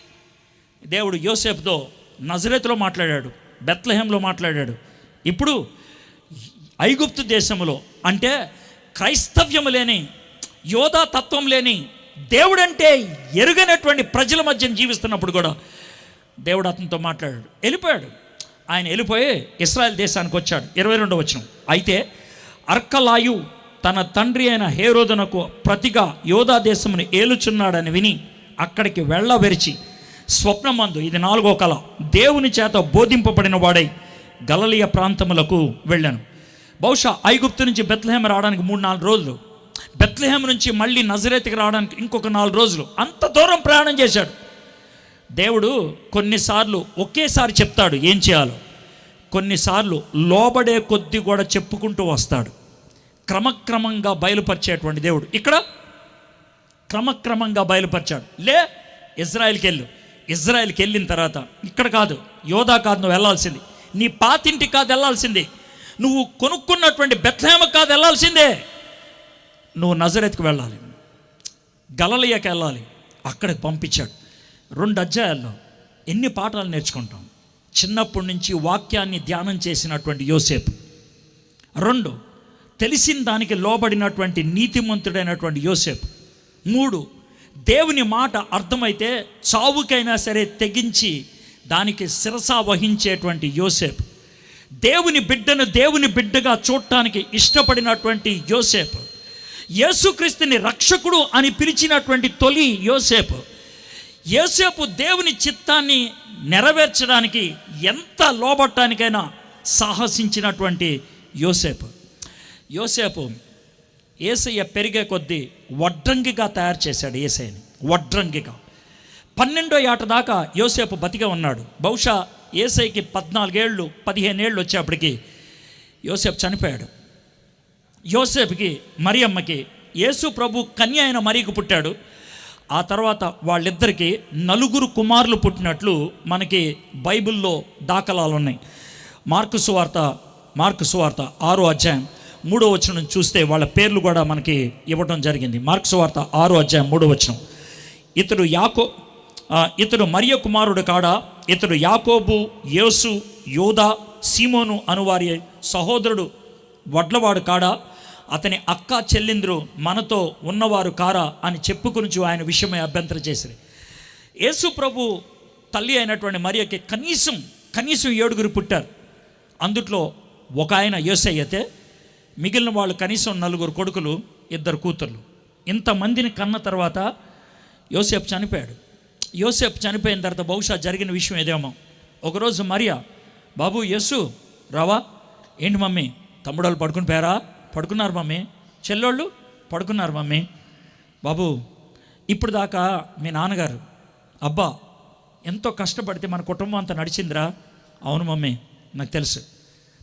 దేవుడు యోసేపుతో నజరేతులో మాట్లాడాడు, బెత్లెహేంలో మాట్లాడాడు, ఇప్పుడు ఐగుప్తు దేశంలో. అంటే క్రైస్తవ్యం లేని, యోధా తత్వం లేని, దేవుడంటే ఎరుగనటువంటి ప్రజల మధ్య జీవిస్తున్నప్పుడు కూడా దేవుడు అతనితో మాట్లాడాడు. వెళ్ళిపోయాడు. ఆయన వెళ్ళిపోయి ఇశ్రాయేల్ దేశానికి వచ్చాడు. 22వ వచనం. అయితే అర్కలాయు తన తండ్రి అయిన హేరోదునకు ప్రతిగా యోధా దేశమును ఏలుచున్నాడని విని అక్కడికి వెళ్ళవెరిచి స్వప్నమందు, ఇది 4వ కళ, దేవుని చేత బోధింపబడిన వాడై గలిలయ ప్రాంతములకు వెళ్ళాను. బహుశా ఐగుప్తు నుంచి బెత్లెహేం రావడానికి 3-4 రోజులు, బెత్లెహేం నుంచి మళ్ళీ నజరేతుకి రావడానికి ఇంకొక 4 రోజులు, అంత దూరం ప్రయాణం చేశాడు. దేవుడు కొన్నిసార్లు ఒకేసారి చెప్తాడు ఏం చేయాలో, కొన్నిసార్లు లోబడే కొద్దీ కూడా చెప్పుకుంటూ వస్తాడు. క్రమక్రమంగా బయలుపరిచేటువంటి దేవుడు ఇక్కడ క్రమక్రమంగా బయలుపరిచాడు. ఇజ్రాయెల్కి వెళ్ళు. ఇజ్రాయెల్కి వెళ్ళిన తర్వాత ఇక్కడ కాదు, యోధా కాదు నువ్వు వెళ్ళాల్సింది, నీ పాతింటికి కాదు వెళ్ళాల్సింది, నువ్వు కొనుక్కున్నటువంటి బెత్లెహేంకి కాదు వెళ్ళాల్సిందే, నువ్వు నజరేతుకు వెళ్ళాలి, గలిలయకి వెళ్ళాలి. అక్కడికి పంపించాడు. 2 అధ్యాయాల్లో ఎన్ని పాఠాలు నేర్చుకుంటాం. చిన్నప్పటి నుంచి వాక్యాన్ని ధ్యానం చేసినటువంటి యోసేపు, 2 తెలిసిన దానికి లోబడినటువంటి నీతిమంతుడైనటువంటి యోసేపు, 3 దేవుని మాట అర్థమైతే చావుకైనా సరే తెగించి దానికి శిరస వహించేటువంటి యోసేపు, దేవుని బిడ్డను దేవుని బిడ్డగా చూడటానికి ఇష్టపడినటువంటి యోసేపు, యేసుక్రీస్తుని రక్షకుడు అని పిలిచినటువంటి తొలి యోసేపు, యోసేపు దేవుని చిత్తాన్ని నెరవేర్చడానికి ఎంత లోబట్టానికైనా సాహసించినటువంటి యోసేపు. యోసేపు యేసయ్య పెరిగే కొద్దీ వడ్రంగిగా తయారు చేశాడు యేసయ్యని, వడ్రంగిగా. 12వ ఏట దాకా యోసేపు బతికే ఉన్నాడు. బహుశా యేసయ్యకి 14 ఏళ్ళు 15 ఏళ్ళు వచ్చేప్పటికి యోసేపు చనిపోయాడు. యోసేపుకి మరియమ్మకి యేసు ప్రభు కన్య అయిన మరియకు పుట్టాడు. ఆ తర్వాత వాళ్ళిద్దరికీ 4 కుమారులు పుట్టినట్లు మనకి బైబిల్లో దాఖలాలు ఉన్నాయి. మార్కు సువార్త 6వ అధ్యాయం 3వ వచనం చూస్తే వాళ్ళ పేర్లు కూడా మనకి ఇవ్వడం జరిగింది. మార్కు సువార్త 6వ అధ్యాయం 3వ వచనం. ఇతడు మరియ కుమారుడు కాడా, ఇతడు యాకోబు, యేసు, యోధా, సీమోను అనువారి సహోదరుడు వడ్లవాడు కాడా, అతని అక్క చెల్లింద్రు మనతో ఉన్నవారు కారా అని చెప్పుకుని ఆయన విషయమై అభ్యంతరం చేసిరి. యేసు ప్రభు తల్లి అయినటువంటి మరియకి కనీసం 7 పుట్టారు. అందుట్లో ఒక ఆయన యేసయ్య అయితే మిగిలిన వాళ్ళు కనీసం 4 కొడుకులు 2 కూతుర్లు. ఇంతమందిని కన్న తర్వాత యోసేపు చనిపోయాడు. యోసేపు చనిపోయిన తర్వాత బహుశా జరిగిన విషయం ఏదేమో, ఒకరోజు మరియా, బాబు యేసు రావా, ఏంటి మమ్మీ తమ్ముడోళ్ళు పడుకుని పోయారా? పడుకున్నారు మమ్మీ. చెల్లోళ్ళు పడుకున్నారు మమ్మీ. బాబు ఇప్పుడు దాకా మీ నాన్నగారు అబ్బా ఎంతో కష్టపడితే మన కుటుంబం అంతా నడిచిందిరా. అవును మమ్మీ నాకు తెలుసు.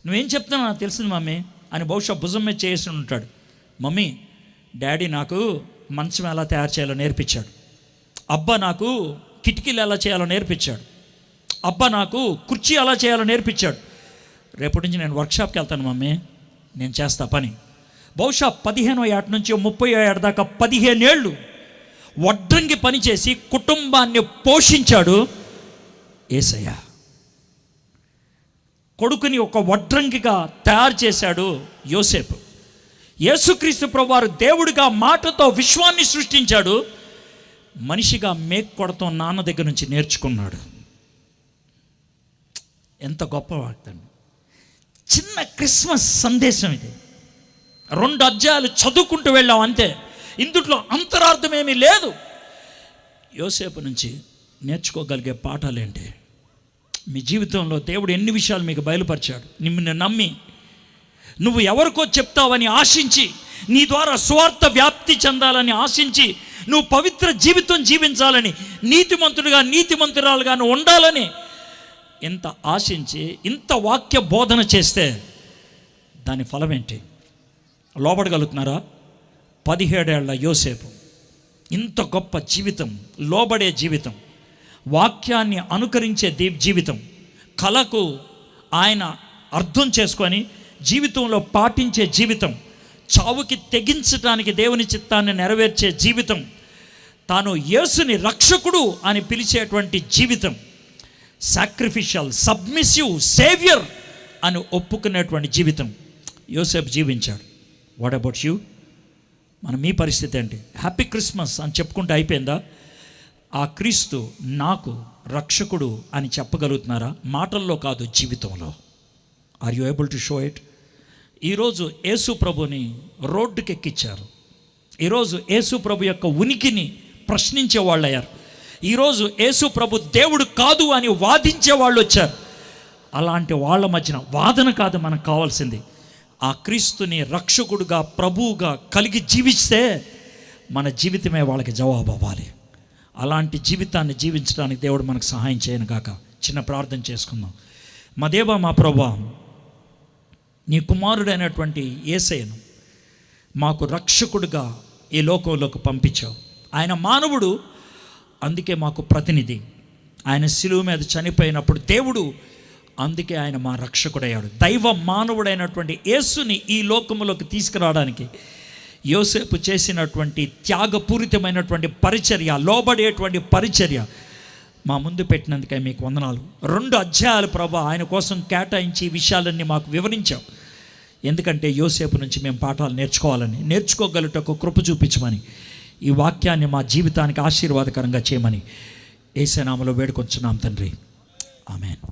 నువ్వేం చెప్తున్నావు నాకు తెలిసింది మమ్మీ. అని బహుశా భుజం మీద చేసి ఉంటాడు. మమ్మీ, డాడీ నాకు మంచం ఎలా తయారు చేయాలో నేర్పించాడు. అబ్బా నాకు కిటికీలు ఎలా చేయాలో నేర్పించాడు. అబ్బా నాకు కుర్చీ ఎలా చేయాలో నేర్పించాడు. రేపటి నుంచి నేను వర్క్షాప్కి వెళ్తాను మమ్మీ, నేను చేస్తా పని. బహుశా 15వ ఏట నుంచి 30వ ఏట దాకా 15 ఏళ్ళు వడ్రంగి పనిచేసి కుటుంబాన్ని పోషించాడు యేసయ్య. కొడుకుని ఒక వడ్రంగిగా తయారు చేశాడు యోసేపు. యేసుక్రీస్తు ప్రభువారు దేవుడిగా మాటతో విశ్వాన్ని సృష్టించాడు. మనిషిగా మేక్ కొడతాం నాన్న దగ్గర నుంచి నేర్చుకున్నాడు. ఎంత గొప్ప వార్తండి. చిన్న క్రిస్మస్ సందేశం ఇది. 2 అధ్యాయాలు చదువుకుంటూ వెళ్ళాం అంతే. ఇందులో అంతరార్థం ఏమీ లేదు. యోసేపు నుంచి నేర్చుకోగలిగే పాఠాలేంటి? మీ జీవితంలో దేవుడు ఎన్ని విషయాలు మీకు బయలుపరిచాడు. నిన్ను నమ్మి నువ్వు ఎవరికో చెప్తావని ఆశించి, నీ ద్వారా స్వార్థ వ్యాప్తి చెందాలని ఆశించి, నువ్వు పవిత్ర జీవితం జీవించాలని, నీతిమంతుడిగా నీతిమంతురాలుగా ఉండాలని ఇంత ఆశించి ఇంత వాక్య బోధన చేస్తే దాని ఫలం ఏంటి? లోబడగలుగుతున్నారా? 17 ఏళ్ల యోసేపు ఇంత గొప్ప జీవితం, లోబడే జీవితం, వాక్యాన్ని అనుకరించే జీవితం, కళకు ఆయన అర్థం చేసుకొని జీవితంలో పాటించే జీవితం, చావుకి తెగించడానికి దేవుని చిత్తాన్ని నెరవేర్చే జీవితం, తాను యేసుని రక్షకుడు అని పిలిచేటువంటి జీవితం, సాక్రిఫిషియల్, సబ్మిసివ్, సేవియర్ అని ఒప్పుకునేటువంటి జీవితం యోసేపు జీవించాడు. What about you? మీ పరిస్థితి ఏంటి? హ్యాపీ క్రిస్మస్ అని చెప్పుకుంటే అయిపోయిందా? ఆ క్రీస్తు నాకు రక్షకుడు అని చెప్పగలుగుతున్నారా? మాటల్లో కాదు, జీవితంలో. Are you able to show it? ఈరోజు యేసు ప్రభుని రోడ్డుకి ఎక్కించారు. ఈరోజు యేసు ప్రభు యొక్క ఉనికిని ప్రశ్నించే వాళ్ళు అయ్యారు. ఈరోజు యేసు ప్రభు దేవుడు కాదు అని వాదించే వాళ్ళు వచ్చారు. అలాంటి వాళ్ళ మధ్యన వాదన కాదు మనకు కావాల్సింది. ఆ క్రీస్తుని రక్షకుడుగా, ప్రభువుగా కలిగి జీవిస్తే మన జీవితమే వాళ్ళకి జవాబు అవ్వాలి. అలాంటి జీవితాన్ని జీవించడానికి దేవుడు మనకు సహాయం చేయను గాక. చిన్న ప్రార్థన చేసుకుందాం. మా దేవా, మా ప్రభువా, నీ కుమారుడైనటువంటి యేసయ్యను మాకు రక్షకుడుగా ఈ లోకంలోకి పంపించావు. ఆయన మానవుడు, అందుకే మాకు ప్రతినిధి. ఆయన శిలువ మీద చనిపోయినప్పుడు దేవుడు, అందుకే ఆయన మా రక్షకుడయ్యాడు. దైవ మానవుడైనటువంటి యేసుని ఈ లోకములోకి తీసుకురావడానికి యోసేపు చేసినటువంటి త్యాగపూరితమైనటువంటి పరిచర్య, లోబడేటువంటి పరిచర్య మా ముందు పెట్టినందుకే మీకు వందనాలు. 2 అధ్యాయాలు ప్రభా ఆయన కోసం కేటాయించి ఈ విషయాలన్నీ మాకు వివరించావు. ఎందుకంటే యోసేపు నుంచి మేము పాఠాలు నేర్చుకోవాలని, నేర్చుకోగలుగుటకు కృప చూపించమని, ఈ వాక్యాన్ని మా జీవితానికి ఆశీర్వాదకరంగా చేయమని యేసు నామములో వేడుకొంచున్నాం తండ్రి. ఆమేన్.